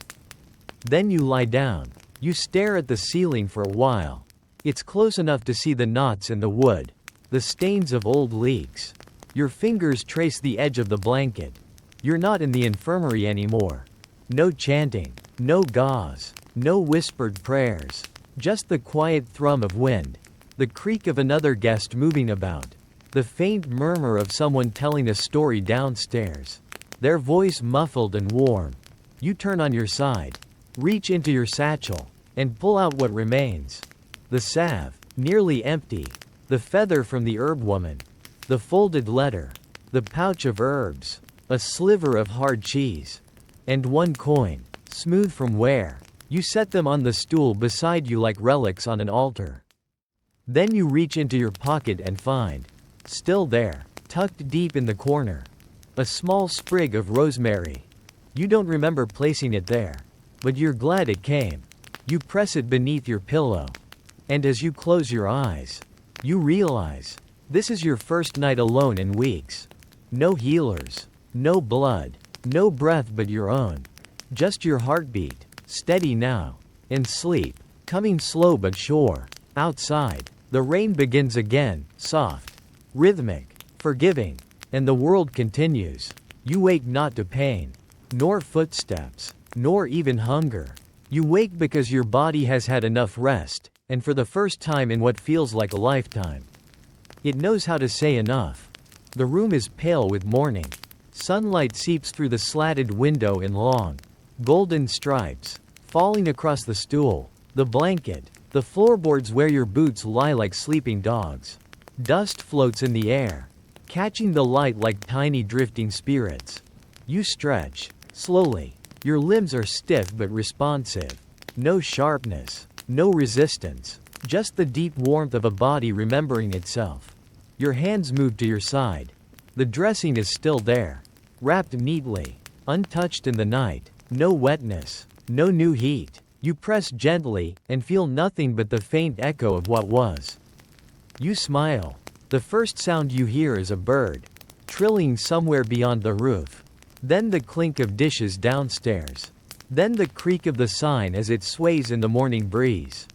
Then you lie down. You stare at the ceiling for a while. It's close enough to see the knots in the wood, the stains of old leaks. Your fingers trace the edge of the blanket. You're not in the infirmary anymore. No chanting, no gauze, no whispered prayers. Just the quiet thrum of wind, the creak of another guest moving about, the faint murmur of someone telling a story downstairs, their voice muffled and warm. You turn on your side, reach into your satchel, and pull out what remains. The salve, nearly empty, the feather from the herb woman, the folded letter, the pouch of herbs, a sliver of hard cheese, and 1 coin, smooth from wear. You set them on the stool beside you like relics on an altar. Then you reach into your pocket and find, still there, tucked deep in the corner, a small sprig of rosemary. You don't remember placing it there, but you're glad it came. You press it beneath your pillow. And as you close your eyes, you realize, this is your first night alone in weeks. No healers, no blood, no breath but your own. Just your heartbeat, steady now, and sleep, coming slow but sure. Outside, the rain begins again, soft, rhythmic, forgiving, and the world continues. You wake not to pain, nor footsteps, nor even hunger. You wake because your body has had enough rest, and for the first time in what feels like a lifetime, it knows how to say enough. The room is pale with morning. Sunlight seeps through the slatted window in long, golden stripes, falling across the stool, the blanket, the floorboards where your boots lie like sleeping dogs. Dust floats in the air, catching the light like tiny drifting spirits. You stretch, slowly. Your limbs are stiff but responsive. No sharpness, no resistance, just the deep warmth of a body remembering itself. Your hands move to your side. The dressing is still there, wrapped neatly, untouched in the night. No wetness, no new heat. You press gently, and feel nothing but the faint echo of what was. You smile. The first sound you hear is a bird, trilling somewhere beyond the roof. Then the clink of dishes downstairs. Then the creak of the sign as it sways in the morning breeze.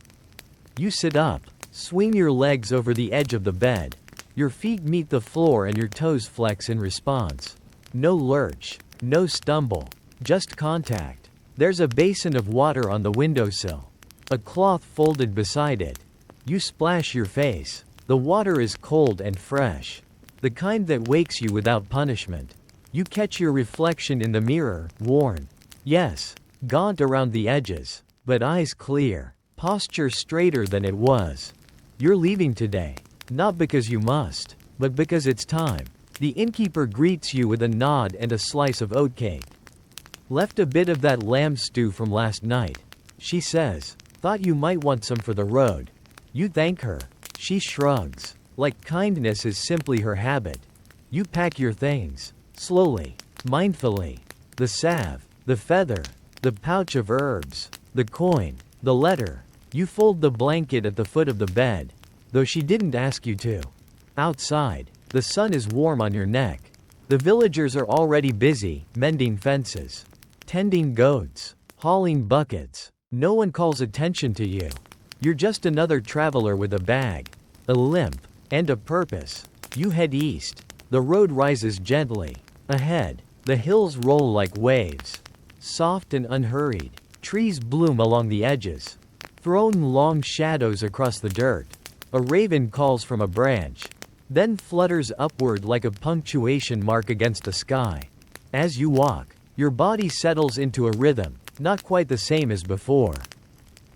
You sit up, swing your legs over the edge of the bed. Your feet meet the floor and your toes flex in response. No lurch, no stumble, just contact. There's a basin of water on the windowsill, a cloth folded beside it. You splash your face. The water is cold and fresh, the kind that wakes you without punishment. You catch your reflection in the mirror, worn. Yes, gaunt around the edges, but eyes clear, posture straighter than it was. You're leaving today, not because you must, but because it's time. The innkeeper greets you with a nod and a slice of oatcake. Left a bit of that lamb stew from last night, she says. Thought you might want some for the road. You thank her. She shrugs, like kindness is simply her habit. You pack your things, slowly, mindfully. The salve, the feather, the pouch of herbs, the coin, the letter. You fold the blanket at the foot of the bed, though she didn't ask you to. Outside, the sun is warm on your neck. The villagers are already busy, mending fences, tending goats, hauling buckets. No one calls attention to you. You're just another traveler with a bag, a limp, and a purpose. You head east. The road rises gently. Ahead, the hills roll like waves. Soft and unhurried, trees bloom along the edges, thrown long shadows across the dirt. A raven calls from a branch, then flutters upward like a punctuation mark against the sky. As you walk, your body settles into a rhythm, not quite the same as before,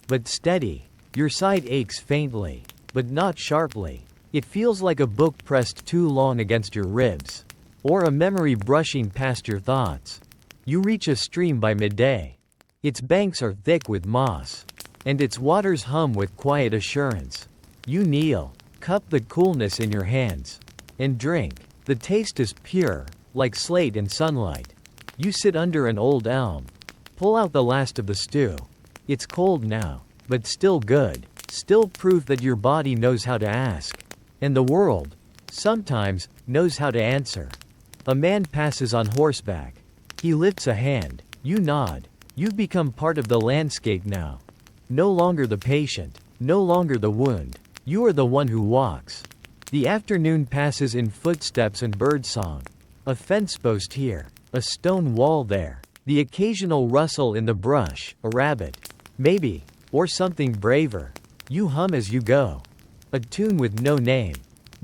but steady. Your side aches faintly, but not sharply. It feels like a book pressed too long against your ribs, or a memory brushing past your thoughts. You reach a stream by midday. Its banks are thick with moss, and its waters hum with quiet assurance. You kneel, cup the coolness in your hands, and drink. The taste is pure, like slate and sunlight. You sit under an old elm, pull out the last of the stew. It's cold now, but still good, still proof that your body knows how to ask, and the world, sometimes, knows how to answer. A man passes on horseback. He lifts a hand. You nod. You've become part of the landscape now. No longer the patient. No longer the wound. You are the one who walks. The afternoon passes in footsteps and birdsong. A fence post here. A stone wall there. The occasional rustle in the brush. A rabbit. Maybe. Or something braver. You hum as you go. A tune with no name.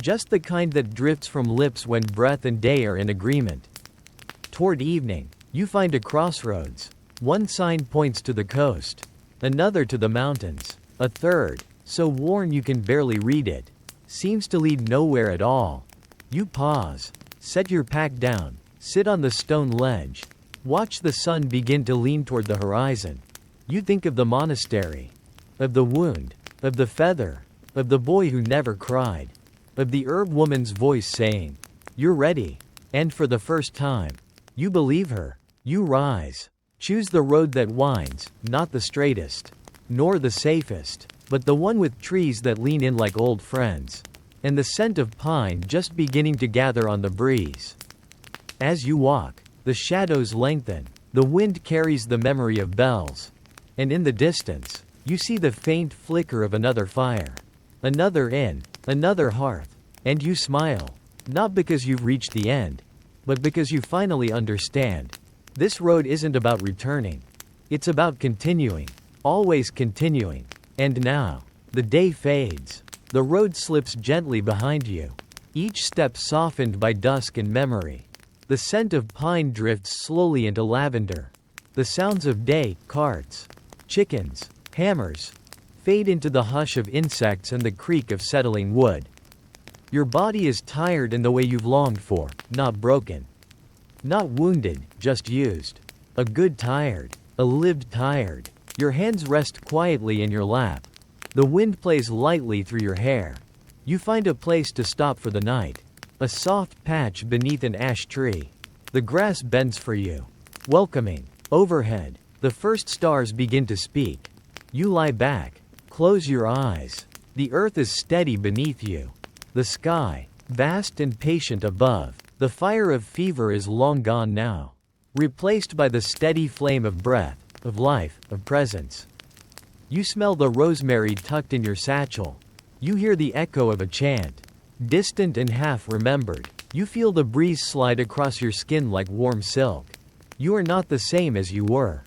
Just the kind that drifts from lips when breath and day are in agreement. Toward evening, you find a crossroads. One sign points to the coast. Another to the mountains. A third, so worn you can barely read it, seems to lead nowhere at all. You pause. Set your pack down. Sit on the stone ledge. Watch the sun begin to lean toward the horizon. You think of the monastery. Of the wound. Of the feather. Of the boy who never cried. Of the herb woman's voice saying, "You're ready." And for the first time, you believe her. You rise. Choose the road that winds, not the straightest, nor the safest, but the one with trees that lean in like old friends, and the scent of pine just beginning to gather on the breeze. As you walk, the shadows lengthen. The wind carries the memory of bells. And in the distance, you see the faint flicker of another fire. Another inn, another hearth, and you smile, not because you've reached the end, but because you finally understand. This road isn't about returning. It's about continuing, always continuing. And now, the day fades. The road slips gently behind you, each step softened by dusk and memory. The scent of pine drifts slowly into lavender. The sounds of day, carts, chickens, hammers, fade into the hush of insects and the creak of settling wood. Your body is tired in the way you've longed for, not broken. Not wounded, just used. A good tired. A lived tired. Your hands rest quietly in your lap. The wind plays lightly through your hair. You find a place to stop for the night. A soft patch beneath an ash tree. The grass bends for you. Welcoming. Overhead, the first stars begin to speak. You lie back. Close your eyes. The earth is steady beneath you. The sky, vast and patient above. The fire of fever is long gone now, replaced by the steady flame of breath, of life, of presence. You smell the rosemary tucked in your satchel. You hear the echo of a chant, distant and half-remembered. You feel the breeze slide across your skin like warm silk. You are not the same as you were,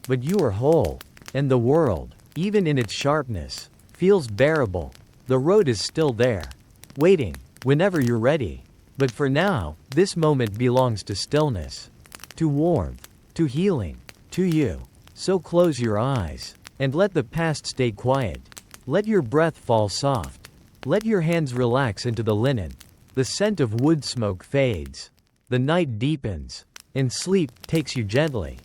but you are whole, and the world, even in its sharpness, feels bearable. The road is still there, waiting, whenever you're ready. But for now, this moment belongs to stillness, to warmth, to healing, to you. So close your eyes, and let the past stay quiet. Let your breath fall soft. Let your hands relax into the linen. The scent of wood smoke fades. The night deepens, and sleep takes you gently.